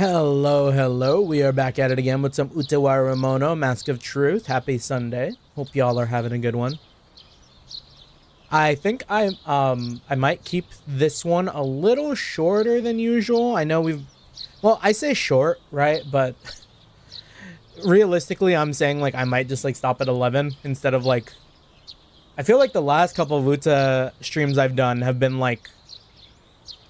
Hello, hello. We are back at it again with some Utawarerumono, Mask of Truth. Happy Sunday. Hope y'all are having a good one. I think I might keep this one a little shorter than usual. I know I say short, right? But realistically, I'm saying like I might just like stop at 11 instead of like I feel like the last couple of Uta streams I've done have been like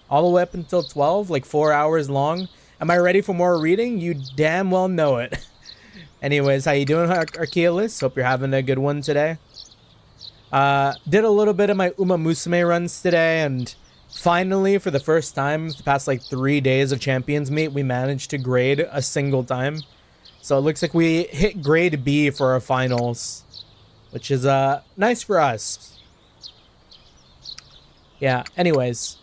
all the way up until 12, like 4 hours long. Am I ready for more reading? You damn well know it. Anyways, how you doing, Archeolus? Hope you're having a good one today. Did a little bit of my Uma Musume runs today, and finally, for the first time, the past like 3 days of Champions Meet, we managed to grade a single time. So it looks like we hit grade B for our finals, which is nice for us. Yeah, anyways.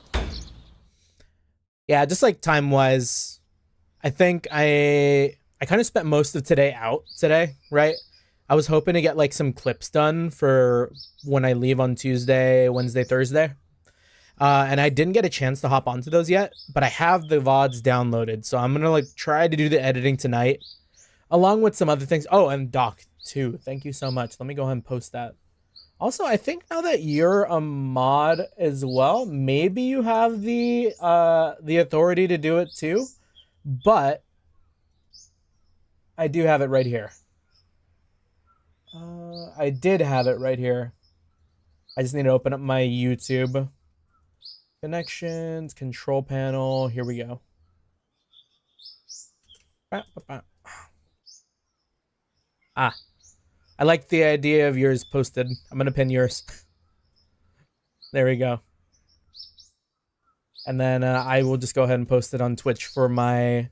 Yeah, just like time-wise, I think I kind of spent most of today out today, right? I was hoping to get like some clips done for when I leave on Tuesday, Wednesday, Thursday. And I didn't get a chance to hop onto those yet, but I have the VODs downloaded. So I'm going to like try to do the editing tonight along with some other things. Oh, and Doc too. Thank you so much. Let me go ahead and post that. Also, I think now that you're a mod as well, maybe you have the authority to do it too. But I do have it right here. I did have it right here. I just need to open up my YouTube. Connections, control panel. Here we go. Ah. I like the idea of yours posted. I'm going to pin yours. There we go. And then I will just go ahead and post it on Twitch for my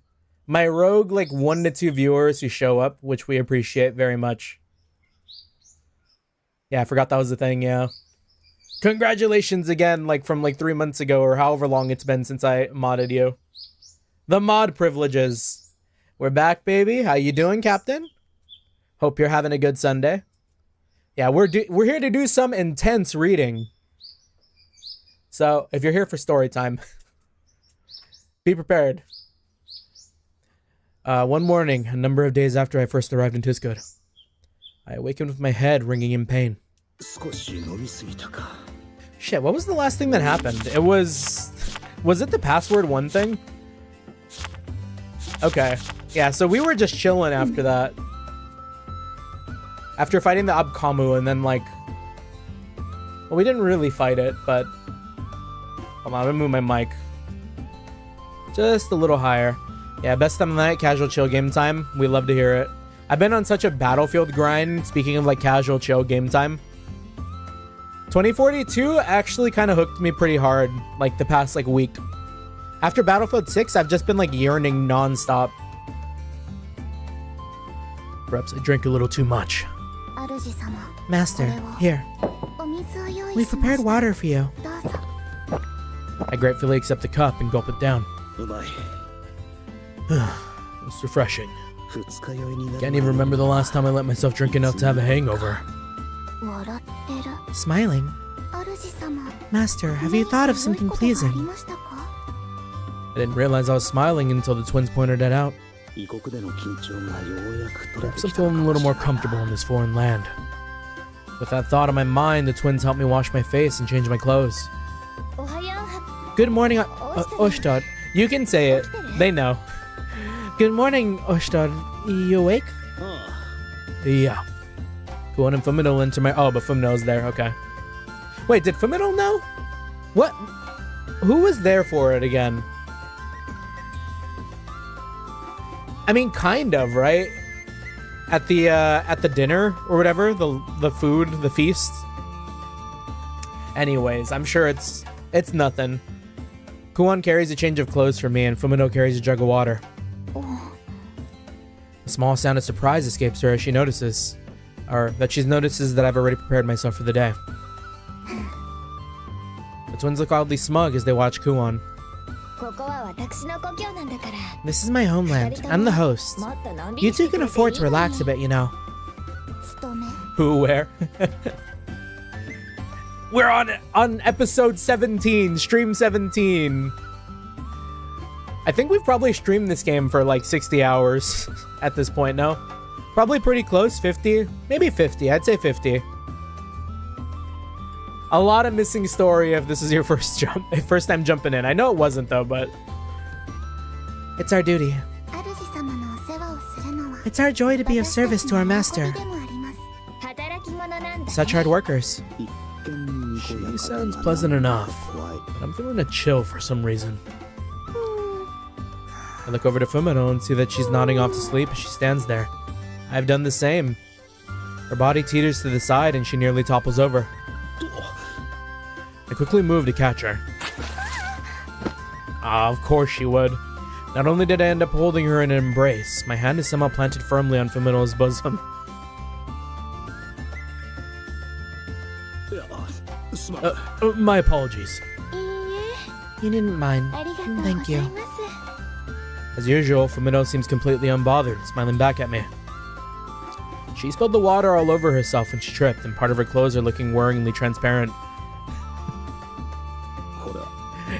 rogue, like 1 to 2 viewers who show up, which we appreciate very much. Yeah, I forgot that was the thing, yeah. Congratulations again, like from like 3 months ago or however long it's been since I modded you. The mod privileges. We're back, baby. How you doing, Captain? Hope you're having a good Sunday. Yeah, we're here to do some intense reading. So, if you're here for story time, be prepared. One morning, a number of days after I first arrived in Tiscud, I awakened with my head ringing in pain. Shit, what was the last thing that happened? It was it the password 1 thing? Okay. Yeah, so we were just chilling after that. After fighting the Abkamu and then like... Well, we didn't really fight it, but... Hold on, I'm gonna move my mic. Just a little higher. Yeah, best time of the night, casual chill game time. We love to hear it. I've been on such a Battlefield grind, speaking of like casual chill game time. 2042 actually kind of hooked me pretty hard, like the past like week. After Battlefield 6, I've just been like yearning non-stop. Perhaps I drank a little too much. Master, here. We prepared water for you. I gratefully accept the cup and gulp it down. It's refreshing. Can't even remember the last time I let myself drink enough to have a hangover. Smiling? Master, have you thought of something pleasing? I didn't realize I was smiling until the twins pointed it out. Perhaps I'm feeling a little more comfortable in this foreign land. With that thought on my mind, the twins helped me wash my face and change my clothes. Good morning, Oshtod. You can say it. They know. Good morning, Oshtod. You awake? Yeah. Kuon and Fumino enter my... Oh, but Fumino's there. Okay. Wait, did Fumino know? What? Who was there for it again? I mean, kind of, right? At the dinner or whatever, the food, the feast. Anyways, I'm sure it's nothing. Kuon carries a change of clothes for me, and Fumino carries a jug of water. A small sound of surprise escapes her as she notices, that I've already prepared myself for the day. The twins look oddly smug as they watch Kuon. This is my homeland. I'm the host. You two can afford to relax a bit, you know. Who, where? We're on episode 17, stream 17. I think we've probably streamed this game for like 60 hours at this point, no? Probably pretty close, 50, maybe 50, I'd say 50. A lot of missing story if this is your first time jumping in. I know it wasn't though, but it's our duty. It's our joy to be of service to our master. Such hard workers. She sounds pleasant enough, but I'm feeling a chill for some reason. I look over to Fumino and see that she's nodding off to sleep as she stands there. I've done the same. Her body teeters to the side and she nearly topples over. I quickly move to catch her. Ah, of course she would. Not only did I end up holding her in an embrace, my hand is somehow planted firmly on Fumino's bosom. My apologies. You didn't mind. Thank you. As usual, Fumino seems completely unbothered, smiling back at me. She spilled the water all over herself when she tripped, and part of her clothes are looking worryingly transparent.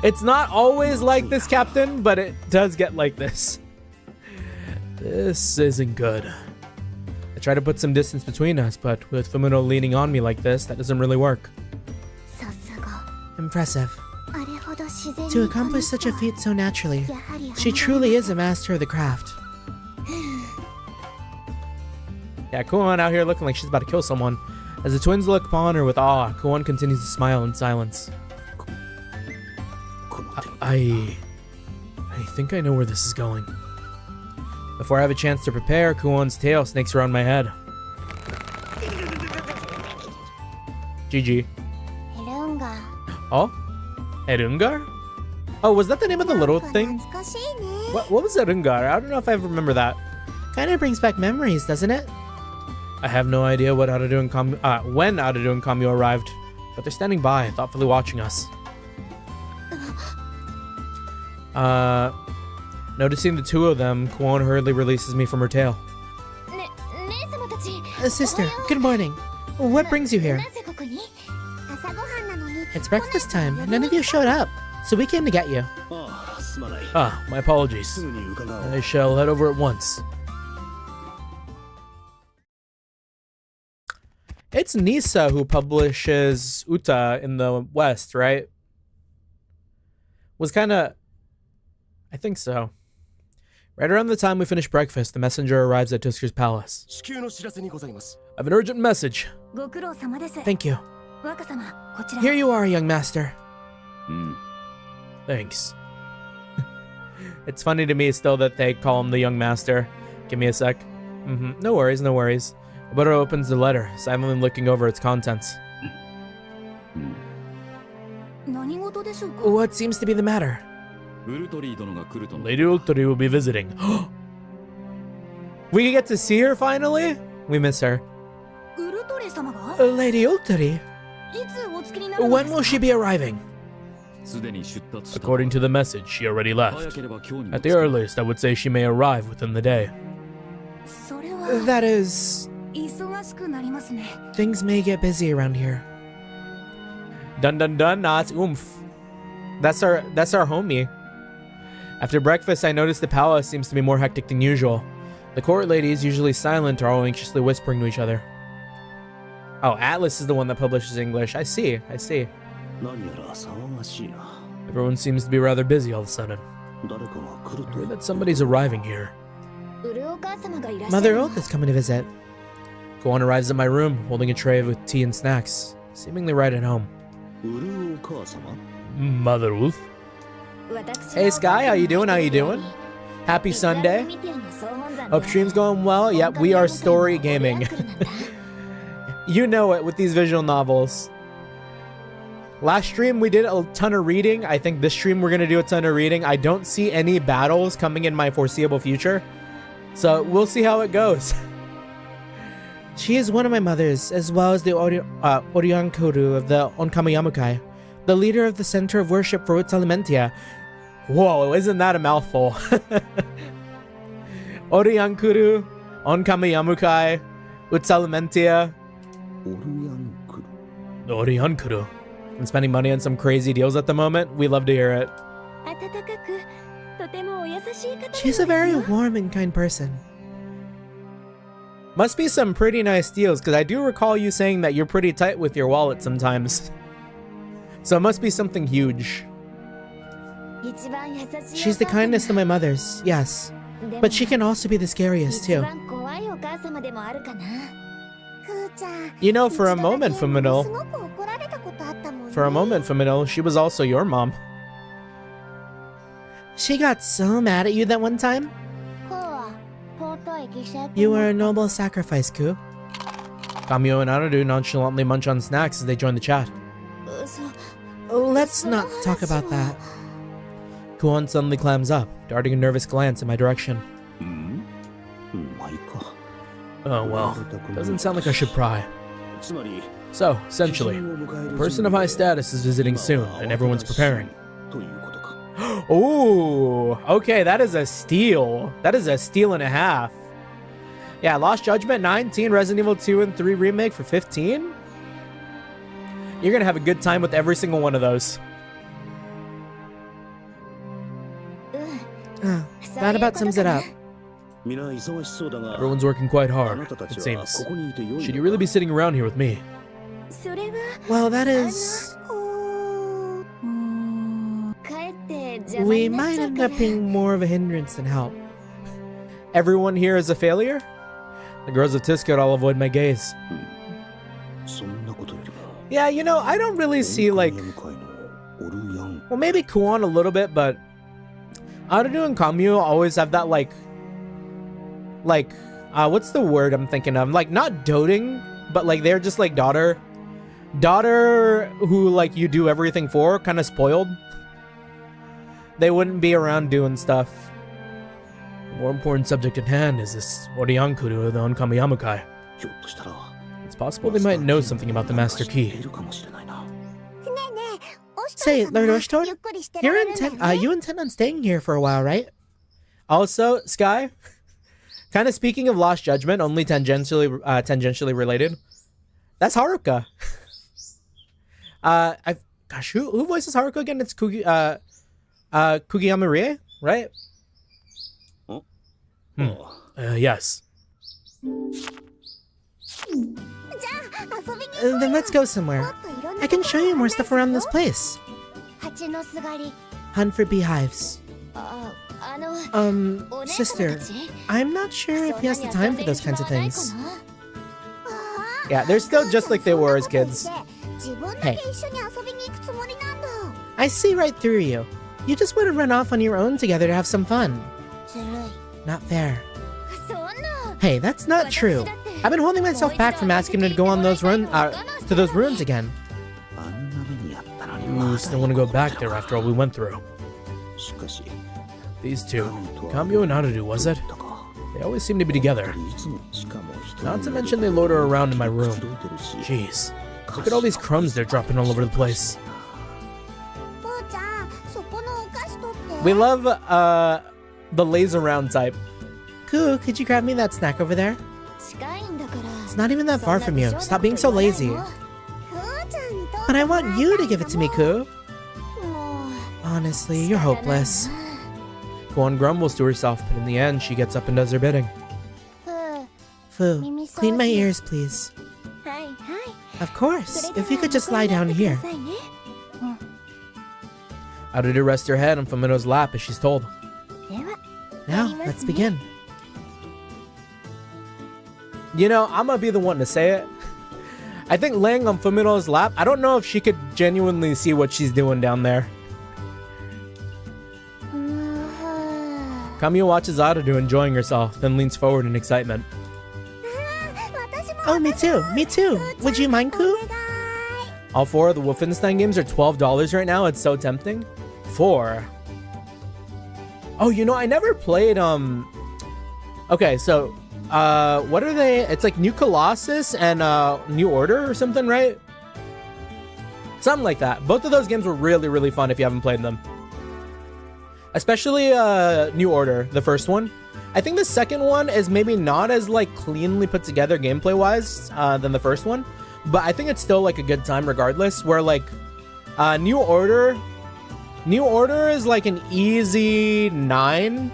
It's not always like this, Captain, but it does get like this. This isn't good. I try to put some distance between us, but with Fumino leaning on me like this, that doesn't really work. Impressive. To accomplish such a feat so naturally, she truly is a master of the craft. Yeah, Kuon out here looking like she's about to kill someone. As the twins look upon her with awe, Kuon continues to smile in silence. I think I know where this is going. Before I have a chance to prepare, Kuon's tail snakes around my head. GG. Oh? Erungar? Oh, was that the name of the little thing? What was Erungar? I don't know if I remember that. Kinda brings back memories, doesn't it? I have no idea what when Aradu and Kamio arrived, but they're standing by, thoughtfully watching us. Noticing the two of them, Kuon hurriedly releases me from her tail. Sister, good morning. What brings you here? It's breakfast time, and none of you showed up, so we came to get you. Ah, my apologies. I shall head over at once. It's Nisa who publishes Uta in the West, right? Was kinda... I think so. Right around the time we finish breakfast, the messenger arrives at Tusker's palace. I have an urgent message. Thank you. Here you are, young master. Thanks. It's funny to me still that they call him the young master. Give me a sec. No worries, no worries. Oboro opens the letter, silently looking over its contents. What seems to be the matter? Lady Ultori will be visiting. We get to see her finally? We miss her. Lady Ultori? When will she be arriving? According to the message, she already left. At the earliest, I would say she may arrive within the day. That is... Things may get busy around here. Dun dun dun, nah, it's oomph. That's our homie. After breakfast, I noticed the palace seems to be more hectic than usual. The court ladies, usually silent, are all anxiously whispering to each other. Oh, Atlas is the one that publishes English. I see. Everyone seems to be rather busy all of a sudden. I heard that somebody's arriving here. Mother Oath is coming to visit. Kuon arrives at my room, holding a tray with tea and snacks, seemingly right at home. Mother Oath? Hey Sky, how you doing? Happy Sunday. Hope stream's going well. Yep, we are story gaming. You know it with these visual novels. Last stream we did a ton of reading. I think this stream we're gonna do a ton of reading. I don't see any battles coming in my foreseeable future, so we'll see how it goes. She is one of my mothers, as well as the Oryankuru of the Onkamayamukai, the leader of the center of worship for Utalimentia. Whoa, isn't that a mouthful? Oryankuru, Onkamayamukai, Utalimentia. Oryankuru. I'm spending money on some crazy deals at the moment. We love to hear it. She's a very warm and kind person. Must be some pretty nice deals, because I do recall you saying that you're pretty tight with your wallet sometimes. So it must be something huge. She's the kindest of my mothers, yes. But she can also be the scariest too. You know, for a moment, Fumino, she was also your mom. She got so mad at you that one time? You were a noble sacrifice, Ku. Kamio and Arudu nonchalantly munch on snacks as they join the chat. Let's not talk about that. Kuon suddenly clams up, darting a nervous glance in my direction. Oh well, doesn't sound like I should pry. So, essentially, a person of high status is visiting soon, and everyone's preparing. Ooh, okay, that is a steal. That is a steal and a half. Yeah, Lost Judgment 19, Resident Evil 2 and 3 Remake for 15? You're gonna have a good time with every single one of those. That about sums it up. Everyone's working quite hard, it seems. Should you really be sitting around here with me? Well, that is... We might end up being more of a hindrance than help. Everyone here is a failure? The girls of Tisket all avoid my gaze. Yeah, you know, I don't really see, like... Well, maybe Kuon a little bit, but... Arudu and Kamio always have that, like... what's the word I'm thinking of? Like, not doting, but, like, they're just, like, daughter who, like, you do everything for, kind of spoiled. They wouldn't be around doing stuff. The more important subject at hand is this Oriyankuru, the Onkami Yamukai. It's possible they might know something about the Master Key. Say, Lord Oshtor, you intend on staying here for a while, right? Also, Sky, kind of speaking of Lost Judgment, only tangentially related. That's Haruka. Gosh, who voices Haruka again? It's Kugiyama Rie, right? Yes. Then let's go somewhere. I can show you more stuff around this place. Hunt for beehives. Sister, I'm not sure if he has the time for those kinds of things. Yeah, they're still just like they were as kids. Hey. I see right through you. You just want to run off on your own together to have some fun. Not fair. Hey, that's not true. I've been holding myself back from asking him to go on those to those ruins again. You still want to go back there after all we went through. These two, Kamio and Arudu, was it? They always seem to be together. Not to mention they loiter around in my room. Jeez, look at all these crumbs they're dropping all over the place. We love the laser round type. Ku, could you grab me that snack over there? It's not even that far from you. Stop being so lazy. But I want you to give it to me, Ku. Honestly, you're hopeless. Kuon grumbles to herself, but in the end, she gets up and does her bidding. Fu, clean my ears, please. Of course, if you could just lie down here. Arudu rests her head on Fumino's lap as she's told. Now, let's begin. You know, I'm gonna be the one to say it. I think laying on Fumino's lap, I don't know if she could genuinely see what she's doing down there. Kamio watches Arudu enjoying herself, then leans forward in excitement. Oh, me too, me too. Would you mind, Ku? All four of the Wolfenstein games are $12 right now. It's so tempting. 4. Oh, you know, I never played, Okay, so, what are they? It's like New Colossus and, New Order or something, right? Something like that. Both of those games were really, really fun if you haven't played them. Especially, New Order, the first one. I think the second one is maybe not as, like, cleanly put together gameplay-wise, than the first one. But I think it's still, like, a good time regardless, where, like, New Order New Order is like an easy 9,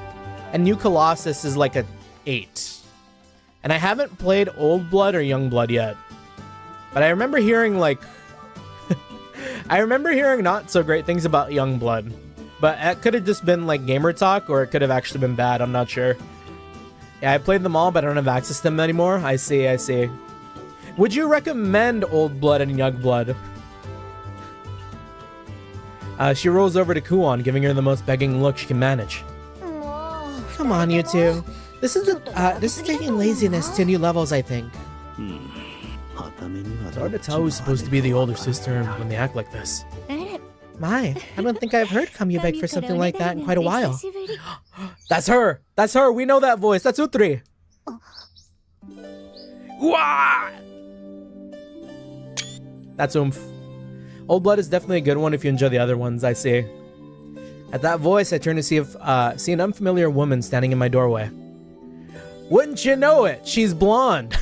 and New Colossus is like a 8. And I haven't played Old Blood or Young Blood yet. But I remember hearing like... I remember hearing not so great things about Young Blood. But it could have just been like gamer talk, or it could have actually been bad. I'm not sure. Yeah, I played them all, but I don't have access to them anymore. I see, I see. Would you recommend Old Blood and Young Blood? She rolls over to Kuon, giving her the most begging look she can manage. Come on, you two. This is taking laziness to new levels, I think. It's hard to tell who's supposed to be the older sister when they act like this. My, I don't think I've heard Kamyu beg for something like that in quite a while. That's her! That's her! We know that voice! That's Utri! Wah! That's oomph. Old Blood is definitely a good one if you enjoy the other ones, I see. At that voice, I turn to see an unfamiliar woman standing in my doorway. Wouldn't you know it? She's blonde!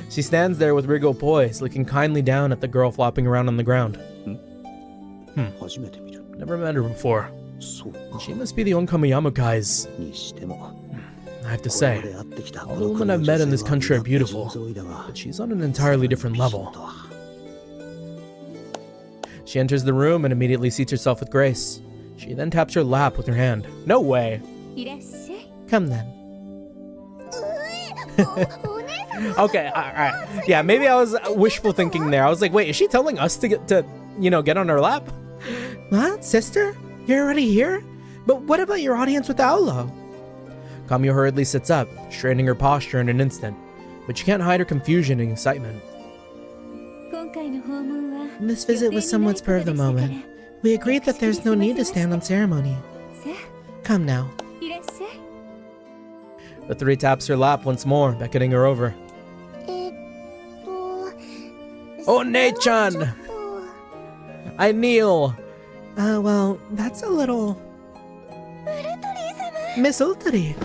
She stands there with Rigo poised, looking kindly down at the girl flopping around on the ground. Never met her before. She must be the Onkamiyama guys. I have to say, all the women I've met in this country are beautiful, but she's on an entirely different level. She enters the room and immediately seats herself with grace. She then taps her lap with her hand. No way! Come then. Okay, alright. Yeah, maybe I was wishful thinking there. I was like, wait, is she telling us to get on her lap? What, sister? You're already here? But what about your audience with Aolo? Kamyu hurriedly sits up, straightening her posture in an instant, but she can't hide her confusion and excitement. This visit was somewhat spur of the moment. We agreed that there's no need to stand on ceremony. Come now. The three taps her lap once more, beckoning her over. Oh, Nei-chan! I kneel! Well, that's a little... Miss Ultari!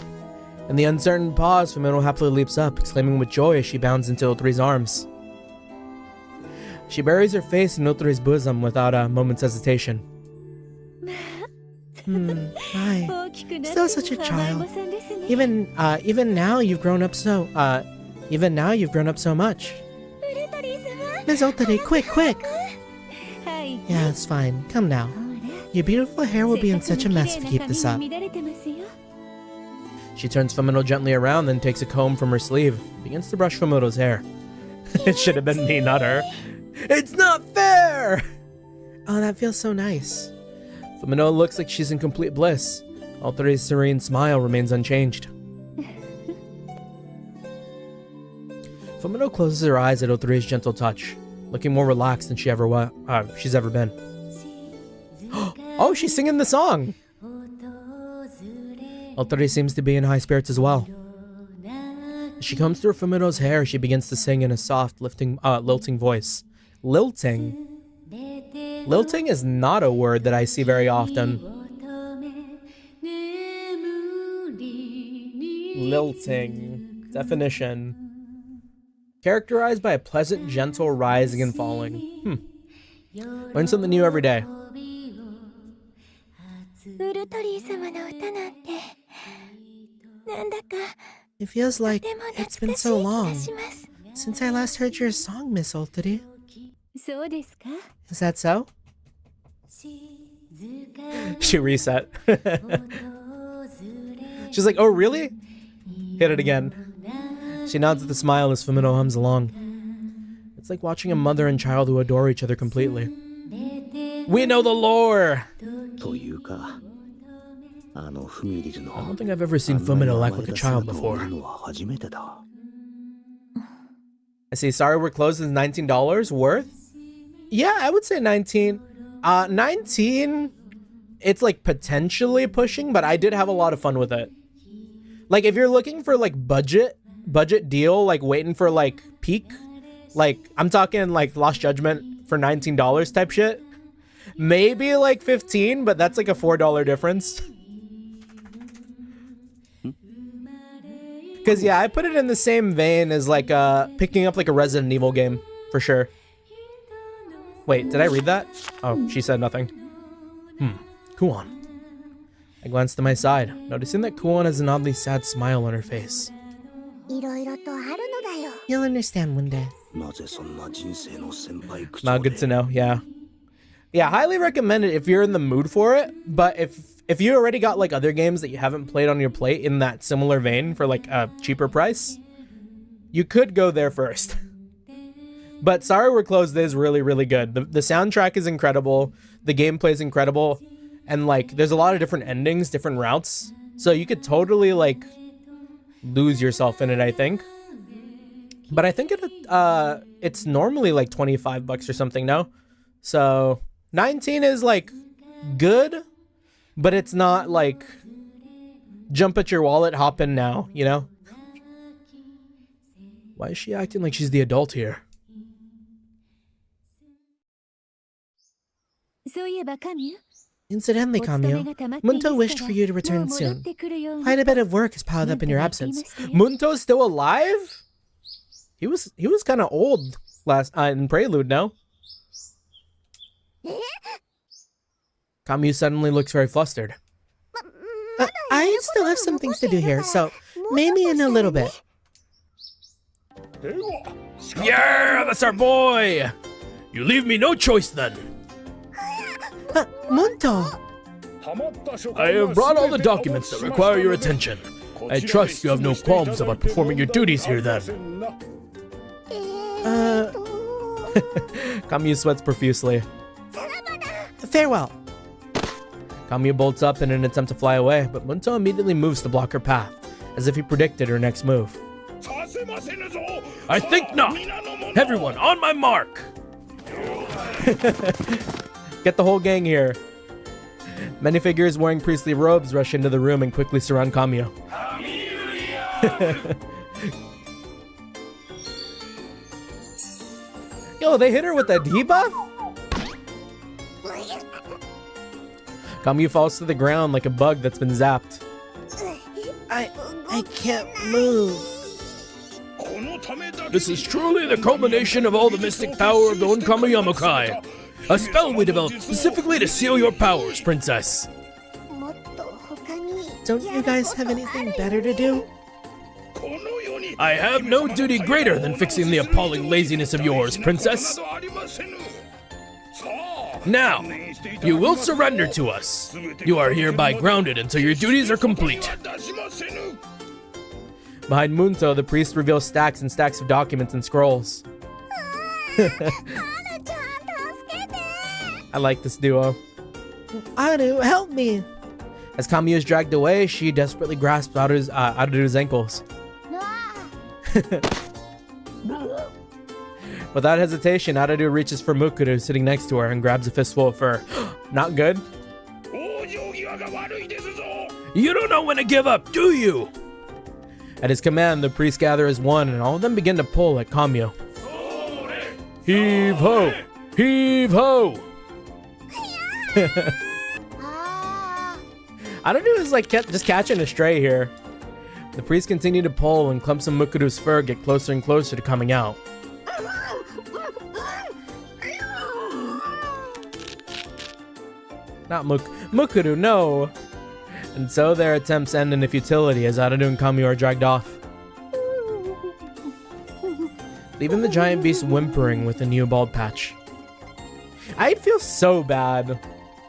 In the uncertain pause, Fumino happily leaps up, exclaiming with joy as she bounds into Ultari's arms. She buries her face in Ultari's bosom without a moment's hesitation. My, still such a child. Even now you've grown up so much. Miss Ultari, quick! Yeah, it's fine. Come now. Your beautiful hair will be in such a mess if you keep this up. She turns Fumino gently around, then takes a comb from her sleeve, begins to brush Fumino's hair. It should have been me, not her. It's not fair! Oh, that feels so nice. Fumino looks like she's in complete bliss. Ultari's serene smile remains unchanged. Fumino closes her eyes at Ultari's gentle touch, looking more relaxed than she's ever been. Oh, she's singing the song! Ultari seems to be in high spirits as well. As she combs through Fumino's hair, she begins to sing in a soft, lilting voice. Lilting? Lilting is not a word that I see very often. Lilting. Definition. Characterized by a pleasant, gentle rising and falling. Learn something new every day. It feels like it's been so long since I last heard your song, Miss Ultari. Is that so? She reset. She's like, oh really? Hit it again. She nods with a smile as Fumino hums along. It's like watching a mother and child who adore each other completely. We know the lore! I don't think I've ever seen Fumino act like a child before. I see. Sorry, we're closed. Is $19 worth? Yeah, I would say 19. 19, it's like potentially pushing, but I did have a lot of fun with it. Like if you're looking for like budget deal, like waiting for like peak, like I'm talking like Lost Judgment for $19 type shit. Maybe like 15, but that's like a $4 difference. Because yeah, I put it in the same vein as like picking up like a Resident Evil game for sure. Wait, did I read that? Oh, she said nothing. Kuon. I glanced to my side, noticing that Kuon has an oddly sad smile on her face. You'll understand one day. Not good to know, yeah. Yeah, highly recommend it if you're in the mood for it, but if you already got like other games that you haven't played on your plate in that similar vein for like a cheaper price, you could go there first. But Sorry We're Closed is really, really good. The soundtrack is incredible, the gameplay is incredible, and like there's a lot of different endings, different routes, so you could totally like lose yourself in it, I think. But I think it's normally like 25 bucks or something, no? So 19 is like good, but it's not like jump at your wallet, hop in now, you know? Why is she acting like she's the adult here? Incidentally, Kamio, Munto wished for you to return soon. Quite a bit of work has piled up in your absence. Munto's still alive? He was kind of old last in Prelude, no? Kamio suddenly looks very flustered. I still have some things to do here, so maybe in a little bit. Yeah, that's our boy! You leave me no choice then. Munto! I have brought all the documents that require your attention. I trust you have no qualms about performing your duties here then. Kamio sweats profusely. Farewell. Kamio bolts up in an attempt to fly away, but Munto immediately moves to block her path, as if he predicted her next move. I think not! Everyone, on my mark! Get the whole gang here. Many figures wearing priestly robes rush into the room and quickly surround Kamio. Yo, they hit her with a debuff? Kamio falls to the ground like a bug that's been zapped. I can't move. This is truly the culmination of all the mystic power of the Onkama Yamokai. A spell we developed specifically to seal your powers, princess. Don't you guys have anything better to do? I have no duty greater than fixing the appalling laziness of yours, princess. Now, you will surrender to us. You are hereby grounded until your duties are complete. Behind Munto, the priest reveals stacks and stacks of documents and scrolls. I like this duo. Aru, help me! As Kamio is dragged away, she desperately grasps Aru's ankles. Without hesitation, Aru reaches for Mukuru sitting next to her and grabs a fistful of fur. Not good? You don't know when to give up, do you? At his command, the priests gather as one, and all of them begin to pull at Kamio. Heave ho! Heave ho! Aru is like just catching a stray here. The priests continue to pull, and clumps of Mukuru's fur get closer and closer to coming out. Not Mukuru, no! And so their attempts end in a futility as Aru and Kamio are dragged off, leaving the giant beast whimpering with a new bald patch. I'd feel so bad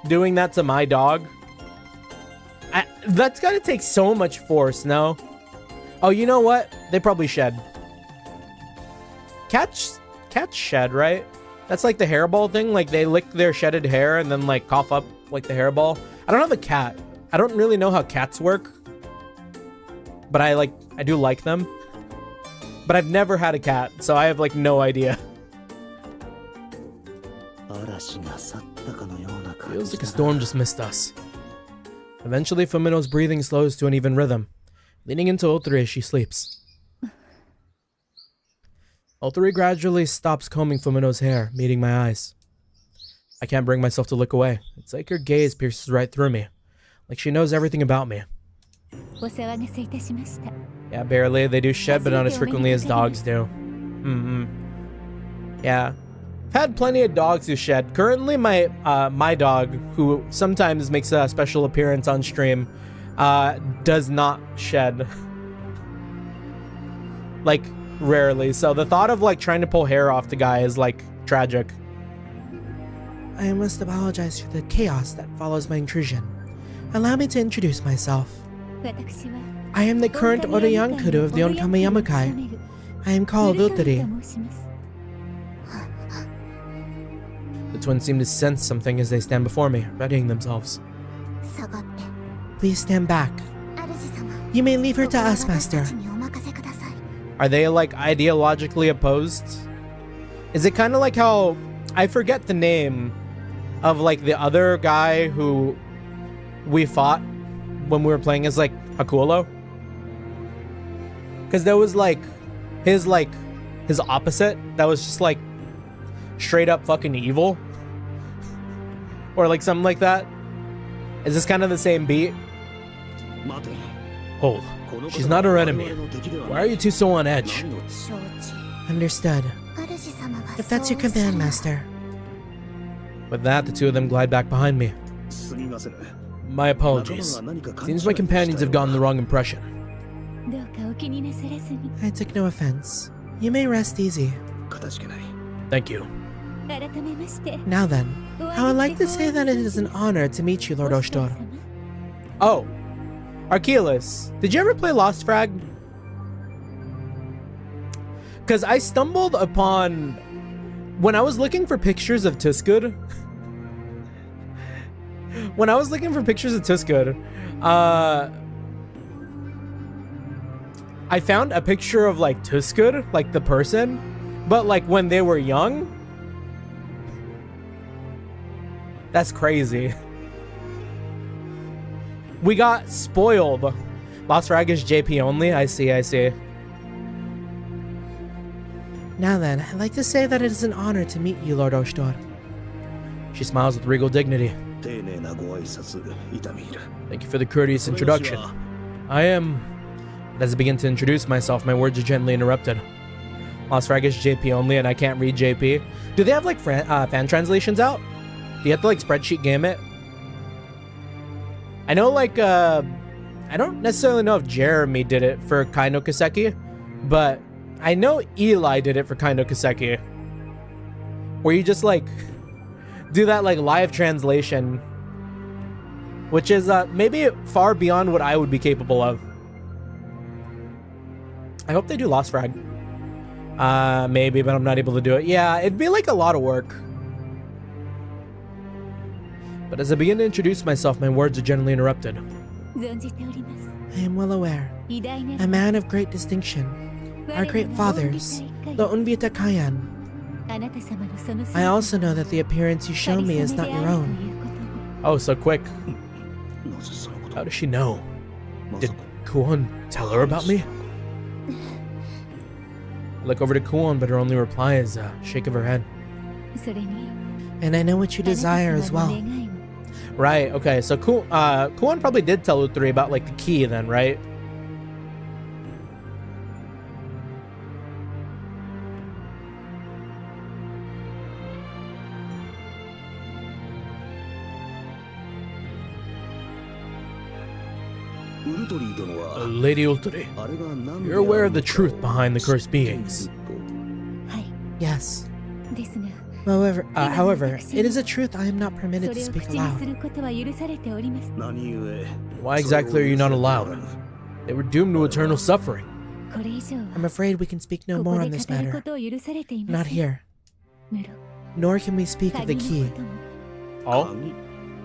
doing that to my dog. That's gotta take so much force, no? Oh, you know what? They probably shed. Cats shed, right? That's like the hairball thing. Like they lick their shedded hair and then like cough up like the hairball. I don't have a cat. I don't really know how cats work, but I do like them. But I've never had a cat, so I have like no idea. Feels like a storm just missed us. Eventually, Fumino's breathing slows to an even rhythm, leaning into Otori as she sleeps. Otori gradually stops combing Fumino's hair, meeting my eyes. I can't bring myself to look away. It's like her gaze pierces right through me, like she knows everything about me. Yeah, barely. They do shed, but not as frequently as dogs do. Yeah. I've had plenty of dogs who shed. Currently, my dog, who sometimes makes a special appearance on stream, does not shed. Like, rarely. So the thought of like trying to pull hair off the guy is like tragic. I must apologize for the chaos that follows my intrusion. Allow me to introduce myself. I am the current Oryankuru of the Onkama Yamakai. I am called Utari. The twins seem to sense something as they stand before me, readying themselves. Please stand back. You may leave her to us, Master. Are they like ideologically opposed? Is it kind of like how I forget the name of like the other guy who we fought when we were playing as like Hakulo? Because there was like his opposite that was just like straight up fucking evil, or like something like that. Is this kind of the same beat? Hold. She's not our enemy. Why are you two so on edge? Understood. If that's your command, Master. With that, the two of them glide back behind me. My apologies. Seems my companions have gotten the wrong impression. I took no offense. You may rest easy. Thank you. Now then, I would like to say that it is an honor to meet you, Lord Oshtor. Oh, Archelaus, did you ever play Lost Frag? Because I stumbled upon, when I was looking for pictures of Tuskud, I found a picture of like Tuskud, like the person, but like when they were young. That's crazy. We got spoiled. Lost Frag is JP only. I see. Now then, I'd like to say that it is an honor to meet you, Lord Oshtor. She smiles with regal dignity. Thank you for the courteous introduction. As I begin to introduce myself, my words are gently interrupted. Lost Frag is JP only, and I can't read JP. Do they have like fan translations out? Do you have to like spreadsheet game it? I know like, I don't necessarily know if Jeremy did it for Kai no Kaseki, but I know Eli did it for Kai no Kaseki. Where you just like, do that like live translation, which is maybe far beyond what I would be capable of. I hope they do Lost Frag. Maybe, but I'm not able to do it. Yeah, it'd be like a lot of work. But as I begin to introduce myself, my words are generally interrupted. I am well aware. A man of great distinction. Our great fathers, the Unbita Kayan. I also know that the appearance you show me is not your own. Oh, so quick. How does she know? Did Kuon tell her about me? I look over to Kuon, but her only reply is a shake of her head. And I know what you desire as well. Right, okay, so Kuon probably did tell Utari about like the key then, right? Lady Utari, you're aware of the truth behind the cursed beings. Yes. However, it is a truth I am not permitted to speak aloud. Why exactly are you not allowed? They were doomed to eternal suffering. I'm afraid we can speak no more on this matter. Not here. Nor can we speak of the key. Oh?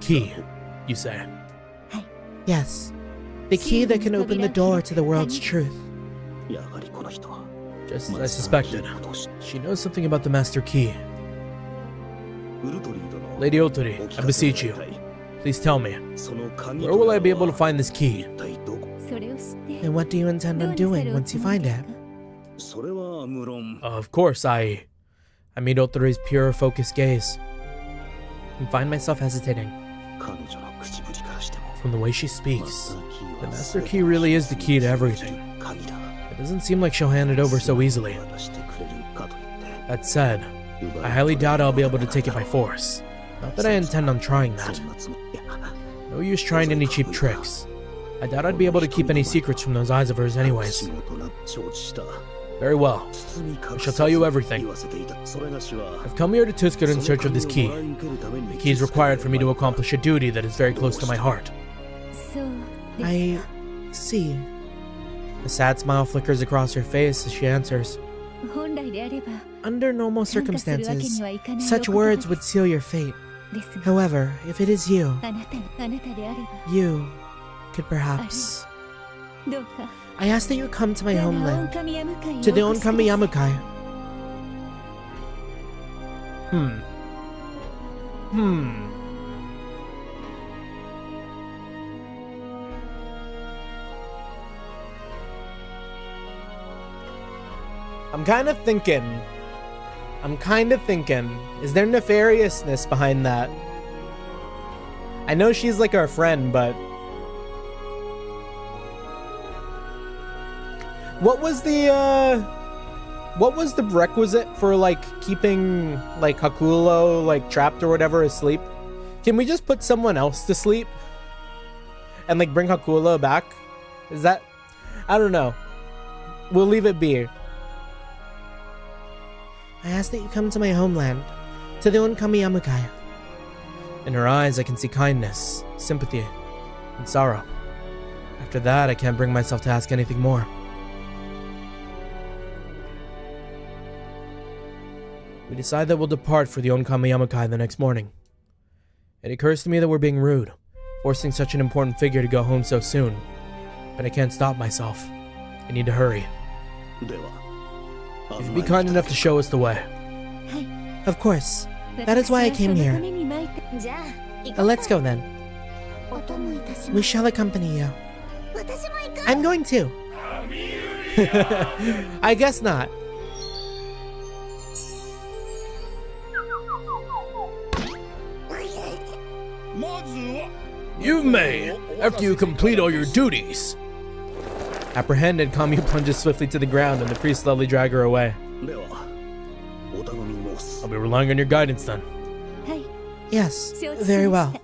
Key, you say? Yes. The key that can open the door to the world's truth. Just as I suspected. She knows something about the Master Key. Lady Utari, I beseech you, please tell me, where will I be able to find this key? And what do you intend on doing once you find it? Of course, I meet Utari's pure, focused gaze and find myself hesitating. From the way she speaks, the Master Key really is the key to everything. It doesn't seem like she'll hand it over so easily. That said, I highly doubt I'll be able to take it by force. Not that I intend on trying that. No use trying any cheap tricks. I doubt I'd be able to keep any secrets from those eyes of hers anyways. Very well. I shall tell you everything. I've come here to Tuskar in search of this key. The key is required for me to accomplish a duty that is very close to my heart. I see. A sad smile flickers across her face as she answers. Under normal circumstances, such words would seal your fate. However, if it is you could perhaps... I ask that you come to my homeland, to the Onkami Yamukai. I'm kind of thinking, is there nefariousness behind that? I know she's like our friend, but what was the requisite for like keeping like Hakulo like trapped or whatever asleep? Can we just put someone else to sleep and like bring Hakulo back? Is that, I don't know. We'll leave it be. I ask that you come to my homeland, to the Onkami Yamukai. In her eyes, I can see kindness, sympathy, and sorrow. After that, I can't bring myself to ask anything more. We decide that we'll depart for the Onkami Yamukai the next morning. It occurs to me that we're being rude, forcing such an important figure to go home so soon. But I can't stop myself. I need to hurry. If you'd be kind enough to show us the way. Of course. That is why I came here. Let's go then. We shall accompany you. I'm going too. I guess not. You may, after you complete all your duties. Apprehended, Kamiya plunges swiftly to the ground and the priest slowly drag her away. I'll be relying on your guidance then. Yes, very well.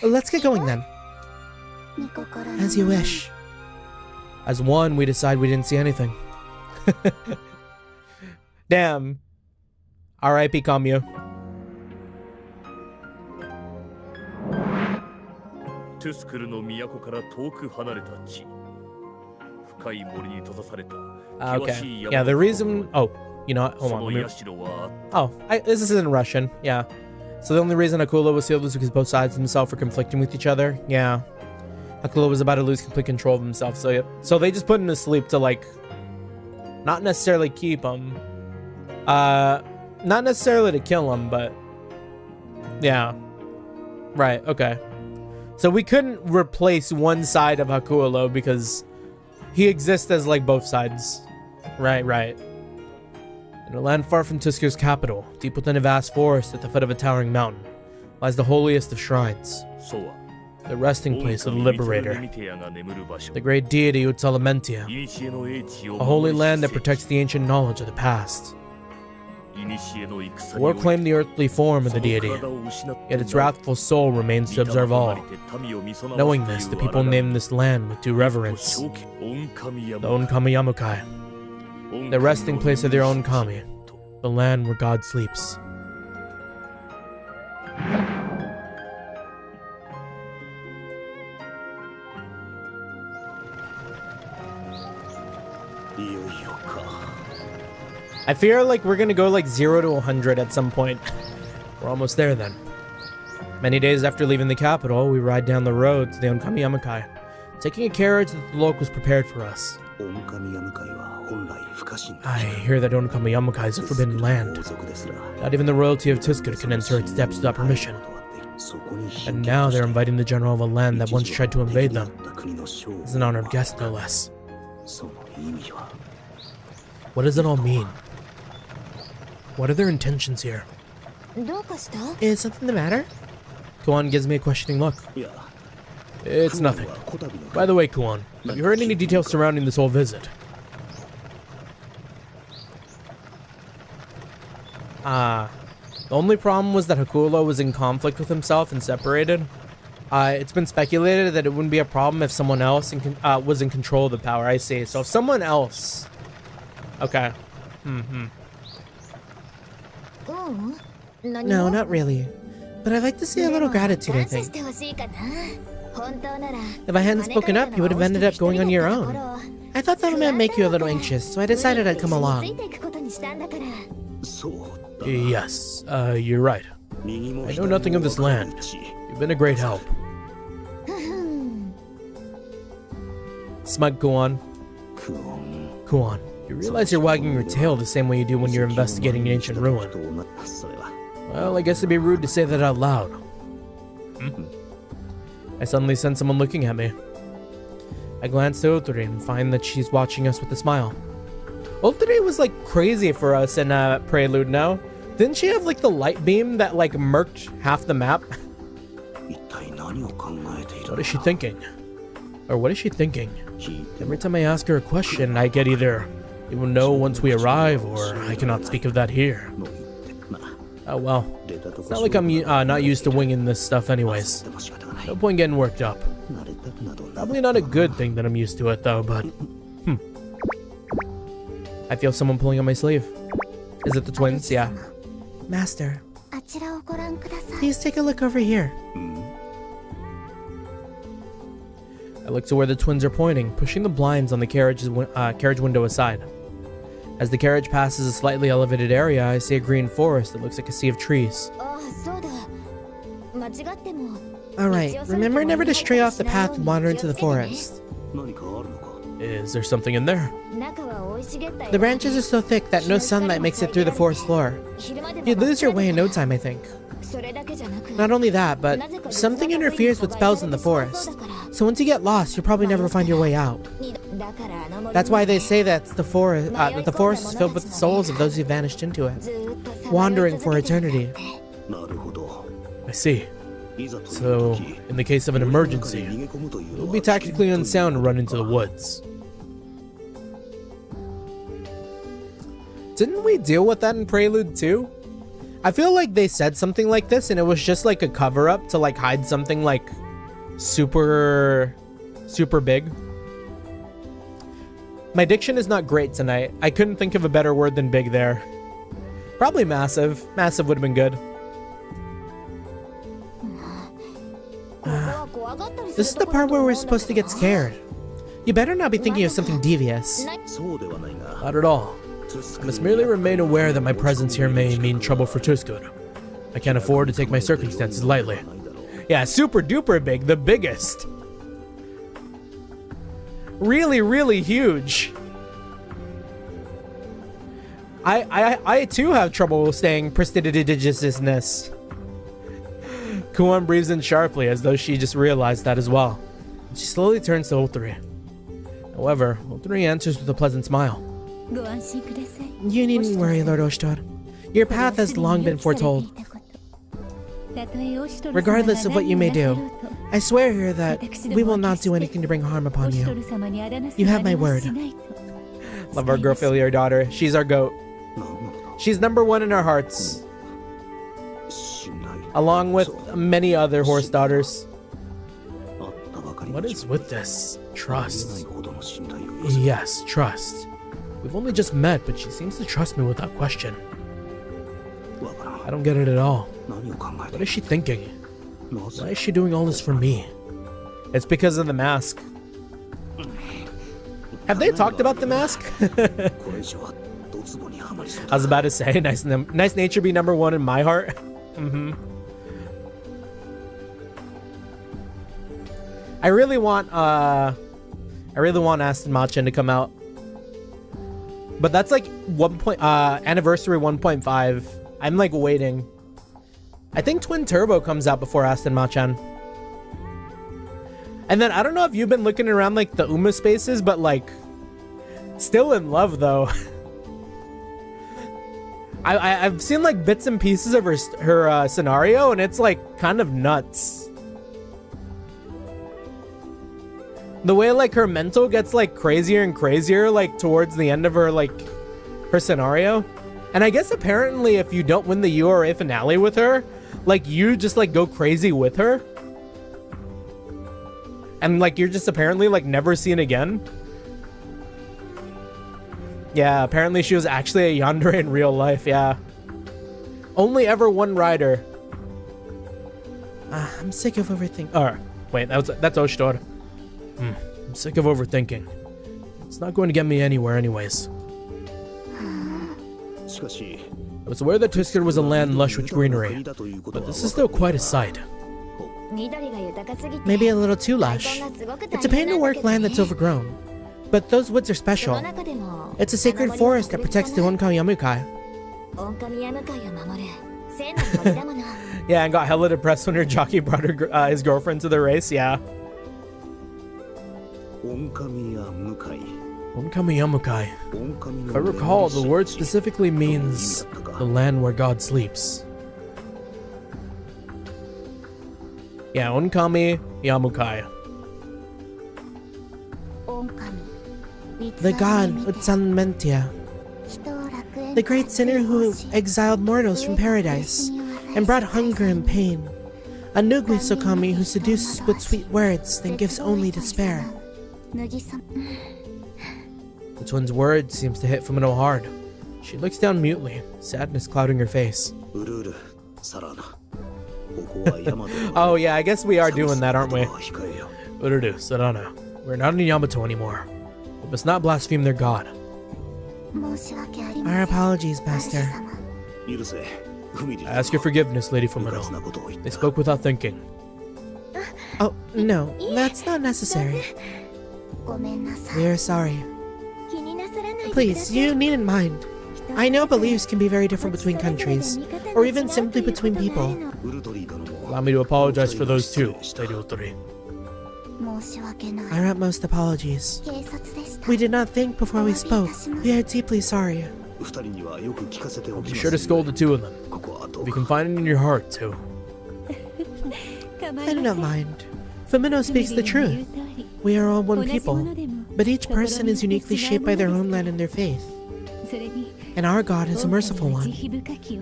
Let's get going then. As you wish. As one, we decide we didn't see anything. Damn. R.I.P. Kamiya. Okay. Yeah, the reason... Oh, you know what? Hold on. This is in Russian. Yeah. So the only reason Hakulo was sealed was because both sides of himself were conflicting with each other. Yeah. Hakulo was about to lose complete control of himself. So yeah. So they just put him to sleep to like... Not necessarily keep him. Not necessarily to kill him, but... Yeah. Right, okay. So we couldn't replace one side of Hakulo because... He exists as like both sides. Right. In a land far from Tuskar's capital, deep within a vast forest at the foot of a towering mountain, lies the holiest of shrines. The resting place of the Liberator. The great deity Utawarerumono. A holy land that protects the ancient knowledge of the past. War claimed the earthly form of the deity, yet its wrathful soul remains to observe all. Knowing this, the people named this land with due reverence the Onkami Yamukai, the resting place of their Onkami, the land where God sleeps. I fear like we're gonna go like 0 to 100 at some point. We're almost there then. Many days after leaving the capital, we ride down the road to the Onkami Yamukai, taking a carriage that the locals prepared for us. I hear that Onkami Yamukai is a forbidden land. Not even the royalty of Tuskar can enter its depths without permission. And now they're inviting the general of a land that once tried to invade them as an honored guest, no less. What does it all mean? What are their intentions here? Is something the matter? Kuan gives me a questioning look. It's nothing. By the way, Kuan, have you heard any details surrounding this whole visit? The only problem was that Hakulo was in conflict with himself and separated. It's been speculated that it wouldn't be a problem if someone else was in control of the power. I see. So if someone else... Okay. No, not really. But I'd like to see a little gratitude, I think. If I hadn't spoken up, you would have ended up going on your own. I thought that might make you a little anxious, so I decided I'd come along. Yes, you're right. I know nothing of this land. You've been a great help. Smug Kuon. Kuon, you realize you're wagging your tail the same way you do when you're investigating an ancient ruin. Well, I guess it'd be rude to say that out loud. I suddenly sense someone looking at me. I glance to Otori and find that she's watching us with a smile. Otori was like crazy for us in Prelude now. Didn't she have like the light beam that like murked half the map? What is she thinking? Or what is she thinking? Every time I ask her a question, I get either, "You will know once we arrive," or "I cannot speak of that here." Oh well, it's not like I'm not used to winging this stuff anyways. No point getting worked up. Probably not a good thing that I'm used to it though, but... I feel someone pulling on my sleeve. Is it the twins? Yeah. Master, please take a look over here. I look to where the twins are pointing, pushing the blinds on the carriage window aside. As the carriage passes a slightly elevated area, I see a green forest that looks like a sea of trees. Alright, remember never to stray off the path and wander into the forest. Is there something in there? The branches are so thick that no sunlight makes it through the forest floor. You'd lose your way in no time, I think. Not only that, but something interferes with spells in the forest. So once you get lost, you'll probably never find your way out. That's why they say that the forest is filled with the souls of those who vanished into it, wandering for eternity. I see. So, in the case of an emergency, it would be tactically unsound to run into the woods. Didn't we deal with that in Prelude 2? I feel like they said something like this and it was just like a cover-up to like hide something like super big. My diction is not great tonight. I couldn't think of a better word than big there. Probably massive. Massive would have been good. This is the part where we're supposed to get scared. You better not be thinking of something devious. Not at all. I must merely remain aware that my presence here may mean trouble for Tuskud. I can't afford to take my circumstances lightly. Yeah, super duper big, the biggest. Really, really huge. I too have trouble staying prestidigiousness. Kuon breathes in sharply as though she just realized that as well. She slowly turns to Otori. However, Otori answers with a pleasant smile. You needn't worry, Lord Oshtor. Your path has long been foretold. Regardless of what you may do, I swear here that we will not do anything to bring harm upon you. You have my word. Love our girl Philly, our daughter. She's our goat. She's #1 in our hearts. Along with many other horse daughters. What is with this? Trust. Yes, trust. We've only just met, but she seems to trust me without question. I don't get it at all. What is she thinking? Why is she doing all this for me? It's because of the mask. Have they talked about the mask? I was about to say, nice nature be #1 in my heart. I really want Aston Machin to come out. But that's like anniversary 1.5. I'm like waiting. I think Twin Turbo comes out before Aston Machan. And then I don't know if you've been looking around like the Uma spaces, but like still in love though. I've seen like bits and pieces of her scenario and it's like kind of nuts. The way like her mental gets like crazier and crazier like towards the end of her scenario. And I guess apparently if you don't win the URA finale with her, like you just like go crazy with her. And like you're just apparently like never seen again. Yeah, apparently she was actually a yandere in real life, yeah. Only ever one rider. I'm sick of overthinking. Alright, wait, that's Oshitor. I'm sick of overthinking. It's not going to get me anywhere anyways. I was aware that Tusker was a land lush with greenery, but this is still quite a sight. Maybe a little too lush. It's a pain to work land that's overgrown. But those woods are special. It's a sacred forest that protects the Onkami Yamukai. Yeah, and got hella depressed when her jockey brought her his girlfriend to the race, yeah. Onkami Yamukai. If I recall, the word specifically means the land where God sleeps. Yeah, Onkami Yamukai. The god Utsanmentia. The great sinner who exiled mortals from paradise and brought hunger and pain. A Nugui Sokami who seduces with sweet words, then gives only despair. The twin's word seems to hit Fumino hard. She looks down mutely, sadness clouding her face. Oh yeah, I guess we are doing that, aren't we? Ururu, Sarana. We're not in Yamato anymore. We must not blaspheme their god. Our apologies, Master. I ask your forgiveness, Lady Fumino. They spoke without thinking. Oh, no, that's not necessary. We are sorry. Please, you needn't mind. I know beliefs can be very different between countries, or even simply between people. Allow me to apologize for those too, Lady Otori. Our utmost apologies. We did not think before we spoke. We are deeply sorry. Be sure to scold the two of them. If you can find it in your heart, too. I do not mind. Fumino speaks the truth. We are all one people, but each person is uniquely shaped by their homeland and their faith. And our God is a merciful one.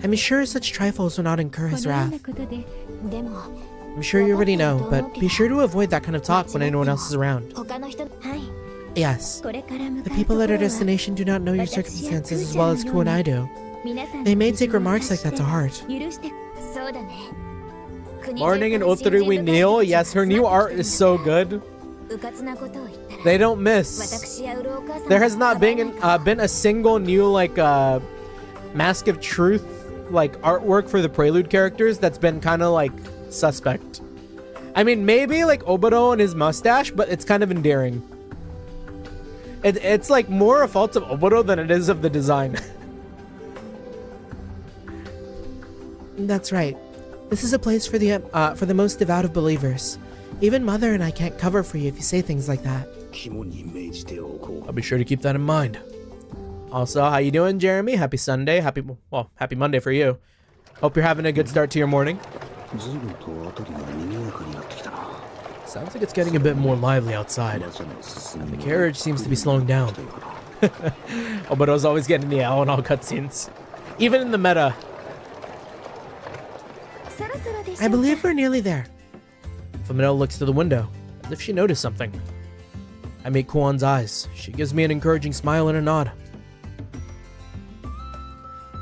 I'm sure such trifles will not incur his wrath. I'm sure you already know, but be sure to avoid that kind of talk when anyone else is around. Yes, the people at our destination do not know your circumstances as well as Ku and I do. They may take remarks like that to heart. Morning and Otori we kneel. Yes, her new art is so good. They don't miss. There has not been a single new like Mask of Truth like artwork for the Prelude characters that's been kind of like suspect. I mean, maybe like Oboro and his mustache, but it's kind of endearing. It's like more a fault of Oboro than it is of the design. That's right. This is a place for the most devout of believers. Even Mother and I can't cover for you if you say things like that. I'll be sure to keep that in mind. Also, how you doing, Jeremy? Happy Sunday. Happy Monday for you. Hope you're having a good start to your morning. Sounds like it's getting a bit more lively outside. And the carriage seems to be slowing down. Oboro's always getting the owl in all cutscenes. Even in the meta. I believe we're nearly there. Fumino looks to the window, as if she noticed something. I meet Kuon's eyes. She gives me an encouraging smile and a nod.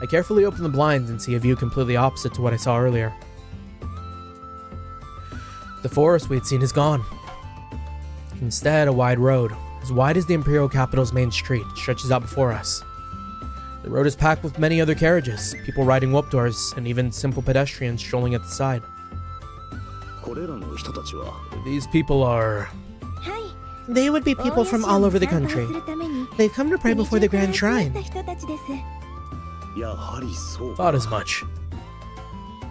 I carefully open the blinds and see a view completely opposite to what I saw earlier. The forest we had seen is gone. Instead, a wide road, as wide as the Imperial Capital's main street, stretches out before us. The road is packed with many other carriages, people riding whoop-doors, and even simple pedestrians strolling at the side. These people are... They would be people from all over the country. They've come to pray before the Grand Shrine. Thought as much.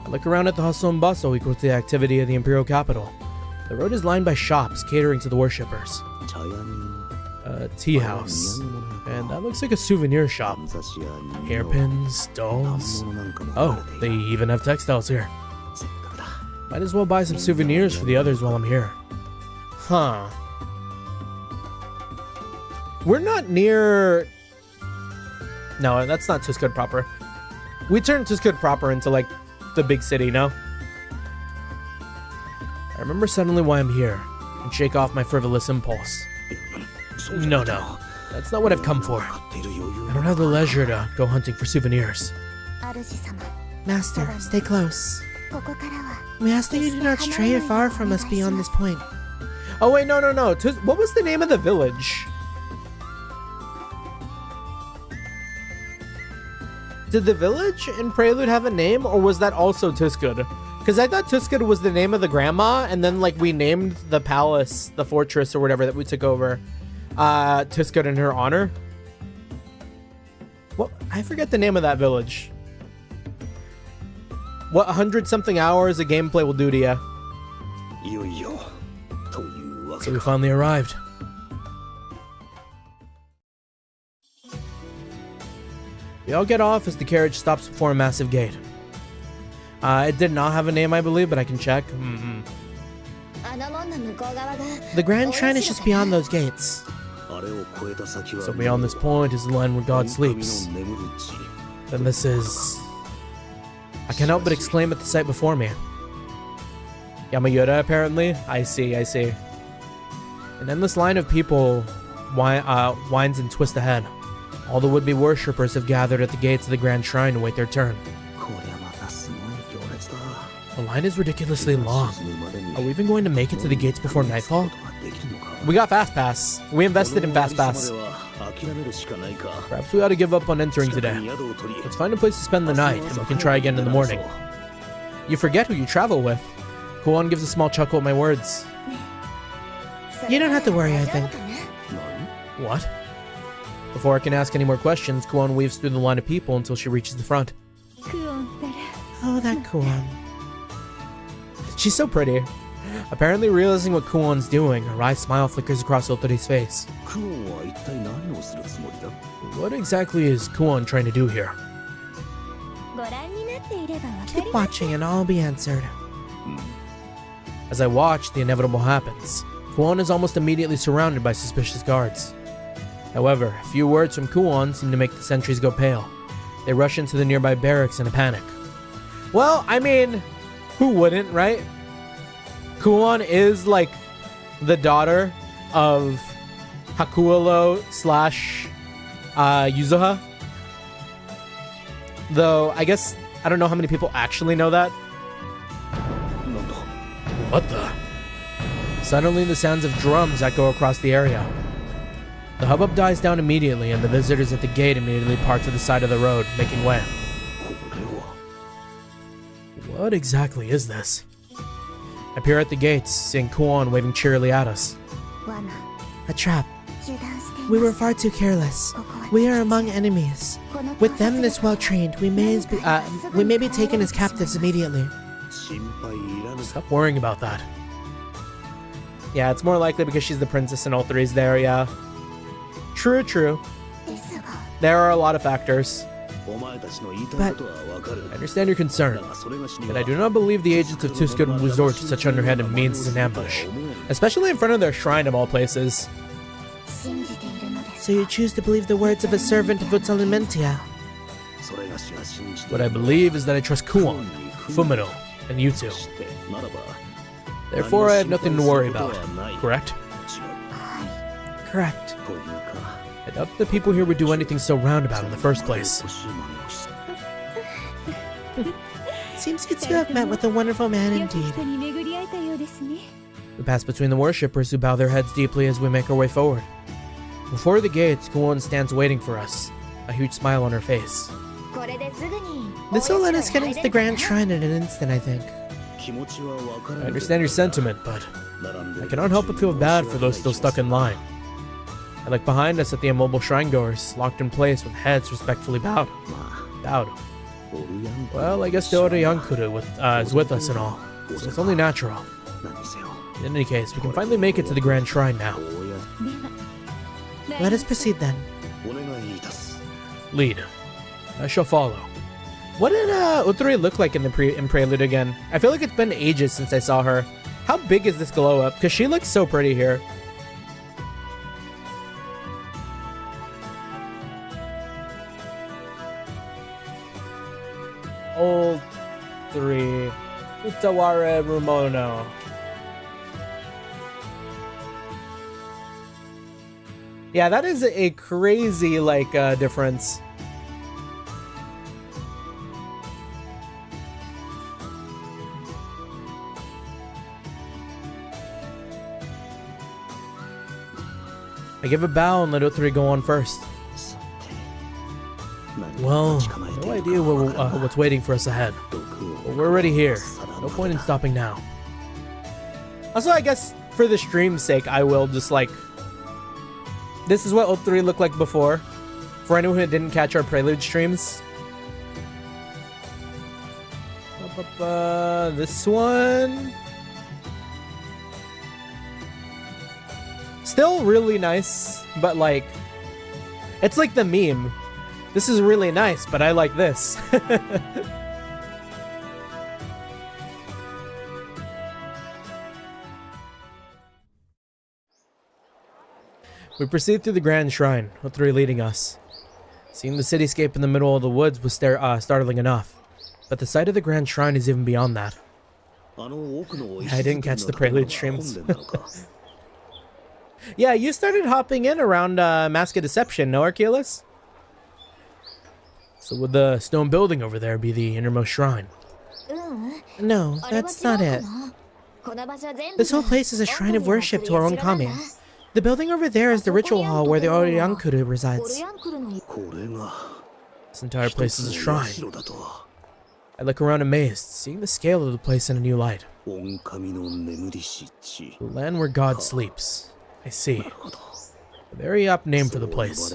I look around at the hustle and bustle equal to the activity of the Imperial Capital. The road is lined by shops catering to the worshippers. A tea house. And that looks like a souvenir shop. Hairpins, dolls. Oh, they even have textiles here. Might as well buy some souvenirs for the others while I'm here. Huh. We're not near... No, that's not Tuskud proper. We turned Tuskud proper into, like, the big city, no? I remember suddenly why I'm here, and shake off my frivolous impulse. No, that's not what I've come for. I don't have the leisure to go hunting for souvenirs. Master, stay close. We ask that you do not stray far from us beyond this point. Oh wait, no. What was the name of the village? Did the village in Prelude have a name, or was that also Tuskud? Because I thought Tuskud was the name of the grandma, and then like we named the palace, the fortress or whatever that we took over, Tuskud in her honor. What? I forget the name of that village. What 100-something hours of gameplay will do to you? So we finally arrived. We all get off as the carriage stops before a massive gate. It did not have a name, I believe, but I can check. The Grand Shrine is just beyond those gates. So beyond this point is the land where God sleeps. Then this is... I can't help but exclaim at the sight before me. Yama-Yoda, apparently? I see. An endless line of people winds and twists ahead. All the would-be worshippers have gathered at the gates of the Grand Shrine to wait their turn. The line is ridiculously long. Are we even going to make it to the gates before nightfall? We got Fast Pass. We invested in Fast Pass. Perhaps we ought to give up on entering today. Let's find a place to spend the night, and we can try again in the morning. You forget who you travel with. Kuon gives a small chuckle at my words. You don't have to worry, I think. What? Before I can ask any more questions, Kuon weaves through the line of people until she reaches the front. Oh, that Kuon. She's so pretty. Apparently realizing what Kuon's doing, a wry smile flickers across Otori's face. What exactly is Kuon trying to do here? Keep watching and all will be answered. As I watch, the inevitable happens. Kuon is almost immediately surrounded by suspicious guards. However, a few words from Kuon seem to make the sentries go pale. They rush into the nearby barracks in a panic. Well, I mean, who wouldn't, right? Kuon is like the daughter of Hakuolo / Yuzuha. Though, I guess, I don't know how many people actually know that. What the? Suddenly, the sounds of drums echo across the area. The hubbub dies down immediately, and the visitors at the gate immediately part to the side of the road, making way. What exactly is this? I peer at the gates, seeing Kuon waving cheerily at us. A trap. We were far too careless. We are among enemies. With them this well-trained, we may be taken as captives immediately. Stop worrying about that. Yeah, it's more likely because she's the princess and all three's there, yeah. True. There are a lot of factors. But I understand your concern, but I do not believe the agents of Tuskud would resort to such underhanded means as an ambush, especially in front of their shrine of all places. So you choose to believe the words of a servant of Utawarerumono? What I believe is that I trust Kuon, Fumino, and you two. Therefore, I have nothing to worry about, correct? Correct. I doubt the people here would do anything so roundabout in the first place. Seems good to have met with a wonderful man indeed. We pass between the worshippers who bow their heads deeply as we make our way forward. Before the gates, Kuon stands waiting for us, a huge smile on her face. This will let us get into the Grand Shrine in an instant, I think. I understand your sentiment, but I cannot help but feel bad for those still stuck in line. I look behind us at the immobile shrine goers, locked in place with heads respectfully bowed. Well, I guess the Ore Yankuru is with us and all, so it's only natural. In any case, we can finally make it to the Grand Shrine now. Let us proceed then. Lead. I shall follow. What did Utari look like in Prelude again? I feel like it's been ages since I saw her. How big is this glow up? Because she looks so pretty here. old 3. Utawarerumono. Yeah, that is a crazy, like, difference. I give a bow and let O3 go on first. Well, no idea what's waiting for us ahead. But we're already here. No point in stopping now. Also, I guess for the stream's sake, I will just like... This is what O3 looked like before. For anyone who didn't catch our Prelude streams. This one... Still really nice, but like... It's like the meme. This is really nice, but I like this. We proceed through the Grand Shrine, with O3 leading us. Seeing the cityscape in the middle of the woods was startling enough, but the sight of the Grand Shrine is even beyond that. I didn't catch the Prelude streams. Yeah, you started hopping in around Mask of Deception, no, Archelaus? So would the stone building over there be the innermost shrine? No, that's not it. This whole place is a shrine of worship to our own kami. The building over there is the ritual hall where the Oryankuru resides. This entire place is a shrine. I look around amazed, seeing the scale of the place in a new light. The land where God sleeps. I see. A very apt name for the place.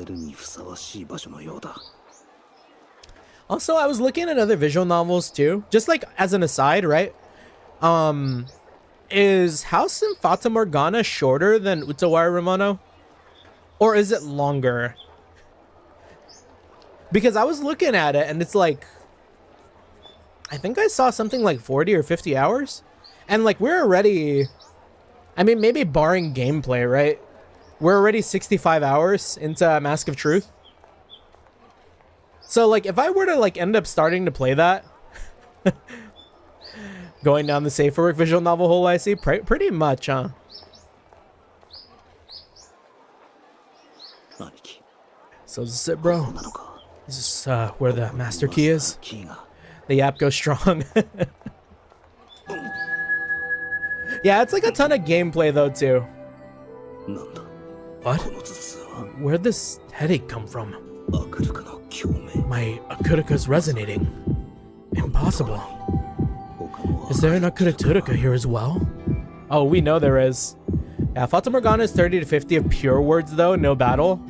Also, I was looking at other visual novels too. Just like as an aside, right? Is House in Fata Morgana shorter than Utawarerumono? Or is it longer? Because I was looking at it and it's like... I think I saw something like 40 or 50 hours. And like we're already... I mean, maybe barring gameplay, right? We're already 65 hours into Mask of Truth. So like if I were to like end up starting to play that... Going down the safe for work visual novel hole, I see. Pretty much, huh? So this is it, bro. Is this where the master key is? The yap goes strong. Yeah, it's like a ton of gameplay though, too. What? Where'd this headache come from? My Akurika's resonating. Impossible. Is there an Akura Turika here as well? Oh, we know there is. Yeah, Fata Morgana is 30 to 50 of pure words though, no battle.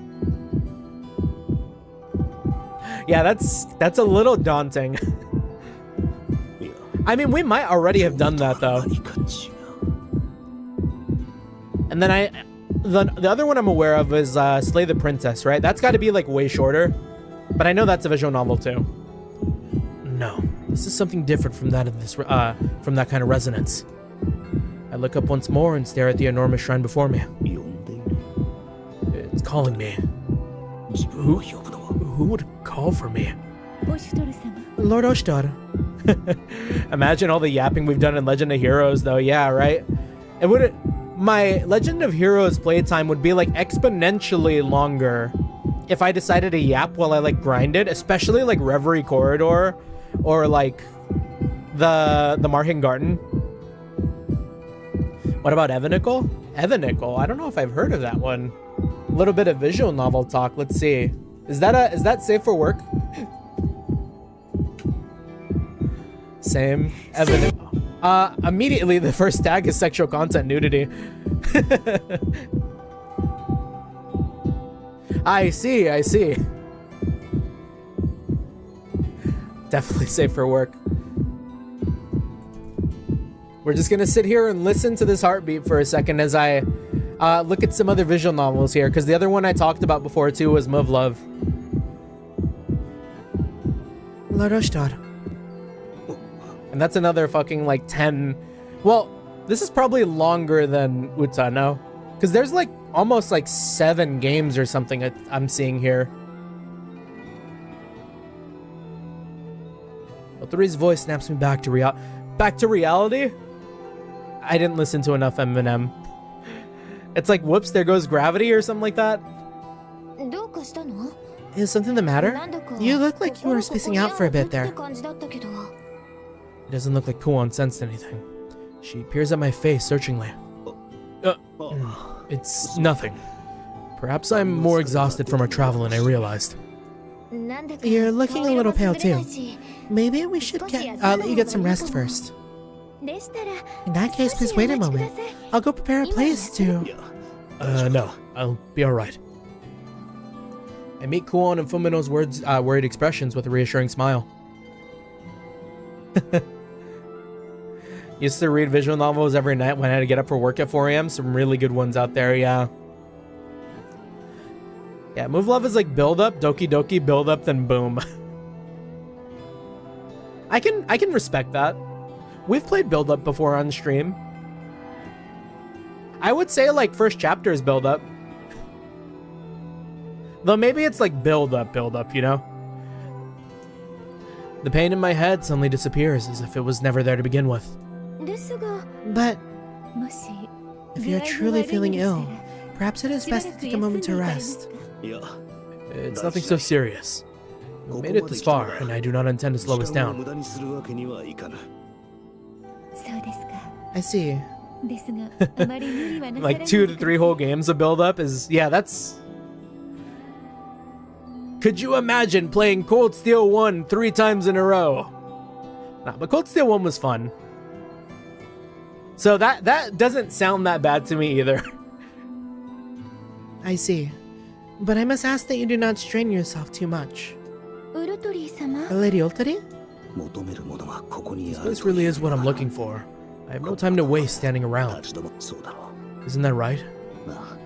Yeah, that's a little daunting. I mean, we might already have done that though. And then the other one I'm aware of is Slay the Princess, right? That's got to be like way shorter. But I know that's a visual novel too. No, this is something different from that of this from that kind of resonance. I look up once more and stare at the enormous shrine before me. It's calling me. Who would call for me? Lord Oshidar. Imagine all the yapping we've done in Legend of Heroes, though. Yeah, right? It would. My Legend of Heroes playtime would be like exponentially longer if I decided to yap while I like grinded, especially like Reverie Corridor or like the Marhin Garden. What about Evanical? Evanical, I don't know if I've heard of that one. A little bit of visual novel talk. Let's see. Is that safe for work? Same. Evanical. Immediately the first tag is sexual content nudity. I see. Definitely safe for work. We're just gonna sit here and listen to this heartbeat for a second as I look at some other visual novels here, because the other one I talked about before too was Move Love. Lord Oshidar. And that's another fucking like 10. Well, this is probably longer than Uta, no? Because there's like almost like 7 games or something I'm seeing here. L3's voice snaps me back to reality? I didn't listen to enough Eminem. It's like, whoops, there goes gravity or something like that. Is something the matter? You look like you were spacing out for a bit there. It doesn't look like Kuon sensed anything. She peers at my face searchingly. It's nothing. Perhaps I'm more exhausted from our travel than I realized. You're looking a little pale too. Maybe we should let you get some rest first. In that case, please wait a moment. I'll go prepare a place to... No. I'll be alright. I meet Kuon and Fumino's worried expressions with a reassuring smile. Used to read visual novels every night when I had to get up for work at 4 a.m. Some really good ones out there, yeah. Yeah, move love is like build up, doki doki, build up, then boom. I can respect that. We've played build up before on stream. I would say like first chapter is build up. Though maybe it's like build up, you know? The pain in my head suddenly disappears as if it was never there to begin with. But if you're truly feeling ill, perhaps it is best to take a moment to rest. It's nothing so serious. We made it this far, and I do not intend to slow us down. I see. Like 2 to 3 whole games of build-up is... Yeah, that's... Could you imagine playing Cold Steel 1 3 times in a row? Nah, but Cold Steel 1 was fun. So that doesn't sound that bad to me either. I see. But I must ask that you do not strain yourself too much. Lady Ultari? This place really is what I'm looking for. I have no time to waste standing around. Isn't that right?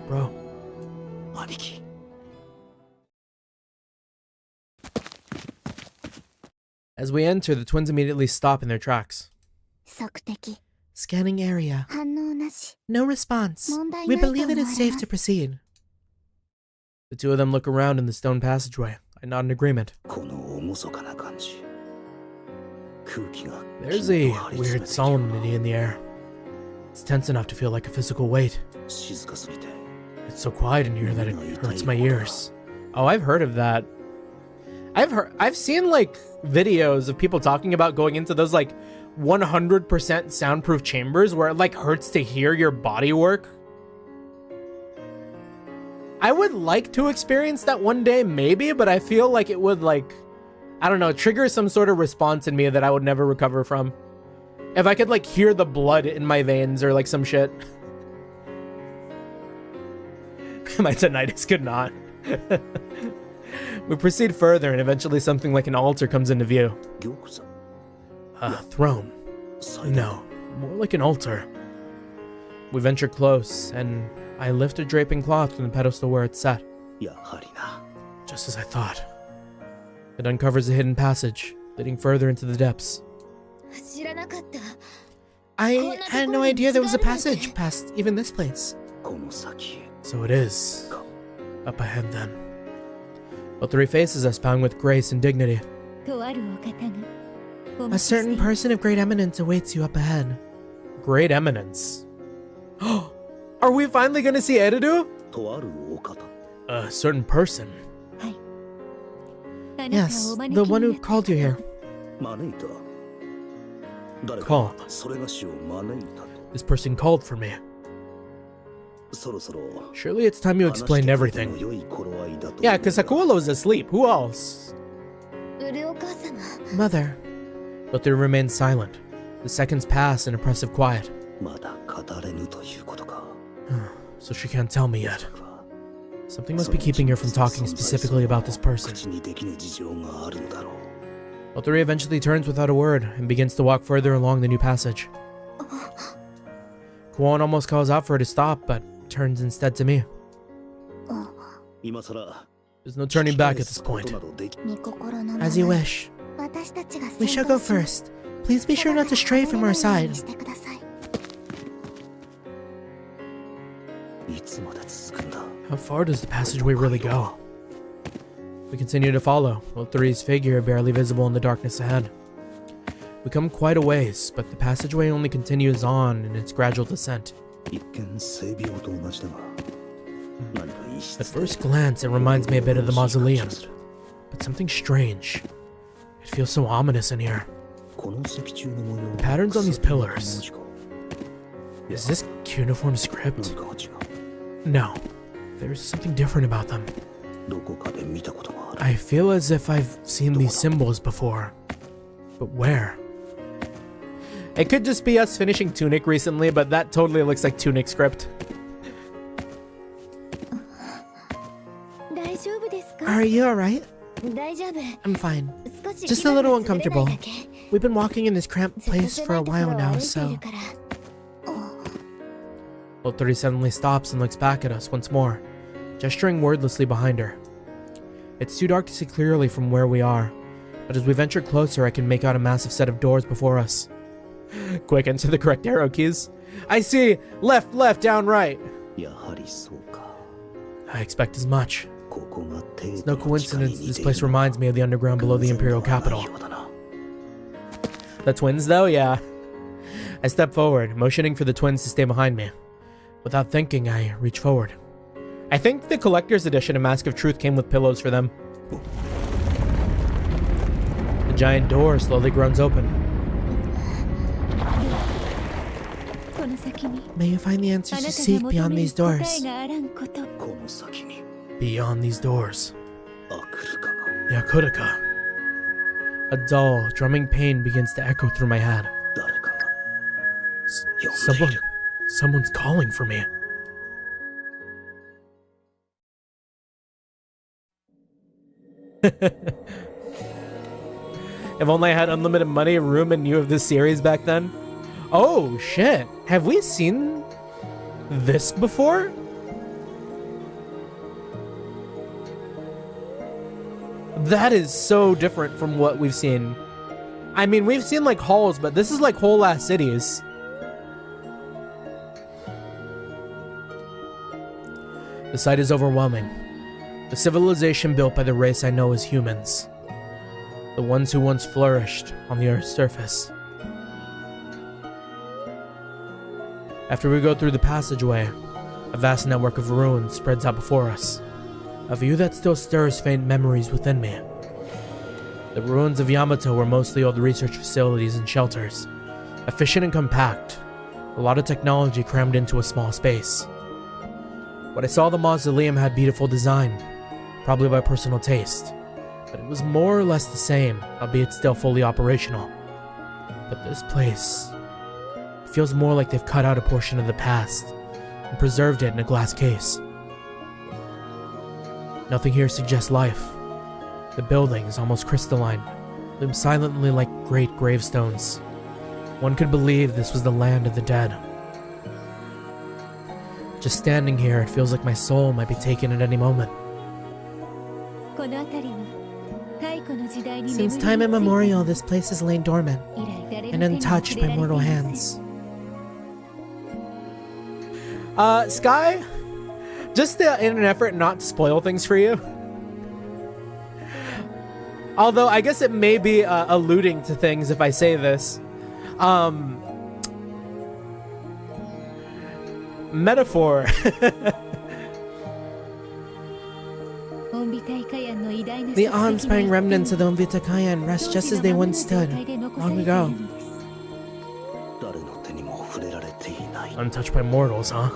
Bro. As we enter, the twins immediately stop in their tracks. Scanning area. No response. We believe it is safe to proceed. The two of them look around in the stone passageway. I nod in agreement. There's a weird solemnity in the air. It's tense enough to feel like a physical weight. It's so quiet in here that it hurts my ears. Oh, I've heard of that. I've seen like videos of people talking about going into those like 100% soundproof chambers where it like hurts to hear your body work. I would like to experience that one day, maybe, but I feel like it would like, I don't know, trigger some sort of response in me that I would never recover from. If I could like hear the blood in my veins or like some shit. My tinnitus could not. We proceed further and eventually something like an altar comes into view. A throne. No, more like an altar. We venture close and I lift a draping cloth from the pedestal where it's set. Just as I thought. It uncovers a hidden passage, leading further into the depths. I had no idea there was a passage past even this place. So it is. Up ahead then. All 3 faces us bound with grace and dignity. A certain person of great eminence awaits you up ahead. Great eminence? Are we finally gonna see Eridu? A certain person. Yes, the one who called you here. Called. This person called for me. Surely it's time you explained everything. Yeah, because Hakuolo's asleep. Who else? Mother. But they remain silent. The seconds pass in oppressive quiet. So she can't tell me yet. Something must be keeping her from talking specifically about this person. L3 eventually turns without a word and begins to walk further along the new passage. Kuon almost calls out for her to stop, but turns instead to me. There's no turning back at this point. As you wish. We shall go first. Please be sure not to stray from our side. How far does the passageway really go? We continue to follow, L3's figure barely visible in the darkness ahead. We come quite a ways, but the passageway only continues on in its gradual descent. At first glance, it reminds me a bit of the mausoleum, but something strange. It feels so ominous in here. The patterns on these pillars. Is this cuneiform script? No, there's something different about them. I feel as if I've seen these symbols before, but where? It could just be us finishing Tunic recently, but that totally looks like Tunic script. Are you alright? I'm fine. Just a little uncomfortable. We've been walking in this cramped place for a while now, so... Otori suddenly stops and looks back at us once more, gesturing wordlessly behind her. It's too dark to see clearly from where we are, but as we venture closer I can make out a massive set of doors before us. Quick, enter the correct arrow keys. I see! Left, left, down, right! I expect as much. It's no coincidence this place reminds me of the underground below the Imperial capital. The twins though? Yeah. I step forward, motioning for the twins to stay behind me. Without thinking, I reach forward. I think the collector's edition of Mask of Truth came with pillows for them. The giant door slowly groans open. May you find the answers you seek beyond these doors. Beyond these doors. The Akurika. A dull, drumming pain begins to echo through my head. Someone's calling for me. If only I had unlimited money, room, and knew of this series back then. Oh, shit. Have we seen this before? That is so different from what we've seen. I mean, we've seen like halls, but this is like whole ass cities. The sight is overwhelming. The civilization built by the race I know as humans. The ones who once flourished on the Earth's surface. After we go through the passageway, a vast network of ruins spreads out before us. A view that still stirs faint memories within me. The ruins of Yamato were mostly old research facilities and shelters. Efficient and compact. A lot of technology crammed into a small space. What I saw the mausoleum had beautiful design, probably by personal taste, but it was more or less the same, albeit still fully operational. But this place feels more like they've cut out a portion of the past and preserved it in a glass case. Nothing here suggests life. The buildings, almost crystalline, loom silently like great gravestones. One could believe this was the land of the dead. Just standing here, it feels like my soul might be taken at any moment. Since time immemorial, this place has lain dormant and untouched by mortal hands. Sky? Just in an effort not to spoil things for you. Although, I guess it may be alluding to things if I say this. Metaphor. The awe-inspiring remnants of the Umvitakayan rest just as they once stood, long ago. Untouched by mortals, huh?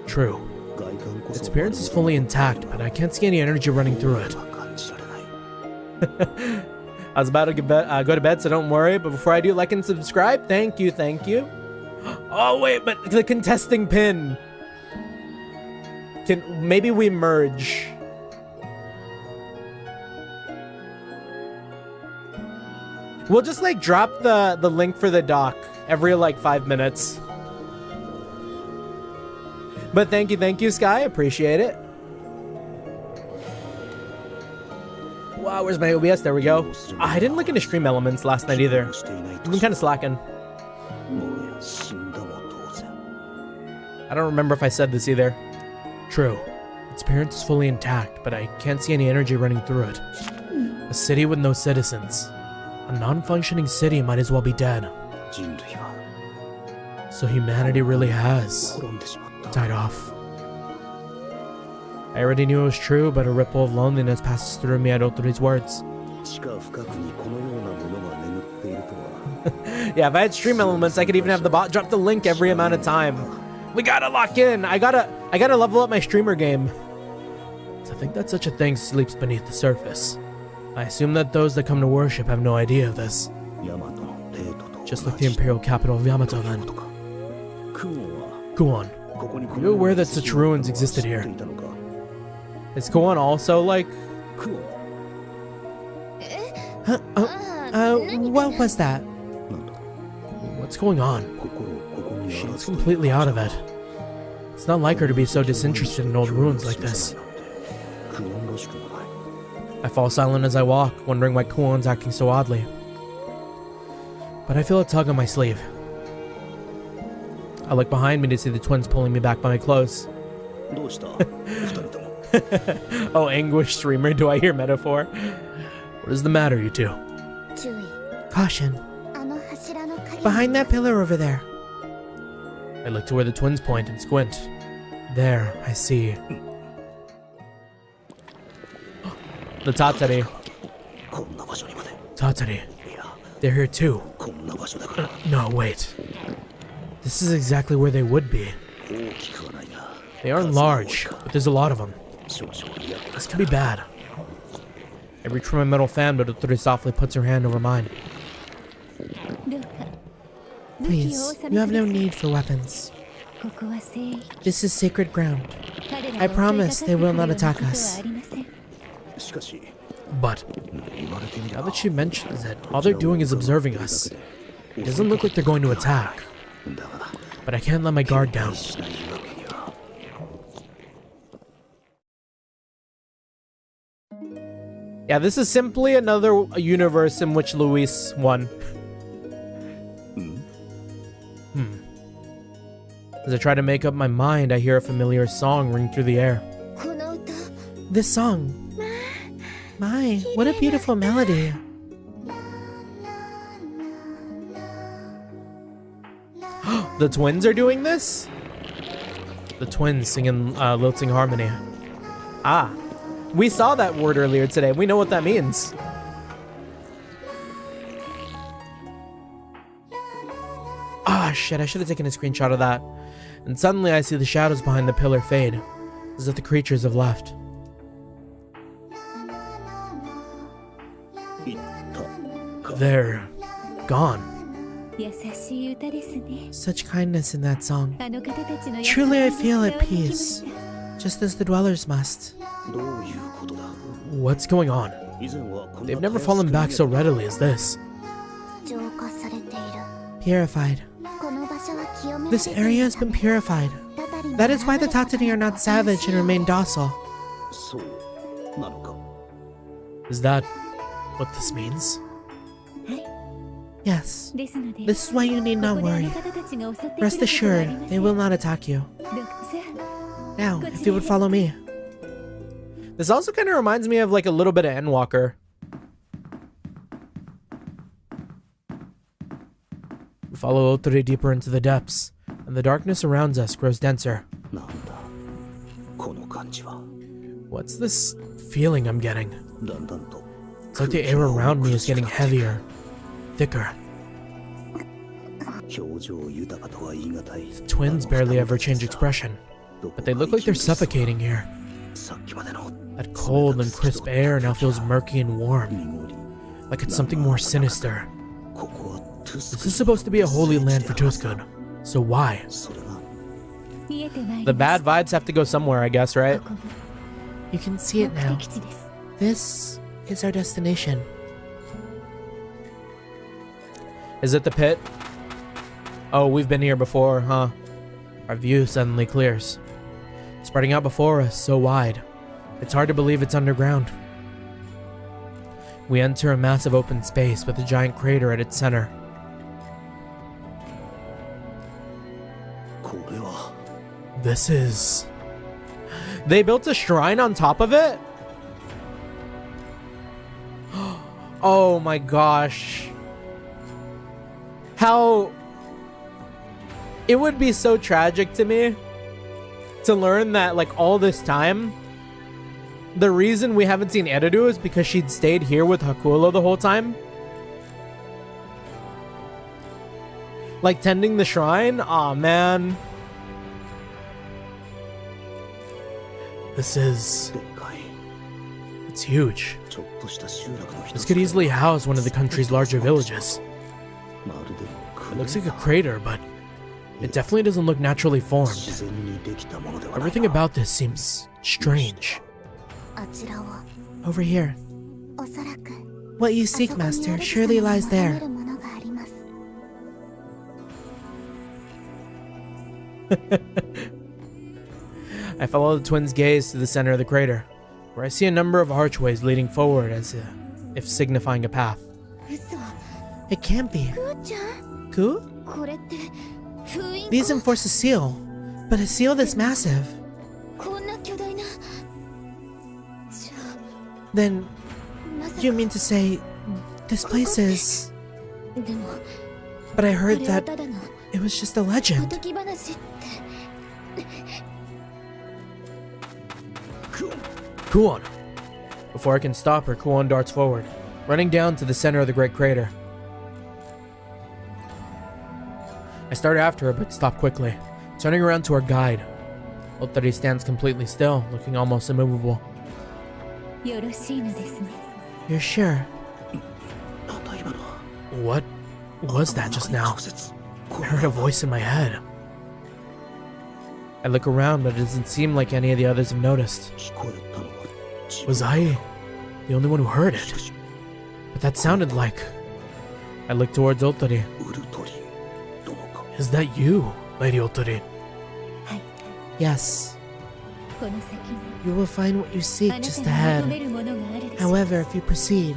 True. Its appearance is fully intact, but I can't see any energy running through it. I was about to go to bed, so don't worry. But before I do, like and subscribe. Thank you, thank you. Oh, wait, but the contesting pin. Maybe we merge. We'll just like drop the link for the doc every like 5 minutes. But thank you, Sky. Appreciate it. Wow, where's my OBS? There we go. I didn't look into stream elements last night either. I've been kind of slacking. I don't remember if I said this either. True. Its appearance is fully intact, but I can't see any energy running through it. A city with no citizens. A non-functioning city might as well be dead. So humanity really has died off. I already knew it was true, but a ripple of loneliness passes through me at Otori's words. Yeah, if I had stream elements, I could even have the bot drop the link every amount of time. We gotta lock in. I gotta level up my streamer game. To think that such a thing sleeps beneath the surface. I assume that those that come to worship have no idea of this. Just like the imperial capital of Yamato then. Kuon, are you aware that such ruins existed here? Is Kuon also like... What was that? What's going on? She's completely out of it. It's not like her to be so disinterested in old ruins like this. I fall silent as I walk, wondering why Kuon's acting so oddly. But I feel a tug on my sleeve. I look behind me to see the twins pulling me back by my clothes. Oh, anguish streamer, do I hear metaphor? What is the matter, you two? Caution. Behind that pillar over there. I look to where the twins point and squint. There, I see. The Tatsuri. Tatsuri. They're here too. No, wait. This is exactly where they would be. They aren't large, but there's a lot of them. This could be bad. I reach for my metal fan, but Utori softly puts her hand over mine. Please, you have no need for weapons. This is sacred ground. I promise they will not attack us. But, now that she mentions it, all they're doing is observing us. It doesn't look like they're going to attack. But I can't let my guard down. Yeah, this is simply another universe in which Luis won. As I try to make up my mind, I hear a familiar song ring through the air. This song. My, what a beautiful melody. The twins are doing this? The twins singing lilting harmony. Ah, we saw that word earlier today. We know what that means. Ah, shit, I should have taken a screenshot of that. And suddenly I see the shadows behind the pillar fade, as if the creatures have left. They're gone. Such kindness in that song. Truly I feel at peace, just as the dwellers must. What's going on? They've never fallen back so readily as this. Purified. This area has been purified. That is why the Tatani are not savage and remain docile. Is that what this means? Yes. This is why you need not worry. Rest assured, they will not attack you. Now, if you would follow me. This also kind of reminds me of like a little bit of Endwalker. We follow Otori deeper into the depths, and the darkness around us grows denser. What's this feeling I'm getting? It's like the air around me is getting heavier, thicker. The twins barely ever change expression, but they look like they're suffocating here. That cold and crisp air now feels murky and warm, like it's something more sinister. This is supposed to be a holy land for Tuskud, so why? The bad vibes have to go somewhere, I guess, right? You can see it now. This is our destination. Is it the pit? Oh, we've been here before, huh? Our view suddenly clears, spreading out before us so wide, it's hard to believe it's underground. We enter a massive open space with a giant crater at its center. This is... They built a shrine on top of it? Oh my gosh. How... It would be so tragic to me to learn that, like, all this time, the reason we haven't seen Eridu is because she'd stayed here with Hakulo the whole time. Like, tending the shrine? Aw, man. This is... It's huge. This could easily house one of the country's larger villages. It looks like a crater, but it definitely doesn't look naturally formed. Everything about this seems strange. Over here. What you seek, Master, surely lies there. I follow the twins' gaze to the center of the crater, where I see a number of archways leading forward as if signifying a path. It can't be. Ku? These enforce a seal, but a seal this massive. Then, you mean to say, this place is... But I heard that it was just a legend. Kuon! Before I can stop her, Kuon darts forward, running down to the center of the great crater. I start after her, but stop quickly, turning around to our guide. Otari stands completely still, looking almost immovable. You're sure? What was that just now? I heard a voice in my head. I look around, but it doesn't seem like any of the others have noticed. Was I the only one who heard it? But that sounded like... I look towards Otari. Is that you, Lady Otari? Yes. You will find what you seek just ahead. However, if you proceed,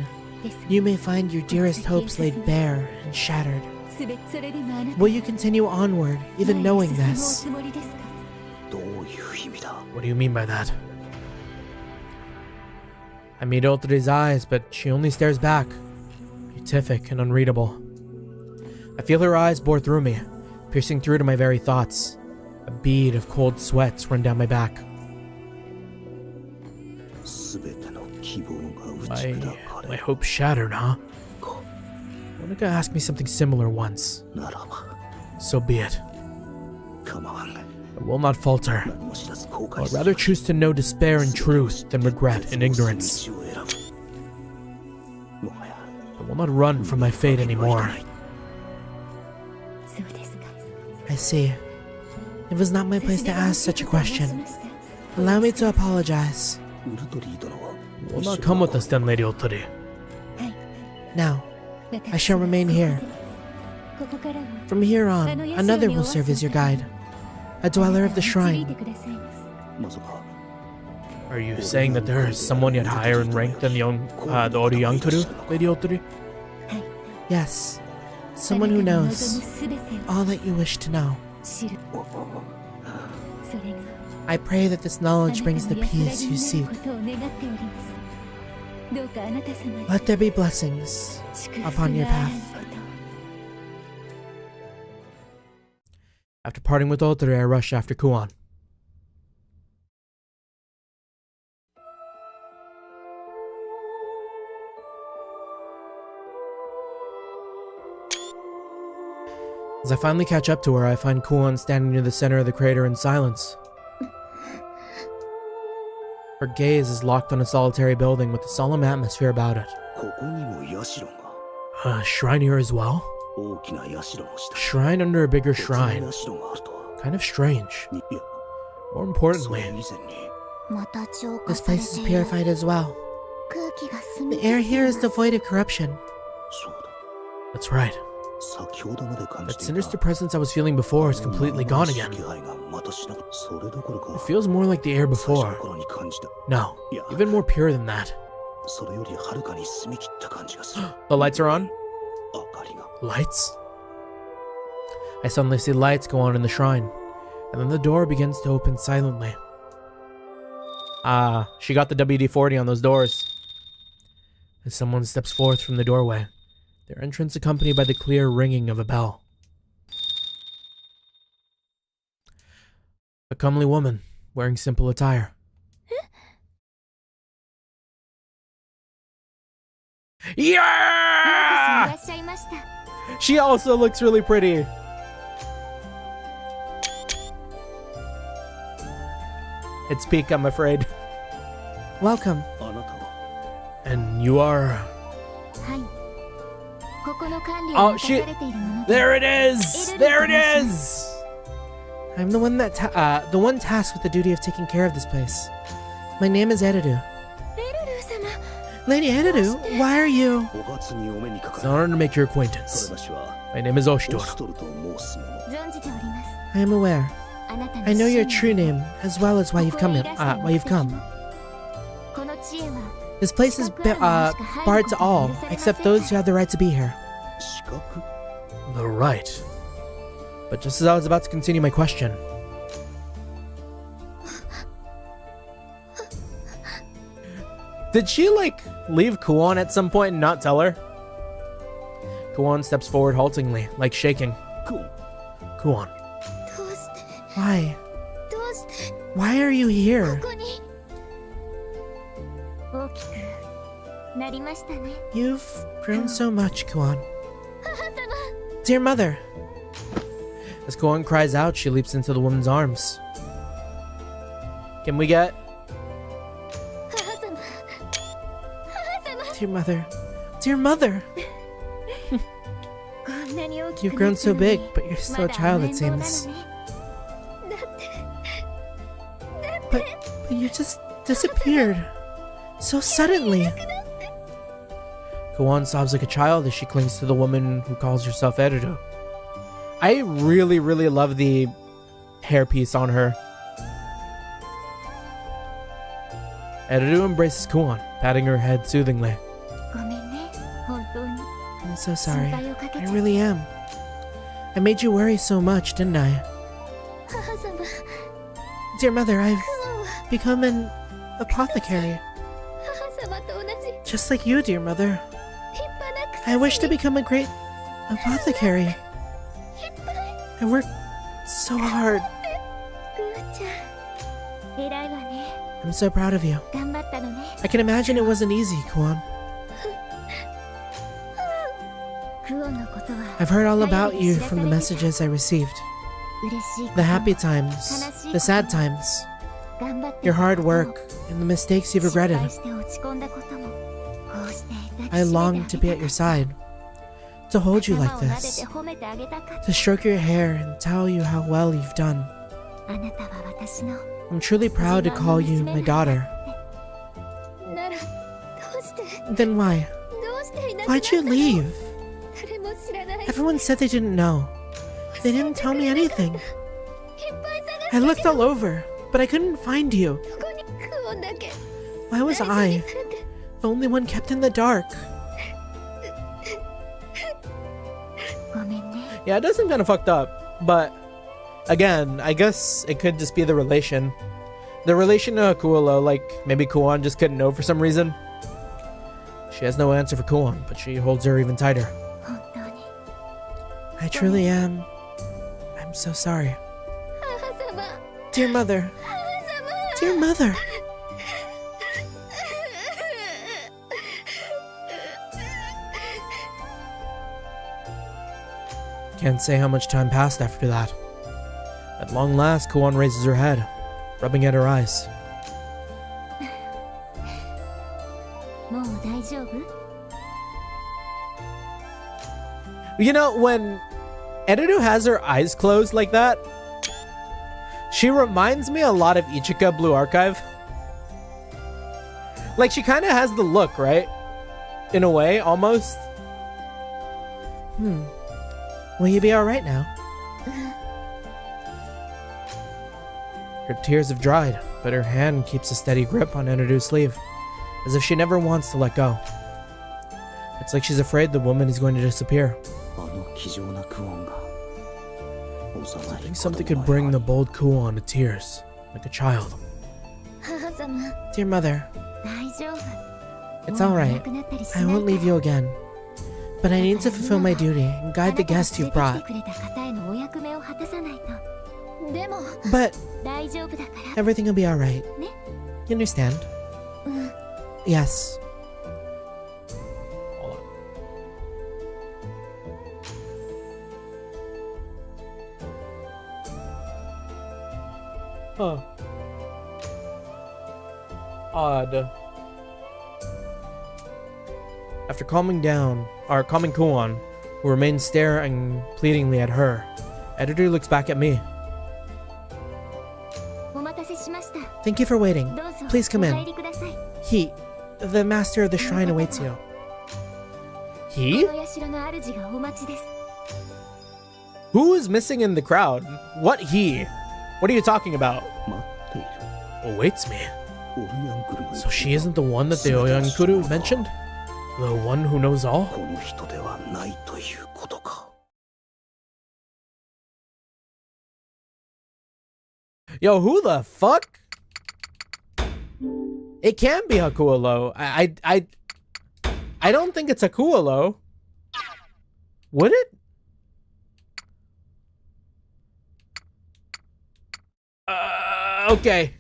you may find your dearest hopes laid bare and shattered. Will you continue onward, even knowing this? What do you mean by that? I meet Otari's eyes, but she only stares back, beatific and unreadable. I feel her eyes bore through me, piercing through to my very thoughts. A bead of cold sweats run down my back. My hopes shattered, huh? Monica asked me something similar once. So be it. I will not falter. I would rather choose to know despair and truth than regret and ignorance. I will not run from my fate anymore. I see. It was not my place to ask such a question. Allow me to apologize. You will not come with us then, Lady Otari. Now, I shall remain here. From here on, another will serve as your guide. A dweller of the shrine. Are you saying that there is someone yet higher in rank than the Oriyankuru, Lady Otari? Yes. Someone who knows all that you wish to know. I pray that this knowledge brings the peace you seek. Let there be blessings upon your path. After parting with Otari, I rush after Kuon. As I finally catch up to her, I find Kuon standing near the center of the crater in silence. Her gaze is locked on a solitary building with a solemn atmosphere about it. A shrine here as well? A shrine under a bigger shrine. Kind of strange. More importantly, This place is purified as well. The air here is devoid of corruption. that's right. That sinister presence I was feeling before is completely gone again. It feels more like the air before. No, even more pure than that. The lights are on? Lights? I suddenly see lights go on in the shrine, and then the door begins to open silently. Ah, she got the WD-40 on those doors. as someone steps forth from the doorway, their entrance accompanied by the clear ringing of a bell. A comely woman, wearing simple attire. Yeah! She also looks really pretty. It's peak, I'm afraid. Welcome. And you are... Oh, shit! There it is! There it is! I'm the one tasked with the duty of taking care of this place. My name is Erudu. Lady Erudu, why are you... It's an honor to make your acquaintance. My name is Oshitoro. I am aware. I know your true name, as well as why you've come. This place is barred to all, except those who have the right to be here. The right. But just as I was about to continue my question... Did she, like, leave Kuon at some point and not tell her? Kuon steps forward haltingly, like shaking. Kuon. Why? Why are you here? You've grown so much, Kuon. Dear mother. As Kuon cries out, she leaps into the woman's arms. Can we get... Dear mother. Dear mother! You've grown so big, but you're still a child, it seems. But you just disappeared. So suddenly. Kuon sobs like a child as she clings to the woman who calls herself Erudu. I really, really love the hairpiece on her. Erudu embraces Kuon, patting her head soothingly. I'm so sorry. I really am. I made you worry so much, didn't I? Dear mother, I've become an apothecary. Just like you, dear mother. I wish to become a great apothecary. I worked so hard. I'm so proud of you. I can imagine it wasn't easy, Kuon. I've heard all about you from the messages I received. The happy times, the sad times, your hard work, and the mistakes you've regretted. I long to be at your side, to hold you like this, to stroke your hair and tell you how well you've done. I'm truly proud to call you my daughter. Then why? Why'd you leave? Everyone said they didn't know. They didn't tell me anything. I looked all over, but I couldn't find you. Why was I the only one kept in the dark? Yeah, it does seem kind of fucked up, but again, I guess it could just be the relation. The relation to Kuolo, like maybe Kuon just couldn't know for some reason. She has no answer for Kuon, but she holds her even tighter. I truly am. I'm so sorry. Dear mother. Dear mother. Can't say how much time passed after that. At long last, Kuon raises her head, rubbing at her eyes. You know, when Erudu has her eyes closed like that, she reminds me a lot of Ichika Blue Archive. Like, she kind of has the look, right? In a way, almost. Will you be alright now? Her tears have dried, but her hand keeps a steady grip on Erudu's sleeve, as if she never wants to let go. It's like she's afraid the woman is going to disappear. Something could bring the bold Kuon to tears, like a child. Dear mother. It's alright. I won't leave you again. But I need to fulfill my duty and guide the guests you've brought. But everything will be alright. You understand? Yes. Hold on. Huh. Odd. After calming Kuon, who remains staring pleadingly at her, Editor looks back at me. Thank you for waiting. Please come in. The master of the shrine awaits you. He? Who is missing in the crowd? What he? What are you talking about? Awaits me. So she isn't the one that the Oyankuru mentioned? The one who knows all? Yo, who the fuck? It can't be Hakuolo. I don't think it's Hakuolo. Would it? Okay.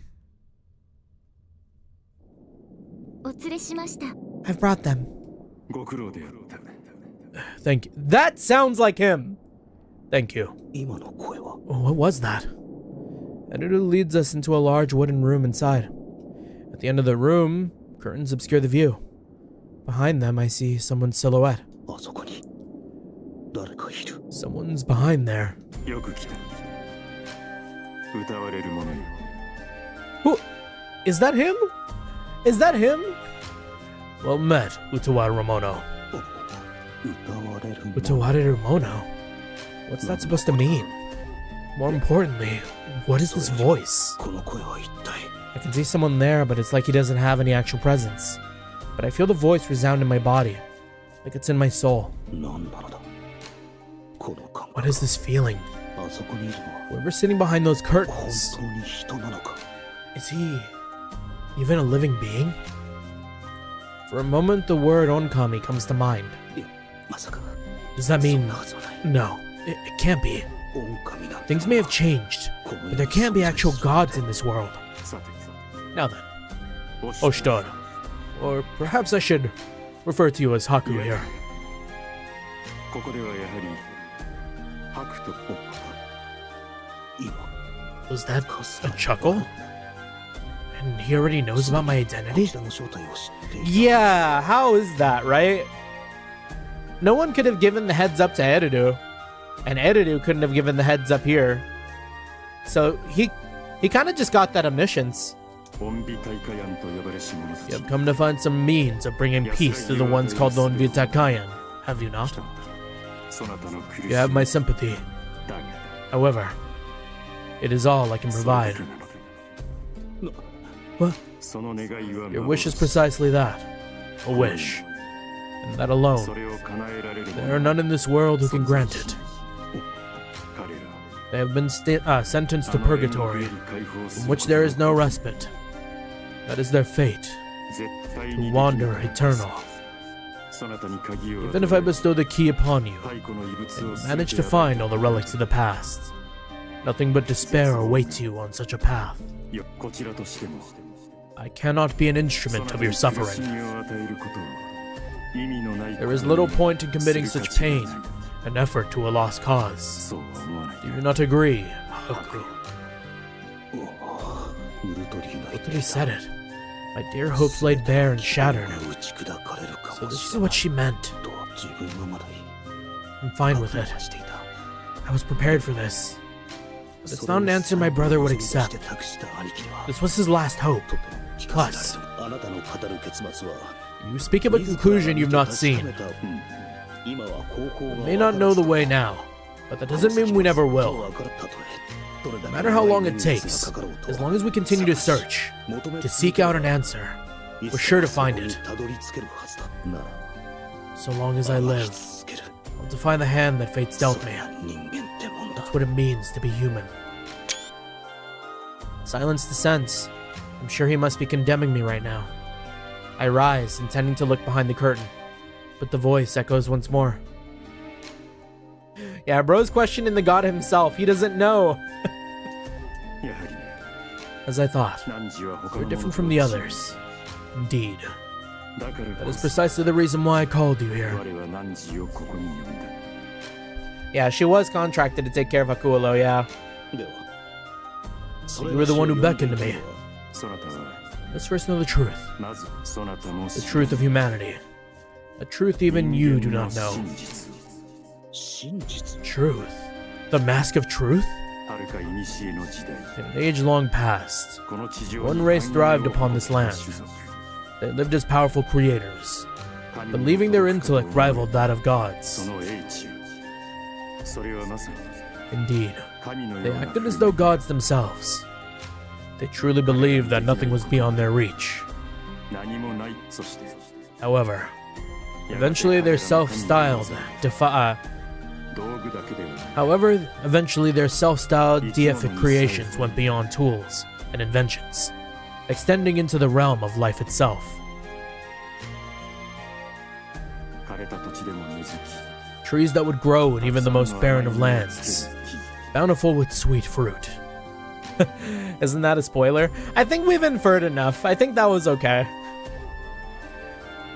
I've brought them. Thank you. That sounds like him. Thank you. What was that? Editor leads us into a large wooden room inside. At the end of the room, curtains obscure the view. Behind them, I see someone's silhouette. Someone's behind there. Who? Is that him? Is that him? Well met, Utawarerumono. Utawarerumono? What's that supposed to mean? More importantly, what is this voice? I can see someone there, but it's like he doesn't have any actual presence. But I feel the voice resound in my body, like it's in my soul. What is this feeling? Whoever's sitting behind those curtains, is he even a living being? For a moment, the word onkami comes to mind. Does that mean... No, it can't be. Things may have changed, but there can't be actual gods in this world. Now then, Oshitoru. Or perhaps I should refer to you as Haku here. Was that a chuckle? And he already knows about my identity? Yeah, how is that, right? No one could have given the heads up to Eridu, and Eridu couldn't have given the heads up here. So he kind of just got that omniscience. You have come to find some means of bringing peace to the ones called the Onbitakayan, have you not? You have my sympathy. However, it is all I can provide. What? Your wish is precisely that. A wish. And that alone. There are none in this world who can grant it. They have been sentenced to purgatory, from which there is no respite. That is their fate, to wander eternal. Even if I bestow the key upon you, and you manage to find all the relics of the past, nothing but despair awaits you on such a path. I cannot be an instrument of your suffering. There is little point in committing such pain and effort to a lost cause. Do you not agree, Haku? Utari said it. My dear hopes laid bare and shattered. So this is what she meant. I'm fine with it. I was prepared for this. But it's not an answer my brother would accept. This was his last hope. Plus, you speak of a conclusion you've not seen. You may not know the way now, but that doesn't mean we never will. No matter how long it takes, as long as we continue to search, to seek out an answer, we're sure to find it. So long as I live, I'll defy the hand that fate's dealt me. That's what it means to be human. Silence descends. I'm sure he must be condemning me right now. I rise, intending to look behind the curtain, but the voice echoes once more. Yeah, bro's questioning the god himself. He doesn't know. As I thought, you're different from the others. Indeed. That is precisely the reason why I called you here. Yeah, she was contracted to take care of Hakuolo, yeah. So you were the one who beckoned to me. Let's first know the truth. The truth of humanity. A truth even you do not know. Truth? The mask of truth? In an age long past, one race thrived upon this land. They lived as powerful creators, believing their intellect rivaled that of gods. Indeed, they acted as though gods themselves. They truly believed that nothing was beyond their reach. However, eventually their self-styled deific creations went beyond tools and inventions, extending into the realm of life itself. Trees that would grow in even the most barren of lands, bountiful with sweet fruit. Isn't that a spoiler? I think we've inferred enough. I think that was okay.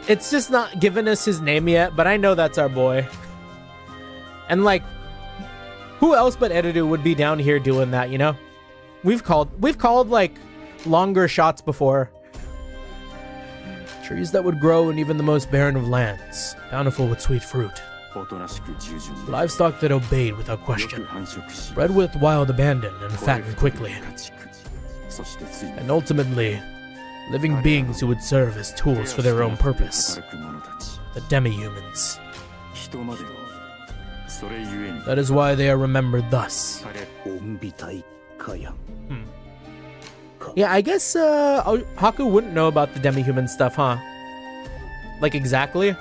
It's just not given us his name yet, but I know that's our boy. And like, who else but Eridu would be down here doing that, you know? We've called like longer shots before. Trees that would grow in even the most barren of lands, bountiful with sweet fruit. Livestock that obeyed without question, bred with wild abandon and fattened quickly. And ultimately, living beings who would serve as tools for their own purpose. The demi-humans. That is why they are remembered thus. Yeah, I guess Haku wouldn't know about the demi-human stuff, huh? Like exactly?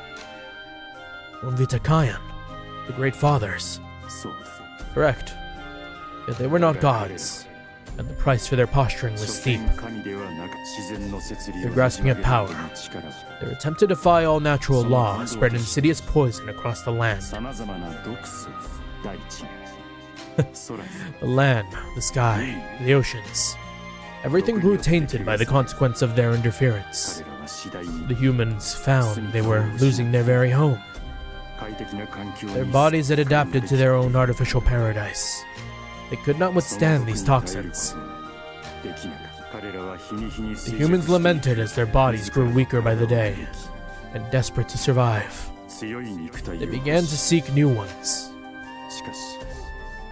Unvitakayan, the Great Fathers. Correct. Yet they were not gods, and the price for their posturing was steep. Their grasping at power, their attempt to defy all natural law spread insidious poison across the land. The land, the sky, the oceans. Everything grew tainted by the consequence of their interference. The humans found they were losing their very home. Their bodies had adapted to their own artificial paradise. They could not withstand these toxins. The humans lamented as their bodies grew weaker by the day, and desperate to survive. They began to seek new ones.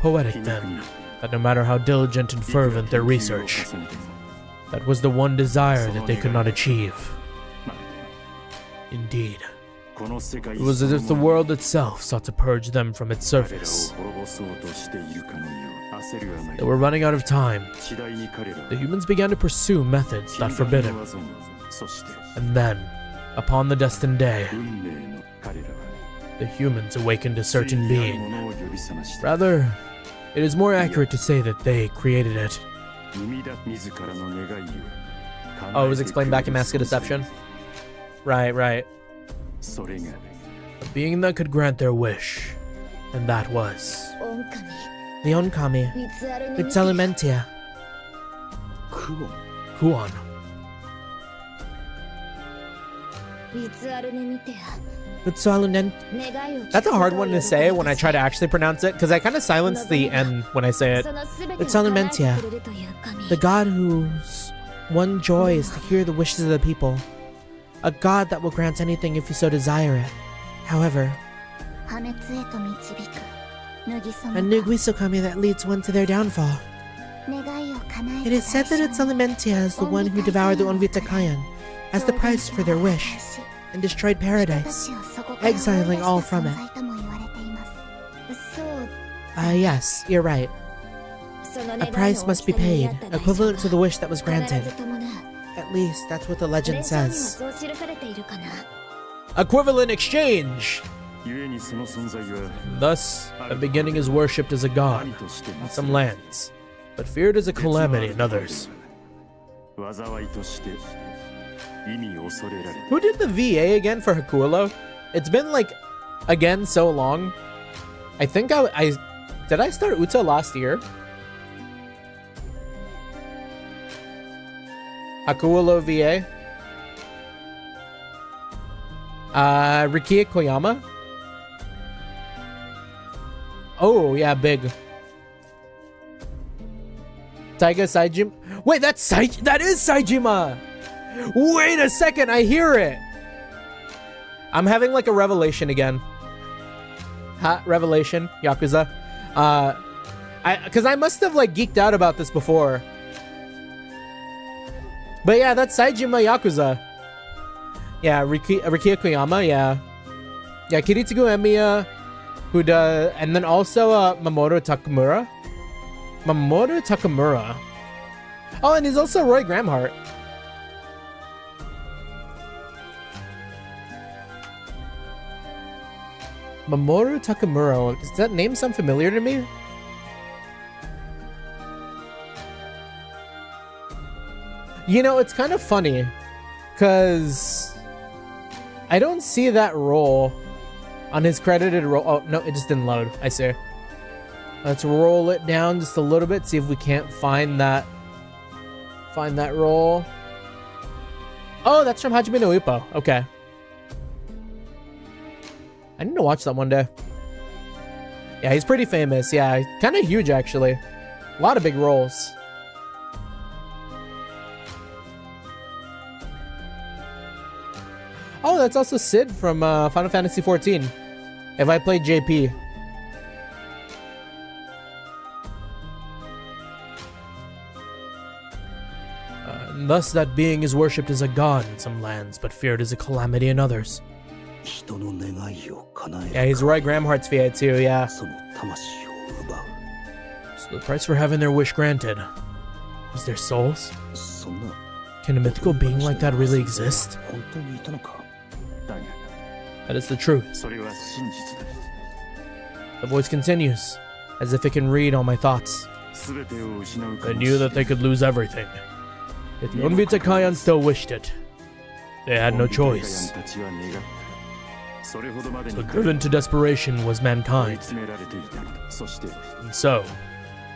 Poetic then, that no matter how diligent and fervent their research, that was the one desire that they could not achieve. Indeed. It was as if the world itself sought to purge them from its surface. They were running out of time. The humans began to pursue methods that forbidden. And then, upon the destined day, the humans awakened a certain being. Rather, it is more accurate to say that they created it. Oh, it was explained back in Mask of Deception? Right. A being that could grant their wish. And that was... The Onkami. Vitsalumentia. Kuon. That's a hard one to say when I try to actually pronounce it, because I kind of silence the N when I say it. Vitsalumentia. The god whose one joy is to hear the wishes of the people. A god that will grant anything if you so desire it. However, a Nuguisokami that leads one to their downfall. It is said that Vitsalumentia is the one who devoured the Onvitakayan as the price for their wish, and destroyed paradise, exiling all from it. Yes, you're right. A price must be paid, equivalent to the wish that was granted. At least, that's what the legend says. Equivalent exchange! Thus, a beginning is worshipped as a god in some lands, but feared as a calamity in others. Who did the VA again for Hakulo? It's been like, again, so long. I think I did I start Uta last year? Hakulo VA. Rikiya Koyama. Oh yeah, big. Taiga Saijima. Wait, that is Saijima. Wait a second, I hear it. I'm having like a revelation again. Revelation, Yakuza. Cause I must have like geeked out about this before. But yeah, that's Saijima Yakuza. Yeah, Rikiya Koyama, yeah. Yeah, Kiritsugu Emiya, who does, and then also Mamoru Takamura. Mamoru Takamura. Oh, and he's also Roy Gramhart. Mamoru Takamura. Does that name sound familiar to me? You know, it's kind of funny, because I don't see that role on his credited role. Oh, no, it just didn't load. I see. Let's roll it down just a little bit, see if we can't find that role. Oh, that's from Hajime no Ippo. Okay. I need to watch that one day. Yeah, he's pretty famous. Yeah, kind of huge, actually. A lot of big roles. Oh, that's also Sid from Final Fantasy XIV. If I played JP. And thus that being is worshipped as a god in some lands, but feared as a calamity in others. Yeah, he's Roy Gramhart's VA too, yeah. So the price for having their wish granted was their souls? Can a mythical being like that really exist? That is the truth. The voice continues, as if it can read all my thoughts. They knew that they could lose everything. Yet the Onvita Kayan still wished it. They had no choice. So driven to desperation was mankind. And so,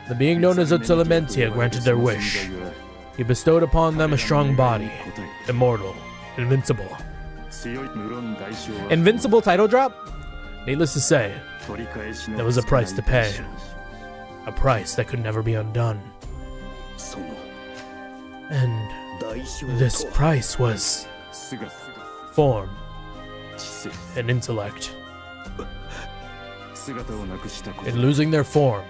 the being known as Utelementia granted their wish. He bestowed upon them a strong body, immortal, invincible. Invincible title drop? Needless to say, there was a price to pay. A price that could never be undone. And this price was form and intellect. In losing their form,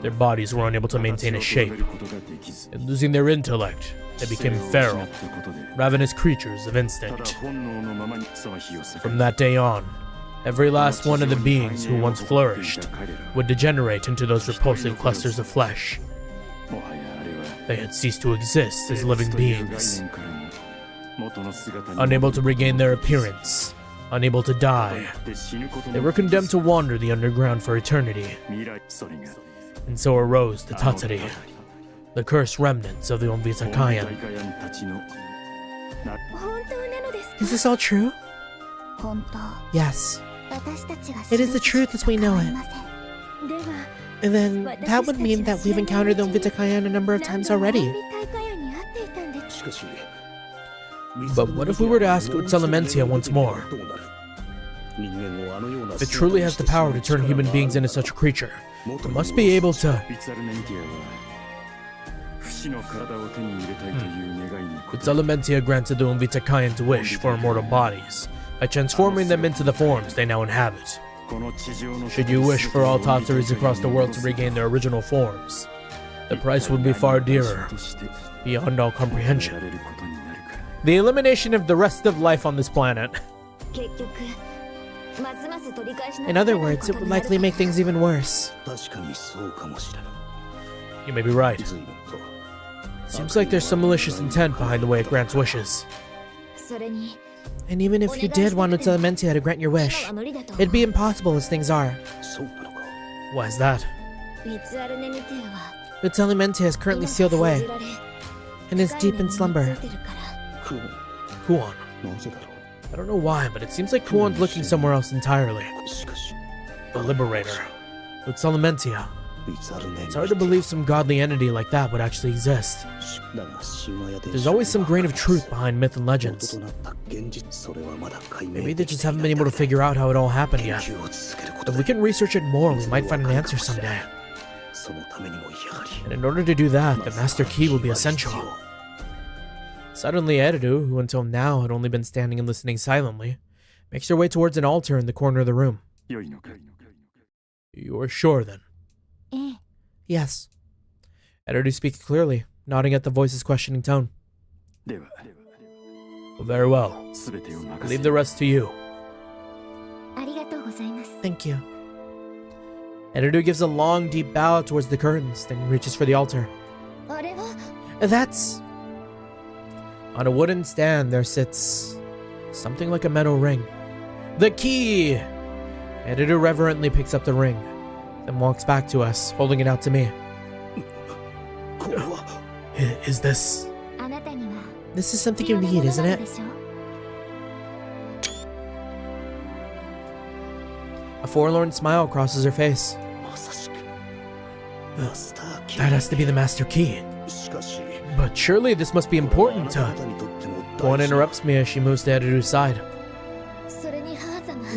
their bodies were unable to maintain a shape. In losing their intellect, they became feral, ravenous creatures of instinct. From that day on, every last one of the beings who once flourished would degenerate into those repulsive clusters of flesh. They had ceased to exist as living beings. Unable to regain their appearance, unable to die, they were condemned to wander the underground for eternity. And so arose the Tatsuri, the cursed remnants of the Onvita Kayan. Is this all true? Yes. It is the truth as we know it. And then that would mean that we've encountered the Onvita Kayan a number of times already. But what if we were to ask Utelementia once more? If it truly has the power to turn human beings into such a creature, it must be able to... Utelementia granted the Onvita Kayan's wish for immortal bodies by transforming them into the forms they now inhabit. Should you wish for all Tatsuris across the world to regain their original forms, the price would be far dearer, beyond all comprehension. The elimination of the rest of life on this planet. In other words, it would likely make things even worse. You may be right. Seems like there's some malicious intent behind the way it grants wishes. And even if you did want Utelementia to grant your wish, it'd be impossible as things are. Why is that? Utelementia is currently sealed away, and is deep in slumber. Kuon. I don't know why, but it seems like Kuon's looking somewhere else entirely. The Liberator. Lux Elementia. It's hard to believe some godly entity like that would actually exist. There's always some grain of truth behind myth and legends. Maybe they just haven't been able to figure out how it all happened yet. If we can research it more, we might find an answer someday. And in order to do that, the Master Key will be essential. Suddenly Eridu, who until now had only been standing and listening silently, makes her way towards an altar in the corner of the room. You are sure then? Yes. Eridu speaks clearly, nodding at the voice's questioning tone. Very well. Leave the rest to you. Thank you. Eridu gives a long, deep bow towards the curtains, then reaches for the altar. That's... On a wooden stand, there sits something like a metal ring. The key! Eridu reverently picks up the ring, then walks back to us, holding it out to me. Is this... This is something you need, isn't it? A forlorn smile crosses her face. That has to be the Master Key. But surely this must be important to... Kuon interrupts me as she moves to Eridu's side.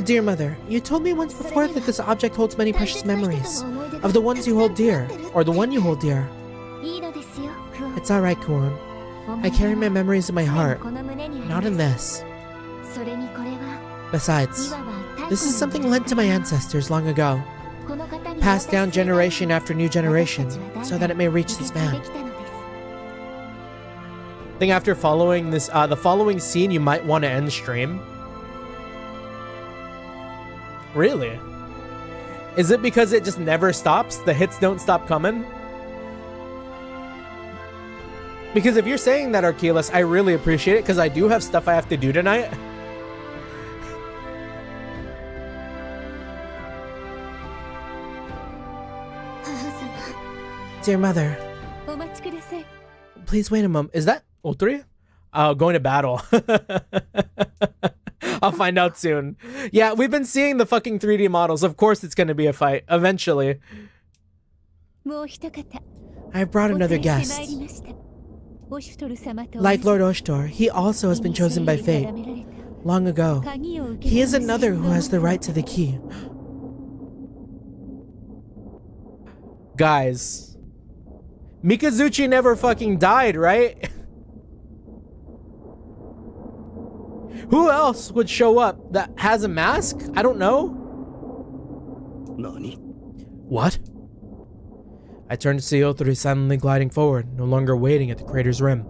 Dear Mother, you told me once before that this object holds many precious memories. Of the ones you hold dear, or the one you hold dear. It's alright, Kuon. I carry my memories in my heart, not in this. Besides, this is something lent to my ancestors long ago, passed down generation after new generation, so that it may reach this man. I think after following this, the following scene, you might want to end stream. Really? Is it because it just never stops? The hits don't stop coming? Because if you're saying that, Archelaus, I really appreciate it, because I do have stuff I have to do tonight. Dear Mother, please wait a moment. Is that Otori? Going to battle. I'll find out soon. Yeah, we've been seeing the fucking 3D models. Of course it's going to be a fight, eventually. I have brought another guest. Like Lord Oshtor, he also has been chosen by fate. Long ago. He is another who has the right to the key. Guys. Mikazuchi never fucking died, right? Who else would show up that has a mask? I don't know. Nani? What? I turned to see Otori silently gliding forward, no longer waiting at the crater's rim.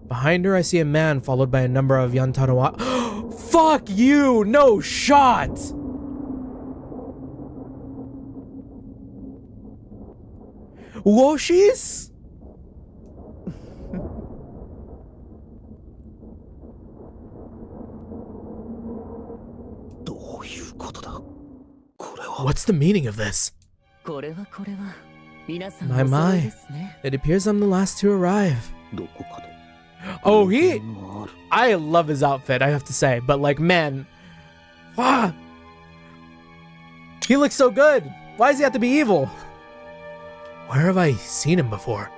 Behind her, I see a man followed by a number of Yantarawa. Fuck you! No shot! Woshis? What's the meaning of this? My. It appears I'm the last to arrive. Oh, I love his outfit, I have to say. But like, man. He looks so good. Why does he have to be evil? Where have I seen him before?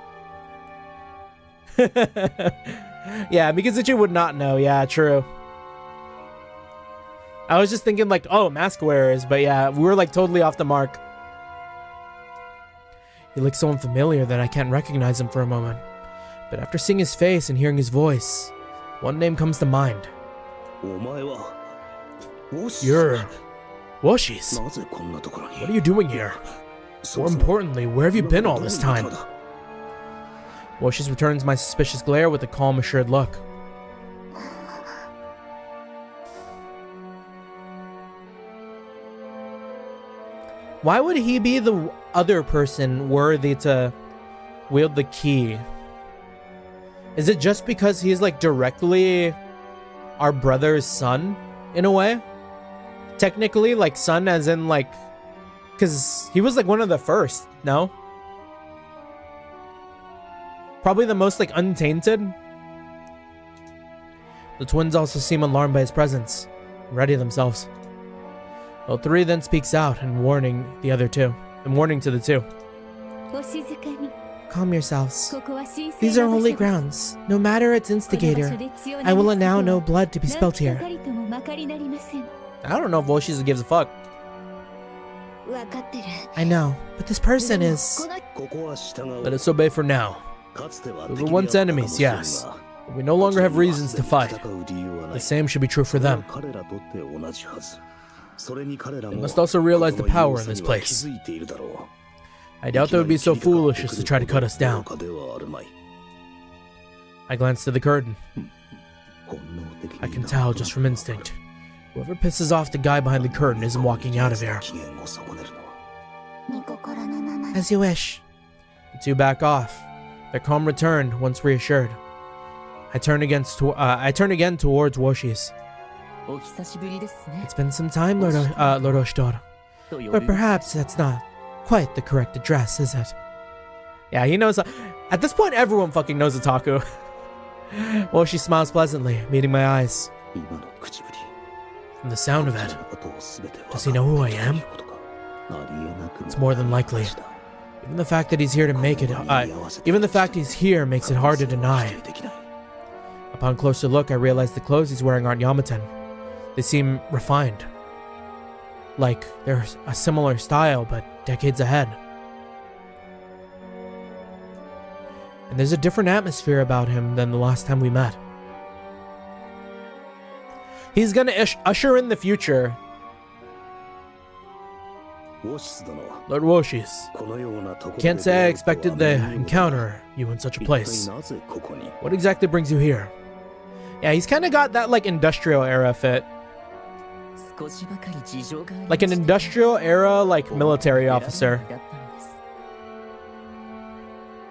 Yeah, Mikazuchi would not know. Yeah, true. I was just thinking like, oh, mask wearers. But yeah, we were like totally off the mark. He looks so unfamiliar that I can't recognize him for a moment. But after seeing his face and hearing his voice, one name comes to mind. You're... Woshis. What are you doing here? More importantly, where have you been all this time? Woshis returns my suspicious glare with a calm, assured look. Why would he be the other person worthy to wield the key? Is it just because he's like directly our brother's son in a way? Technically, like son as in like, because he was like one of the first, no? Probably the most like untainted. The twins also seem alarmed by his presence, and ready themselves. Well, 3 then speaks out and warning to the 2. Calm yourselves. These are holy grounds. No matter its instigator, I will allow no blood to be spilt here. I don't know if Woshizu gives a fuck. I know, but this person is... Let us obey for now. We were once enemies, yes, but we no longer have reasons to fight. The same should be true for them. They must also realize the power in this place. I doubt they would be so foolish as to try to cut us down. I glanced to the curtain. I can tell just from instinct. Whoever pisses off the guy behind the curtain isn't walking out of here. As you wish. The 2 back off. Their calm returned once reassured. I turned again towards Woshi's. It's been some time, Lord Oshitora. But perhaps that's not quite the correct address, is it? Yeah, he knows. At this point, everyone fucking knows Otaku. Woshi smiles pleasantly, meeting my eyes. From the sound of it, does he know who I am? It's more than likely. Even the fact that he's here makes it hard to deny. Upon closer look, I realize the clothes he's wearing aren't Yamaten. They seem refined. Like they're a similar style, but decades ahead. And there's a different atmosphere about him than the last time we met. He's gonna usher in the future. Lord Woshi's. Can't say I expected to encounter you in such a place. What exactly brings you here? Yeah, he's kind of got that like industrial era fit. Like an industrial era like military officer.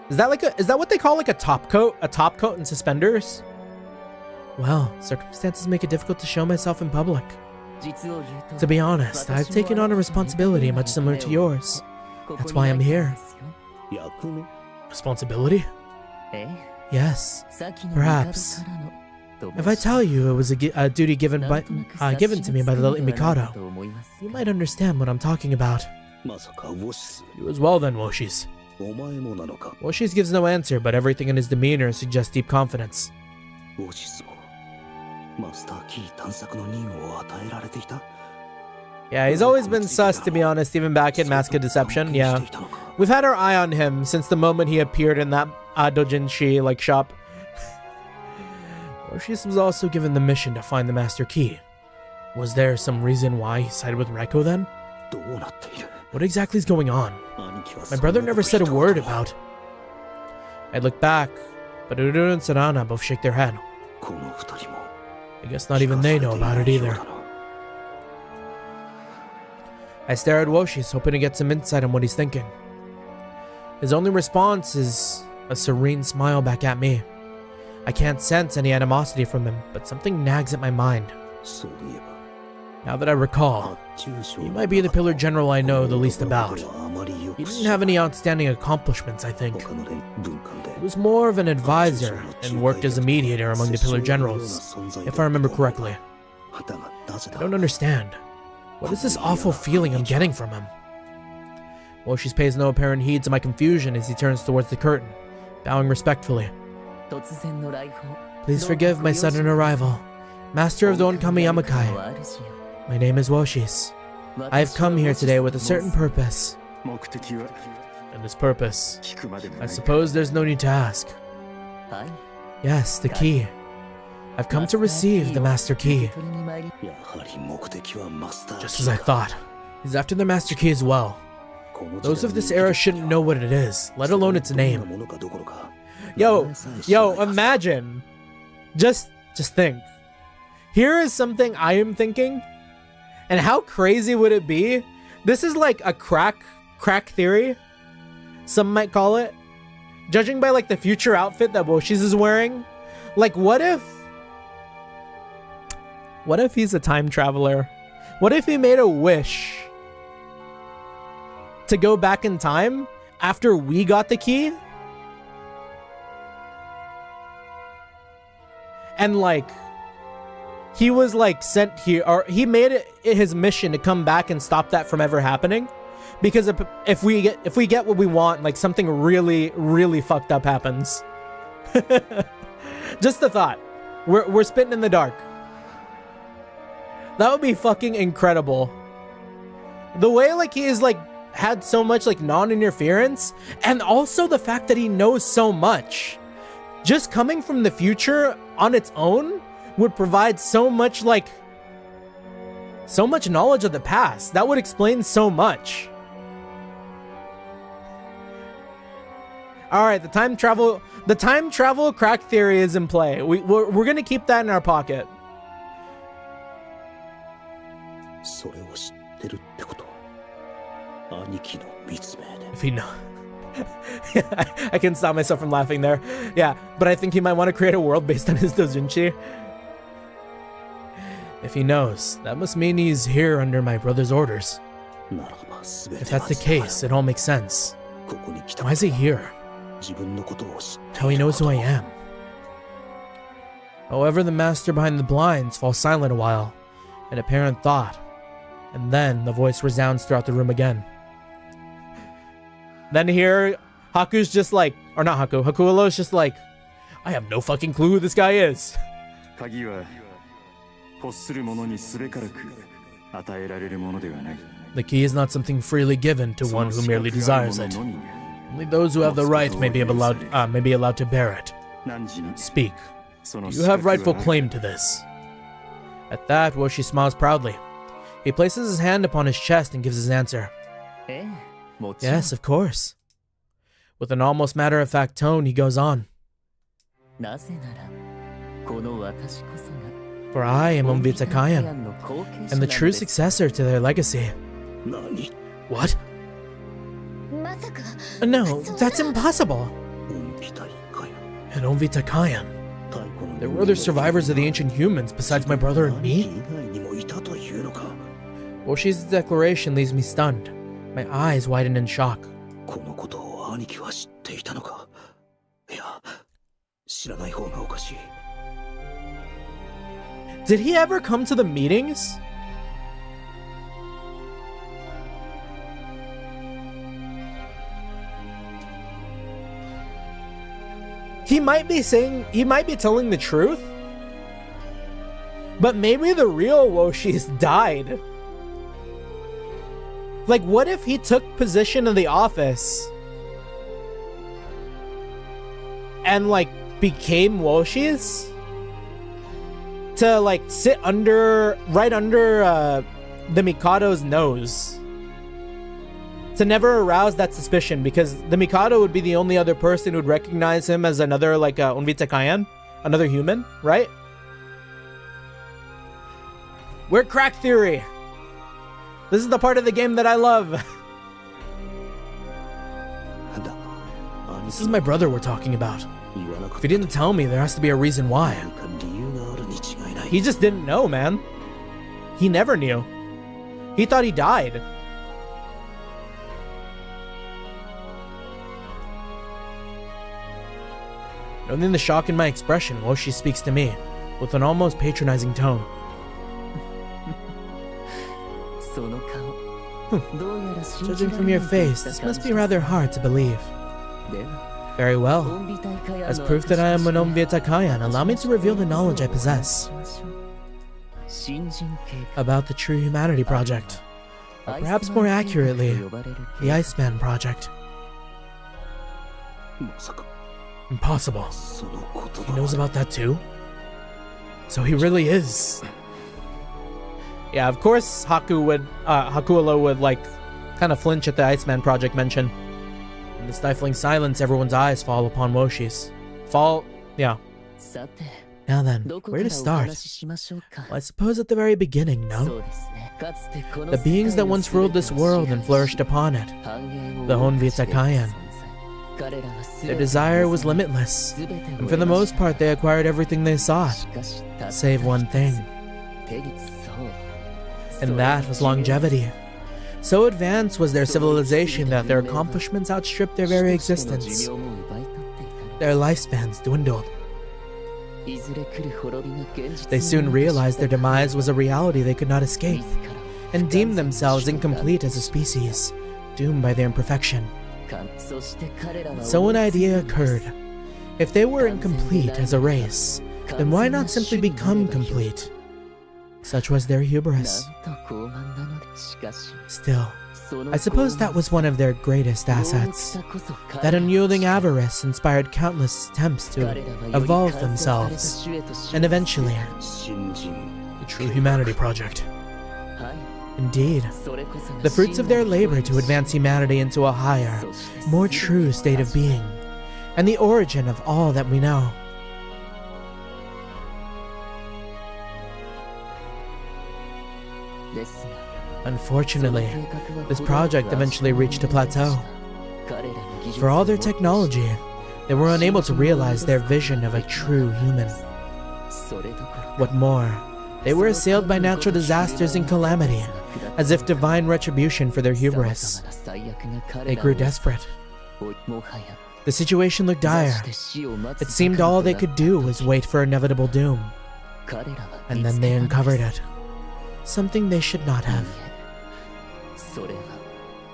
Is that what they call like a top coat? A top coat and suspenders? Well, circumstances make it difficult to show myself in public. To be honest, I've taken on a responsibility much similar to yours. That's why I'm here. Responsibility? Yes, perhaps. If I tell you it was a duty given to me by the late Mikado, you might understand what I'm talking about. You as well then, Woshi's. Woshi's gives no answer, but everything in his demeanor suggests deep confidence. Yeah, he's always been sus, to be honest, even back in Mask of Deception. Yeah, we've had our eye on him since the moment he appeared in that dojinshi like shop. Woshi's was also given the mission to find the Master Key. Was there some reason why he sided with Reiko then? What exactly is going on? My brother never said a word about. I look back, but Ururu and Sarana both shake their head. I guess not even they know about it either. I stare at Woshi's, hoping to get some insight on what he's thinking. His only response is a serene smile back at me. I can't sense any animosity from him, but something nags at my mind. Now that I recall, he might be the Pillar General I know the least about. He didn't have any outstanding accomplishments, I think. He was more of an advisor and worked as a mediator among the Pillar Generals, if I remember correctly. I don't understand. What is this awful feeling I'm getting from him? Woshi's pays no apparent heed to my confusion as he turns towards the curtain, bowing respectfully. Please forgive my sudden arrival. Master of the Onkami Yamakai. My name is Woshi's. I have come here today with a certain purpose. And this purpose, I suppose there's no need to ask. Yes, the key. I've come to receive the Master Key. Just as I thought. He's after the Master Key as well. Those of this era shouldn't know what it is, let alone its name. Yo, imagine. Just think. Here is something I am thinking. And how crazy would it be? This is like a crack theory. Some might call it. Judging by like the future outfit that Woshi's is wearing. Like what if he's a time traveler? What if he made a wish to go back in time after we got the key? And like he was like sent here, or he made it his mission to come back and stop that from ever happening. Because if we get what we want, like something really, really fucked up happens. Just the thought. We're spitting in the dark. That would be fucking incredible. The way like he is like had so much like non-interference, and also the fact that he knows so much. Just coming from the future on its own would provide so much like so much knowledge of the past. That would explain so much. All right, the time travel crack theory is in play. We're gonna keep that in our pocket. それを知ってるってことは兄貴の密命で If he know, I can't stop myself from laughing there. Yeah, but I think he might want to create a world based on his dojinshi. If he knows, that must mean he's here under my brother's orders. ならば全て If that's the case, it all makes sense. ここに来た Why is he here? 自分のことを知って How he knows who I am. However, the master behind the blinds falls silent a while, in apparent thought, and then the voice resounds throughout the room again. Then here, Haku's just like, or not Haku, Hakuulo's just like, I have no fucking clue who this guy is. 鍵は欲する者にすべからく与えられるものではない。 The key is not something freely given to one who merely desires it. Only those who have the right may be allowed to bear it. 何時に Speak. その You have rightful claim to this. At that, Woshi smiles proudly. He places his hand upon his chest and gives his answer. ええ、もちろん Yes, of course. With an almost matter-of-fact tone, he goes on. なぜならこの私こそが For I am Onvita Kayan, の後継者 and the なの true です。 successor to their legacy. 何 What? まさか No, that's impossible. 恩美大かよ And Onvita Kayan. 太古の There were other survivors of the ancient humans besides my brother and 兄貴 me? 以外にもいたというのか Woshi's declaration leaves me stunned. My eyes widen in shock. このことを兄貴は知っていたのかいや知らない方がおかしい Did he ever come to the meetings? He might be telling the truth, but maybe the real Woshi's died. Like, what if he took position in the office and like became Woshi's to like sit right under the Mikado's nose to never arouse that suspicion, because the Mikado would be the only other person who would recognize him as another like Onvita Kayan, another human, right? We're crack theory. This is the part of the game that I love. だ兄 This 貴 is my brother we're talking about. 言わなか If っ he didn't tell me, there has to be a reason why. た何か理由があるに違いない He just didn't know, man. He never knew. He thought he died. Noting the shock in my expression, Woshi speaks to me with an almost patronizing tone. その顔どうやら信じ Judging ら from れ your ない face, とい this った must 感 be じ rather hard to believe. では Very well. 恩美大会 As proof that I am an Onvita Kayan, allow me to reveal the knowledge I possess 新人計画 about the True Humanity Project. Or perhaps more accurately, the Iceman Project. まさか Impossible. そのこと He knows about that too? So he really is. Yeah, of course Hakuulo would like kind of flinch at the Iceman Project mention. In the stifling silence, everyone's eyes fall upon Woshi's. Yeah. さて Now then, どこ where か to らお start? 話ししましょうか Well, I suppose at the very beginning, そう no? ですねかつてこの The beings that 世界の once ruled this 全てを world and flourished upon it. 繁栄を The Honvita Kayan. 彼らは全て Their desire was limitless, 全てを and for the most part, they acquired everything they sought, しかしたった save one thing, 手にそう and that was longevity. So advanced was their civilization that their accomplishments outstripped their very existence. Their lifespans dwindled. They soon realized their demise was a reality they could not escape, and deemed themselves incomplete as a species, doomed by their imperfection. So an idea occurred. If they were incomplete as a race, then why not simply become complete? Such was their hubris. Still, I suppose that was one of their greatest assets. That unyielding avarice inspired countless attempts to evolve themselves, and eventually, the True Humanity Project. Indeed, the fruits of their labor to advance humanity into a higher, more true state of being, and the origin of all that we know. Unfortunately, this project eventually reached a plateau. For all their technology, they were unable to realize their vision of a true human. What more, they were assailed by natural disasters and calamity, as if divine retribution for their hubris. They grew desperate. The situation looked dire. It seemed all they could do was wait for inevitable doom. And then they uncovered it. Something they should not have.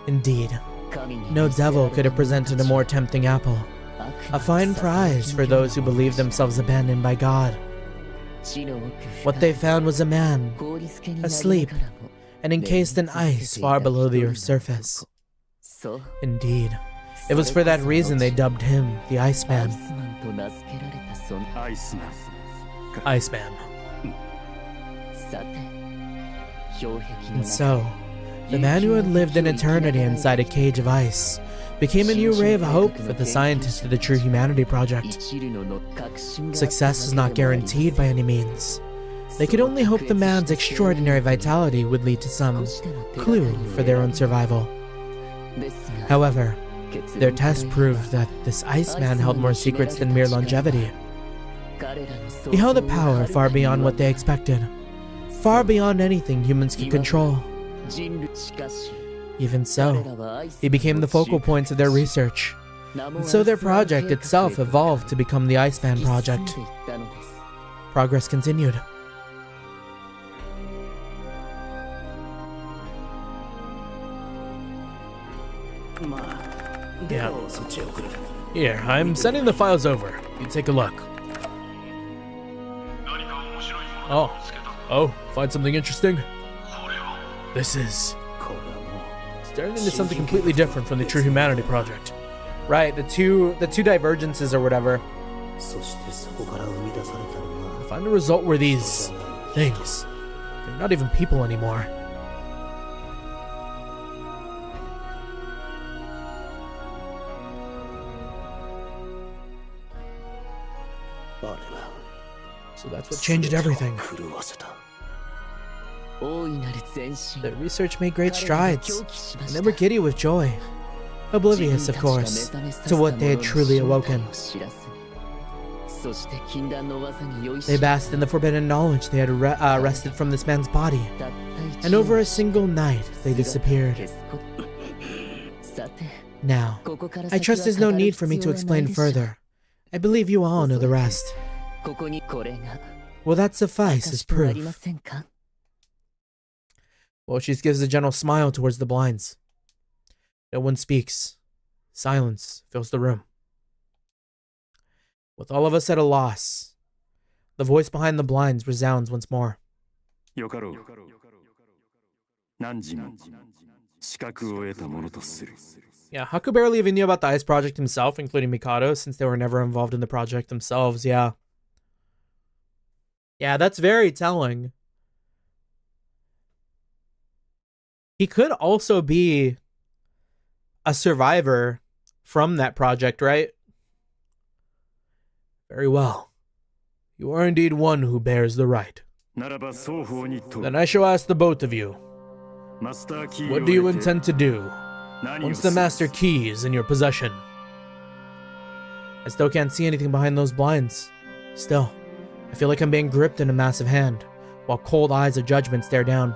Indeed, no devil could have presented a more tempting apple. A fine prize for those who believe themselves abandoned by God. What they found was a man, asleep, and encased in ice far below the Earth's surface. Indeed, it was for that reason they dubbed him the Iceman. Iceman. And so, the man who had lived an eternity inside a cage of ice became a new ray of hope for the scientists of the True Humanity Project. Success was not guaranteed by any means. They could only hope the man's extraordinary vitality would lead to some clue for their own survival. However, their test proved that this Iceman held more secrets than mere longevity. He held a power far beyond what they expected, far beyond anything humans could control. Even so, he became the focal point of their research, and so their project itself evolved to become the Iceman Project. Progress continued. Yeah. Here, I'm sending the files over. You take a look. Oh, find something interesting? This is... It's turned into something completely different from the True Humanity Project. Right, the two divergences or whatever. Find a result where these things, they're not even people anymore. So that's what changed everything. Their research made great strides, and they were giddy with joy, oblivious, of course, to what they had truly awoken. They basked in the forbidden knowledge they had wrested from this man's body, and over a single night they disappeared. Now, I trust there's no need for me to explain further. I believe you all know the rest. Will that suffice as proof? Well, she gives a gentle smile towards the blinds. No one speaks. Silence fills the room. With all of us at a loss, the voice behind the blinds resounds once more. Yeah, Haku barely even knew about the Ice Project himself, including Mikado, since they were never involved in the project themselves, yeah. Yeah, that's very telling. He could also be a survivor from that project, right? Very well. You are indeed one who bears the right. Then I shall ask the both of you, what do you intend to do once the master key is in your possession? I still can't see anything behind those blinds. Still, I feel like I'm being gripped in a massive hand, while cold eyes of judgment stare down.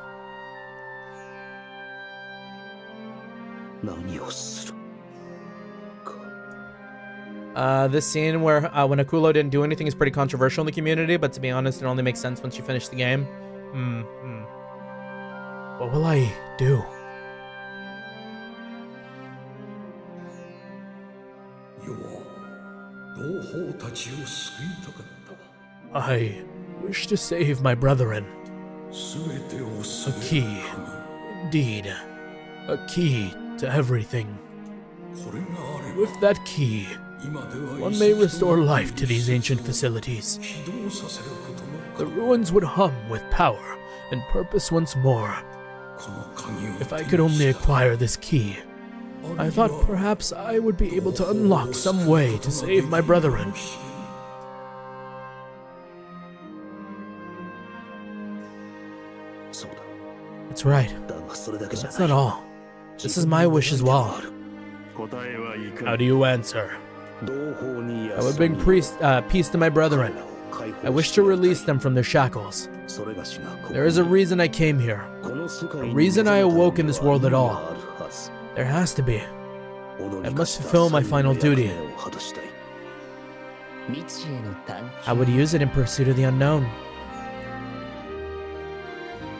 This scene where when Akulo didn't do anything is pretty controversial in the community, but to be honest, it only makes sense once you finish the game. What will I do? I wish to save my brethren. A key. Indeed. A key to everything. With that key, one may restore life to these ancient facilities. The ruins would hum with power and purpose once more. If I could only acquire this key, I thought perhaps I would be able to unlock some way to save my brethren. That's right. But that's not all. This is my wish as well. How do you answer? I would bring peace to my brethren. I wish to release them from their shackles. There is a reason I came here. A reason I awoke in this world at all. There has to be. I must fulfill my final duty. I would use it in pursuit of the unknown.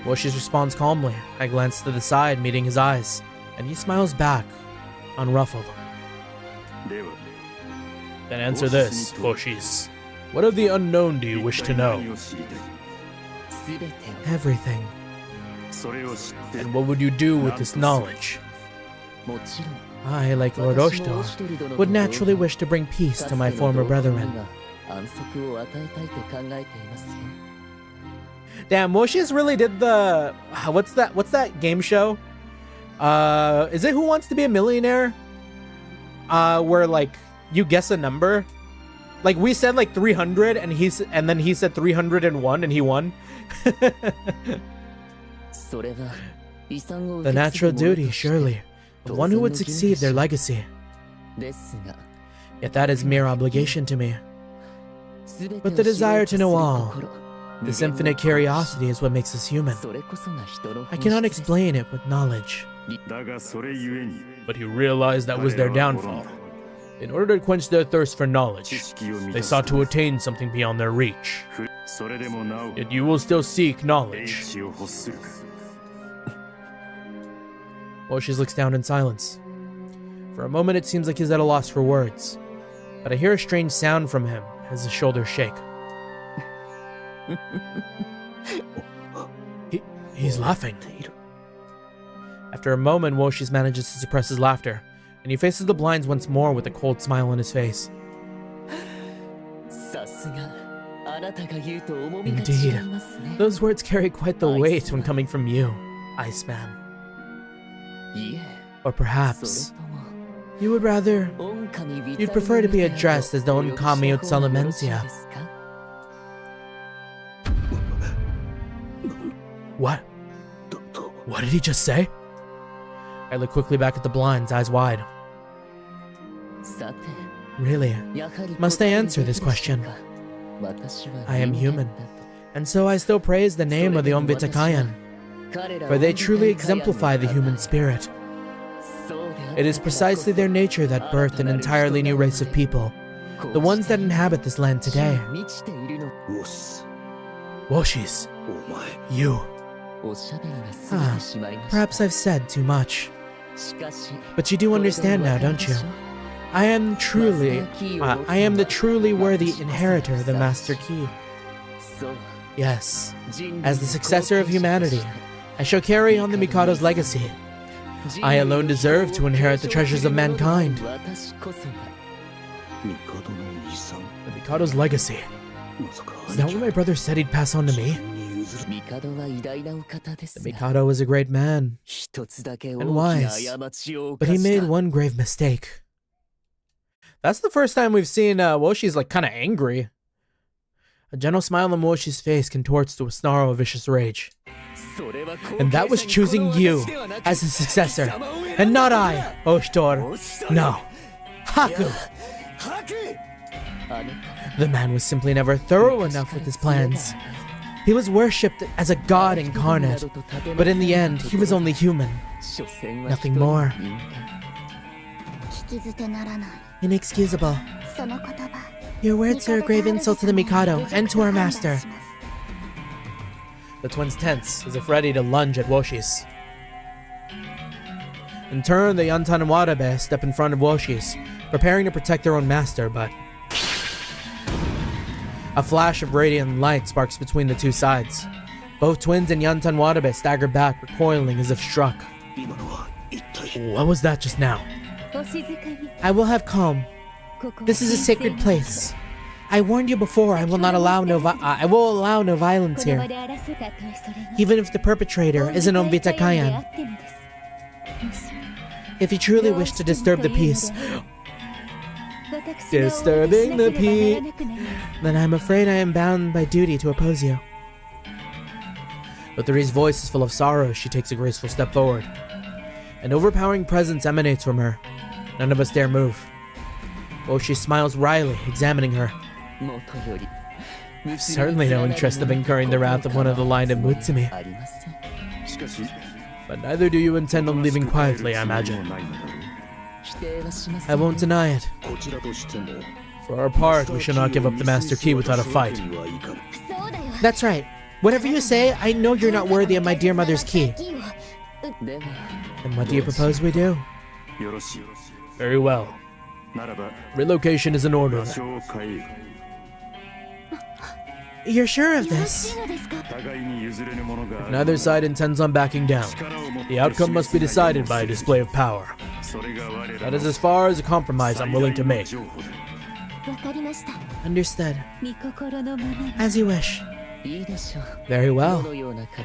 Woshi's responds calmly. I glance to the side, meeting his eyes, and he smiles back, unruffled. Then answer this, Woshis. What of the unknown do you wish to know? Everything. And what would you do with this knowledge? I, like Lord Oshtar, would naturally wish to bring peace to my former brethren. Damn, Woshis really did the... What's that game show? Is it Who Wants to Be a Millionaire? Where, like, you guess a number? Like, we said, like, 300, and then he said 301, and he won. The natural duty, surely, of one who would succeed their legacy. Yet that is mere obligation to me. But the desire to know all, this infinite curiosity is what makes us human. I cannot explain it with knowledge. But he realized that was their downfall. In order to quench their thirst for knowledge, they sought to attain something beyond their reach. Yet you will still seek knowledge. Woshis looks down in silence. For a moment it seems like he's at a loss for words, but I hear a strange sound from him as his shoulders shake. He's laughing. After a moment, Woshis manages to suppress his laughter, and he faces the blinds once more with a cold smile on his face. Indeed, those words carry quite the weight when coming from you, Iceman. Or perhaps, you'd prefer to be addressed as the Onkami Utsalementia. What? What did he just say? I look quickly back at the blinds, eyes wide. Really, must I answer this question? I am human, and so I still praise the name of the Onbitakayan, for they truly exemplify the human spirit. It is precisely their nature that birthed an entirely new race of people, the ones that inhabit this land today. Woshis, you. Perhaps I've said too much. But you do understand now, don't you? I am the truly worthy inheritor of the Master Key. Yes, as the successor of humanity, I shall carry on the Mikado's legacy. I alone deserve to inherit the treasures of mankind. The Mikado's legacy. Is that what my brother said he'd pass on to me? The Mikado was a great man, and wise, but he made one grave mistake. That's the first time we've seen Woshi's like kind of angry. A gentle smile on Woshi's face contorts to a snarl of vicious rage. And that was choosing you as his successor, and not I, Oshtor. No, Haku! The man was simply never thorough enough with his plans. He was worshipped as a god incarnate, but in the end, he was only human. Nothing more. Inexcusable. Your words are a grave insult to the Mikado and to our master. The twins tense, as if ready to lunge at Woshi's. In turn, the Yantan and Watabe step in front of Woshi's, preparing to protect their own master, but a flash of radiant light sparks between the two sides. Both twins and Yantan Watabe stagger back, recoiling as if struck. What was that just now? I will have calm. This is a sacred place. I warned you before. I will allow no violence here, even if the perpetrator is an Onvita Kayan. If you truly wish to disturb the peace, Disturbing the peace. then I'm afraid I am bound by duty to oppose you. Uthari's voice is full of sorrow as she takes a graceful step forward. An overpowering presence emanates from her. None of us dare move. Woshi smiles wryly, examining her. We've certainly no interest of incurring the wrath of one of the line of Mutsumi. But neither do you intend on leaving quietly, I imagine. I won't deny it. For our part, we shall not give up the Master Key without a fight. That's right. Whatever you say, I know you're not worthy of my dear mother's key. And what do you propose we do? Very well. Relocation is in order. You're sure of this? If neither side intends on backing down, the outcome must be decided by a display of power. That is as far as a compromise I'm willing to make. Understood. As you wish. Very well.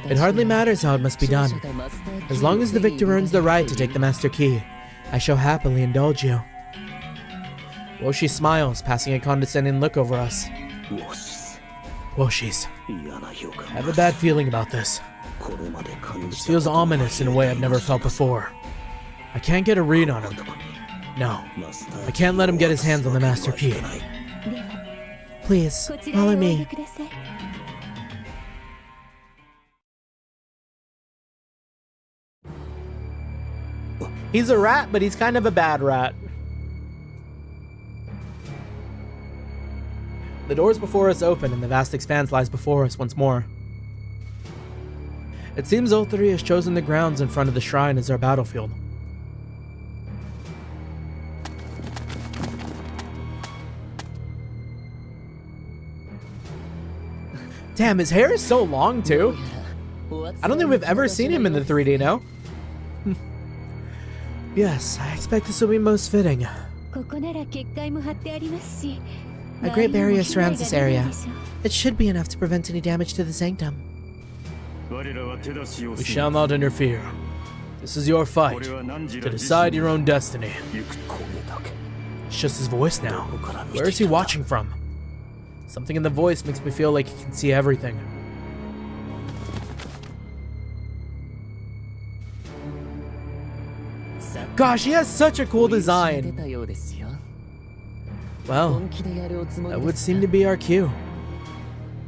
It hardly matters how it must be done. As long as the victor earns the right to take the Master Key, I shall happily indulge you. Woshi smiles, passing a condescending look over us. Woshi's. I have a bad feeling about this. This feels ominous in a way I've never felt before. I can't get a read on him. No, I can't let him get his hands on the Master Key. Please, follow me. He's a rat, but he's kind of a bad rat. The doors before us open and the vast expanse lies before us once more. It seems Uthari has chosen the grounds in front of the shrine as our battlefield. Damn, his hair is so long too. I don't think we've ever seen him in the 3D now. Yes, I expect this will be most fitting. A great barrier surrounds this area. It should be enough to prevent any damage to the sanctum. We shall not interfere. This is your fight, to decide your own destiny. It's just his voice now. Where is he watching from? Something in the voice makes me feel like he can see everything. Gosh, he has such a cool design. Well, that would seem to be our cue.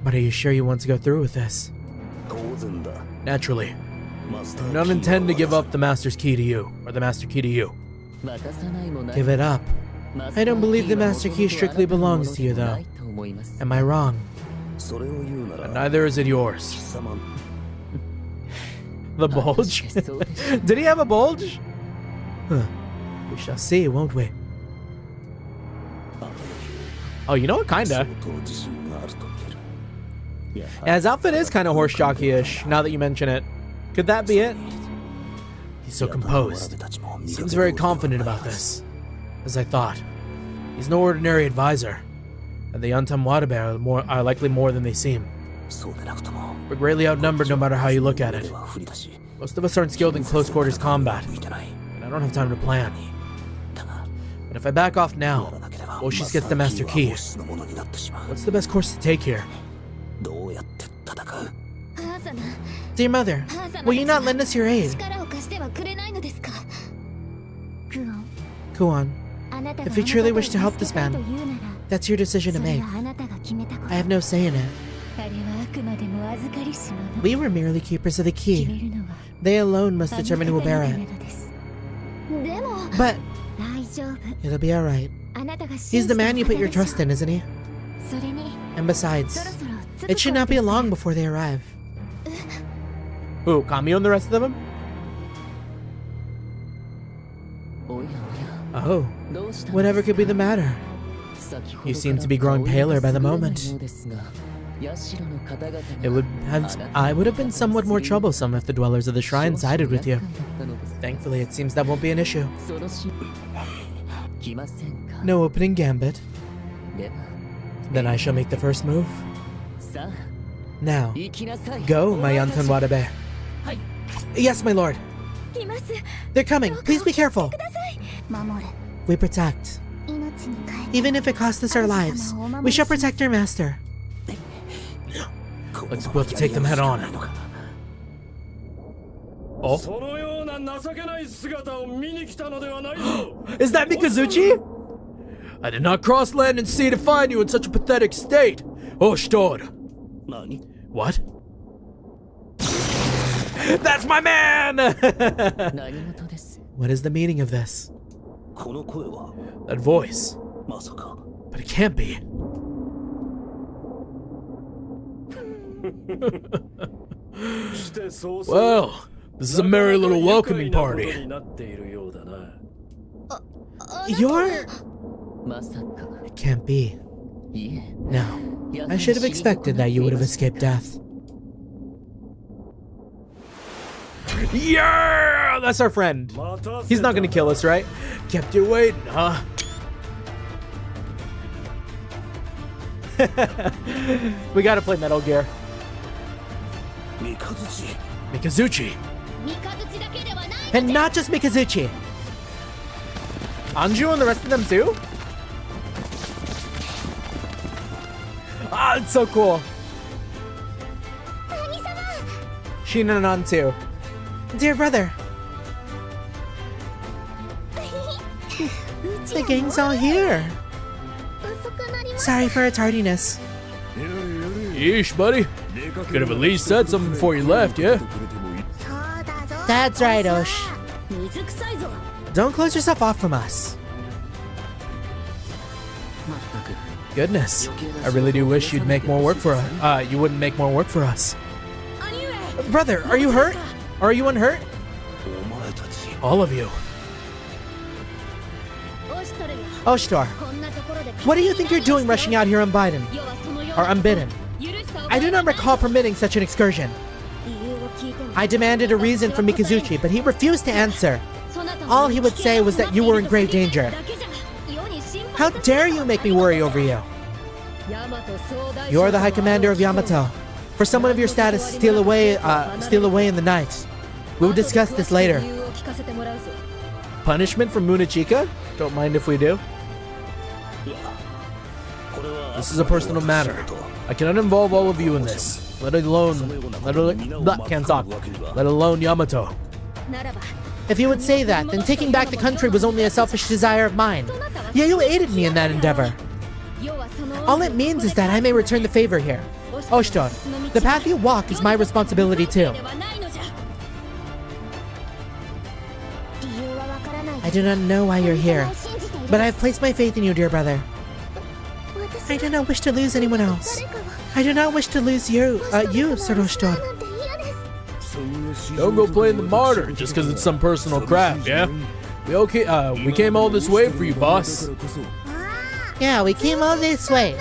But are you sure you want to go through with this? Naturally. I do not intend to give up the Master's Key to you, or the Master Key to you. Give it up. I don't believe the Master Key strictly belongs to you, though. Am I wrong? But neither is it yours. The bulge? Did he have a bulge? Huh. We shall see, won't we? Oh, you know what? Kinda. Yeah, his outfit is kind of horse jockey-ish, now that you mention it. Could that be it? He's so composed. Seems very confident about this. As I thought. He's no ordinary advisor. And the Yantam Watabe are likely more than they seem. We're greatly outnumbered no matter how you look at it. Most of us aren't skilled in close quarters combat. And I don't have time to plan. But if I back off now, Woshi's gets the Master Key. What's the best course to take here? Dear Mother, will you not lend us your aid? Kuon, if you truly wish to help this man, that's your decision to make. I have no say in it. We were merely keepers of the key. They alone must determine who will bear it. But it'll be alright. He's the man you put your trust in, isn't he? And besides, it should not be long before they arrive. Who, Kamiyo and the rest of them? Oh, whatever could be the matter? You seem to be growing paler by the moment. I would have been somewhat more troublesome if the dwellers of the shrine sided with you. Thankfully, it seems that won't be an issue. No opening gambit. Then I shall make the first move. Now, go, my Yantan Warabe. Yes, my lord. They're coming. Please be careful. We protect. Even if it costs us our lives, we shall protect our master. Let's both take them head on. Oh? Is that Mikazuchi? I did not cross land and sea to find you in such a pathetic state. Oh, Stor. What? That's my man! What is the meaning of this? That voice. But it can't be. Well, this is a merry little welcoming party. You're... It can't be. No. I should have expected that you would have escaped death. Yeah! That's our friend. He's not gonna kill us, right? Kept you waiting, huh? We gotta play Metal Gear. Mikazuchi. And not just Mikazuchi. Anju and the rest of them too? Ah, it's so cool. Shinanan too. Dear brother. The gang's all here. Sorry for our tardiness. Yeesh, buddy. Could have at least said something before you left, yeah? That's right, Osh. Don't close yourself off from us. Goodness. I really do wish you'd make more work for us. You wouldn't make more work for us. Brother, are you hurt? Or are you unhurt? All of you. Oshtor, what do you think you're doing rushing out here unbidden? Or unbidden? I do not recall permitting such an excursion. I demanded a reason from Mikazuchi, but he refused to answer. All he would say was that you were in grave danger. How dare you make me worry over you? You're the High Commander of Yamato. For someone of your status to steal away in the night. We will discuss this later. Punishment from Munechika? Don't mind if we do. This is a personal matter. I cannot involve all of you in this. Let alone Yamato. If you would say that, then taking back the country was only a selfish desire of mine. Yeah, you aided me in that endeavor. All it means is that I may return the favor here. Oshtor, the path you walk is my responsibility too. I do not know why you're here, but I have placed my faith in you, dear brother. I do not wish to lose anyone else. I do not wish to lose you, Sir Oshtor. Don't go playing the martyr just because it's some personal crap, yeah? We came all this way for you, boss. Yeah, we came all this way.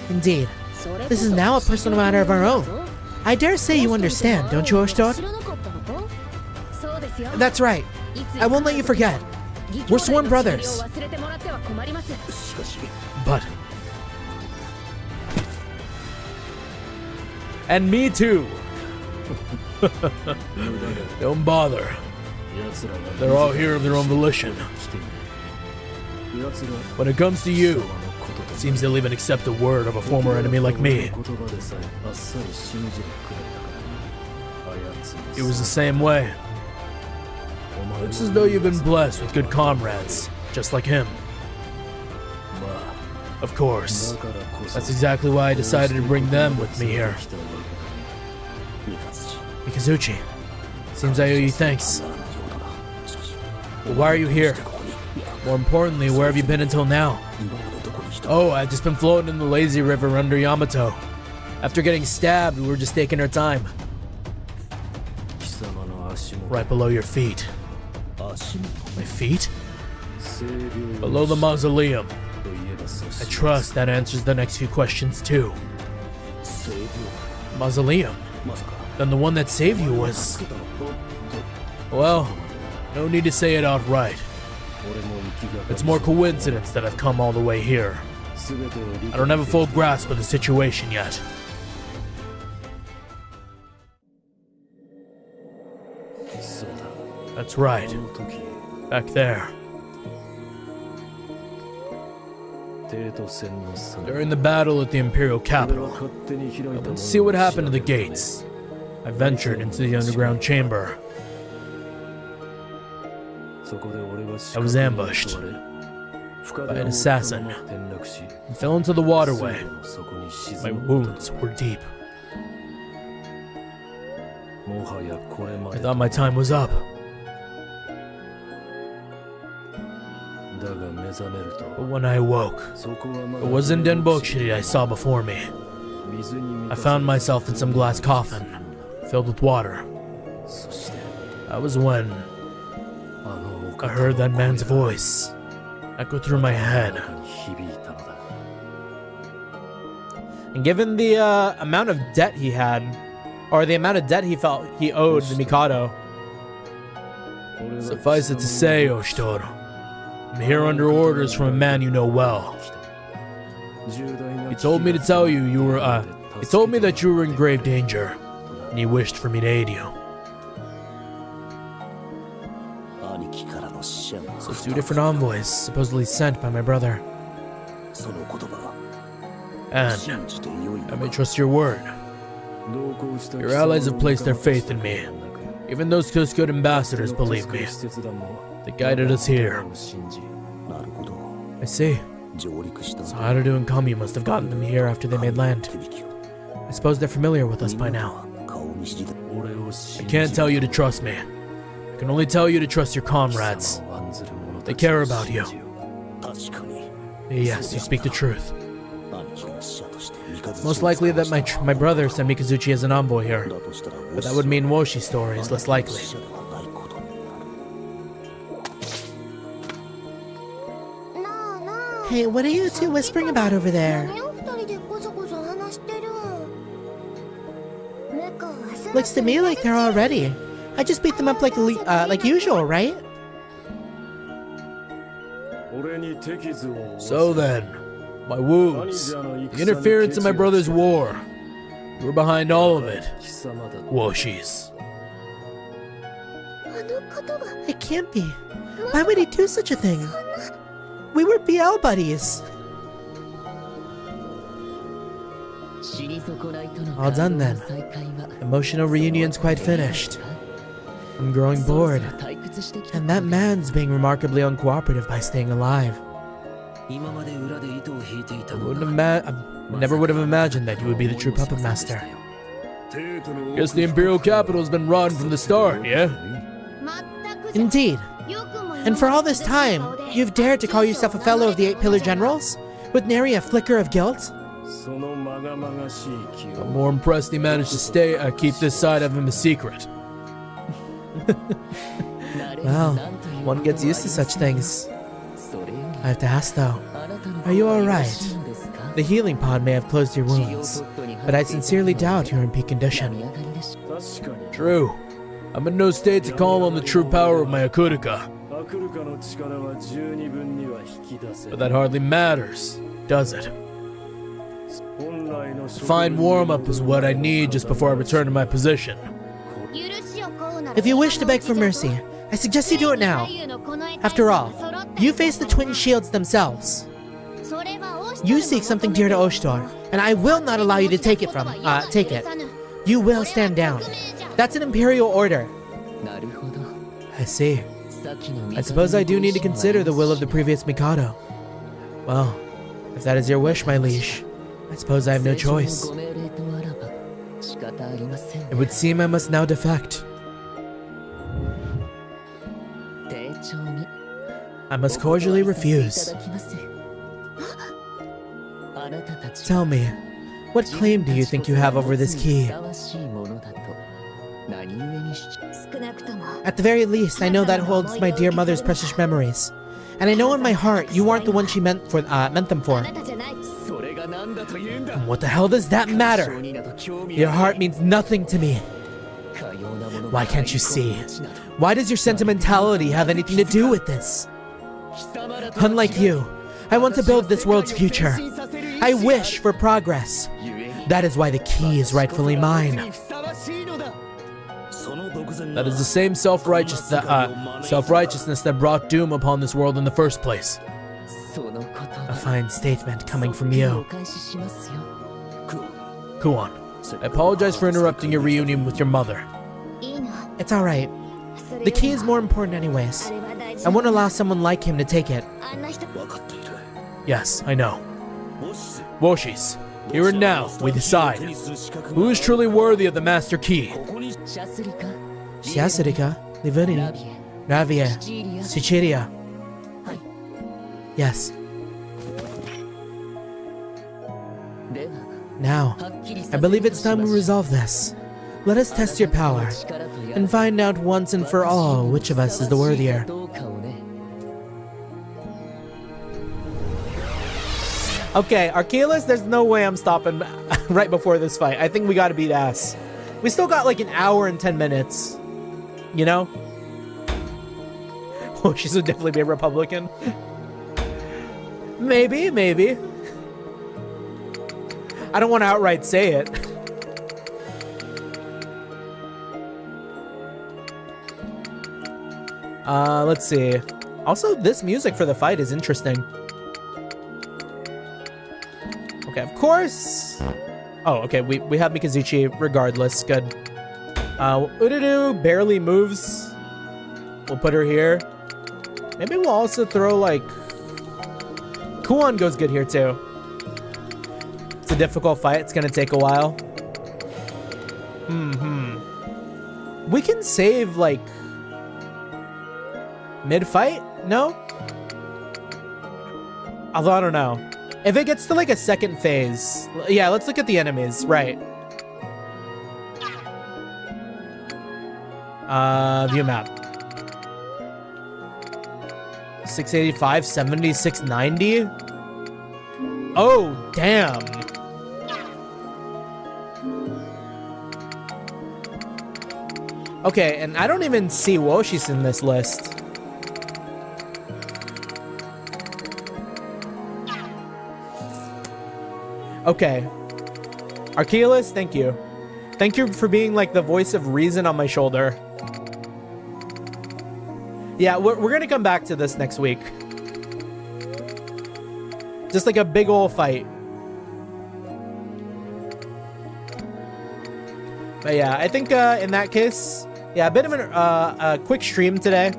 Indeed. This is now a personal matter of our own. I dare say you understand, don't you, Oshtor? That's right. I won't let you forget. We're sworn brothers. But... And me too. Don't bother. They're all here of their own volition. When it comes to you, it seems they'll even accept the word of a former enemy like me. It was the same way. It's as though you've been blessed with good comrades, just like him. Of course. That's exactly why I decided to bring them with me here. Mikazuchi, seems I owe you thanks. Well, why are you here? More importantly, where have you been until now? Oh, I've just been floating in the lazy river under Yamato. After getting stabbed, we were just taking our time. Right below your feet. My feet? Below the mausoleum. I trust that answers the next few questions too. Mausoleum? Then the one that saved you was... Well, no need to say it outright. It's more coincidence that I've come all the way here. I don't have a full grasp of the situation yet. That's right. Back there. During the battle at the Imperial capital, I went to see what happened to the gates. I ventured into the underground chamber. I was ambushed by an assassin and fell into the waterway. My wounds were deep. I thought my time was up. But when I awoke, it wasn't Denbokshiri I saw before me. I found myself in some glass coffin, filled with water. That was when I heard that man's voice echo through my head. And given the amount of debt he had, or the amount of debt he felt he owed the Mikado, suffice it to say, Oshitoro, I'm here under orders from a man you know well. He told me to tell you you were, he told me that you were in grave danger, and he wished for me to aid you. So 2 different envoys, supposedly sent by my brother. And I may trust your word. Your allies have placed their faith in me. Even those good ambassadors believe me. They guided us here. I see. So Harudu and Kami must have gotten them here after they made land. I suppose they're familiar with us by now. I can't tell you to trust me. I can only tell you to trust your comrades. They care about you. Yes, you speak the truth. It's most likely that my brother sent Mikazuchi as an envoy here, but that would mean Woshi's story is less likely. Hey, what are you two whispering about over there? Looks to me like they're all ready. I just beat them up like usual, right? So then, my wounds, the interference in my brother's war, you were behind all of it. Woshi's. It can't be. Why would he do such a thing? We were BL buddies. All done then. Emotional reunion's quite finished. I'm growing bored. And that man's being remarkably uncooperative by staying alive. I never would have imagined that you would be the true puppet master. Guess the Imperial capital's been rotten from the start, yeah? Indeed. And for all this time, you've dared to call yourself a fellow of the 8 Pillar Generals? With nary a flicker of guilt? I'm more impressed he managed to keep this side of him a secret. Well, one gets used to such things. I have to ask though, are you alright? The healing pod may have closed your wounds, but I sincerely doubt you're in peak condition. True. I'm in no state to call on the true power of my Akuruka. But that hardly matters, does it? A fine warm-up is what I need just before I return to my position. If you wish to beg for mercy, I suggest you do it now. After all, you face the twin shields themselves. You seek something dear to Oshtor, and I will not allow you to take it. You will stand down. That's an imperial order. I see. I suppose I do need to consider the will of the previous Mikado. Well, if that is your wish, my liege, I suppose I have no choice. It would seem I must now defect. I must cordially refuse. Tell me, what claim do you think you have over this key? At the very least, I know that holds my dear mother's precious memories. And I know in my heart you aren't the one she meant them for. What the hell does that matter? Your heart means nothing to me. Why can't you see? Why does your sentimentality have anything to do with this? Unlike you, I want to build this world's future. I wish for progress. That is why the key is rightfully mine. That is the same self-righteousness that brought doom upon this world in the first place. A fine statement coming from you. Kuon, I apologize for interrupting your reunion with your mother. It's alright. The key is more important anyways. I won't allow someone like him to take it. Yes, I know. Woshis, here and now, we decide. Who is truly worthy of the Master Key? Shiasurika, Liverini, Ravia, Sicilia. Yes. Now, I believe it's time we resolve this. Let us test your power, and find out once and for all which of us is the worthier. Okay, Archelaus, there's no way I'm stopping right before this fight. I think we gotta beat ass. We still got like an hour and 10 minutes. You know? Oh, she would definitely be a Republican. Maybe, maybe. I don't want to outright say it. Let's see. Also, this music for the fight is interesting. Okay, of course. Oh, okay, we have Mikazuchi regardless. Good. Ururu barely moves. We'll put her here. Maybe we'll also throw, like... Kuon goes good here, too. It's a difficult fight. It's gonna take a while. We can save, like... mid-fight? No? Although, I don't know. If it gets to, like, a second phase... Yeah, let's look at the enemies. Right. View map. 685, 70, 690. Oh, damn. Okay, and I don't even see Woshis in this list. Okay. Archelaus, thank you. Thank you for being like the voice of reason on my shoulder. Yeah, we're gonna come back to this next week. Just like a big ol' fight. But yeah, I think in that case, yeah, a bit of a quick stream today.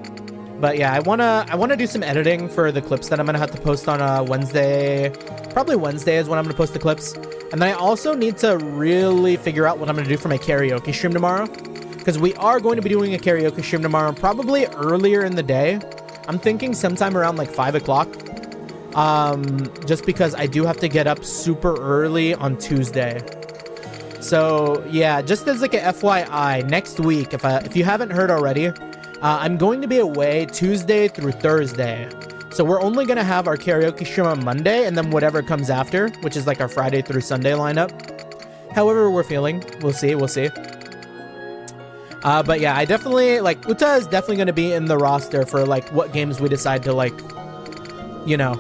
But yeah, I wanna do some editing for the clips that I'm gonna have to post on Wednesday. Probably Wednesday is when I'm gonna post the clips. And then I also need to really figure out what I'm gonna do for my karaoke stream tomorrow. Because we are going to be doing a karaoke stream tomorrow, probably earlier in the day. I'm thinking sometime around like 5 o'clock. Just because I do have to get up super early on Tuesday. So yeah, just as like a FYI, next week, if you haven't heard already, I'm going to be away Tuesday through Thursday. So we're only going to have our karaoke stream on Monday and then whatever comes after, which is like our Friday through Sunday lineup. However we're feeling, we'll see. But yeah, I definitely, like, Uta is definitely going to be in the roster for, like, what games we decide to, like, you know,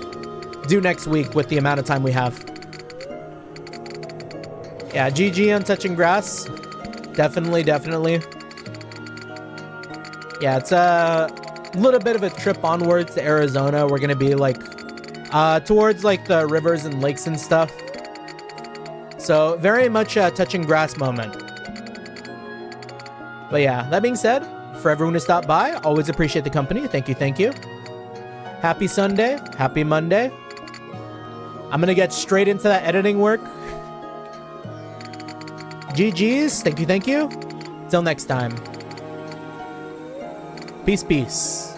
do next week with the amount of time we have. Yeah, GG on Touching Grass. Definitely. Yeah, it's a little bit of a trip onwards to Arizona. We're going to be, like, towards, like, the rivers and lakes and stuff. So, very much a Touching Grass moment. But yeah, that being said, for everyone who stopped by, always appreciate the company. Thank you. Happy Sunday. Happy Monday. I'm going to get straight into that editing work. GG's. Thank you. Till next time. Peace.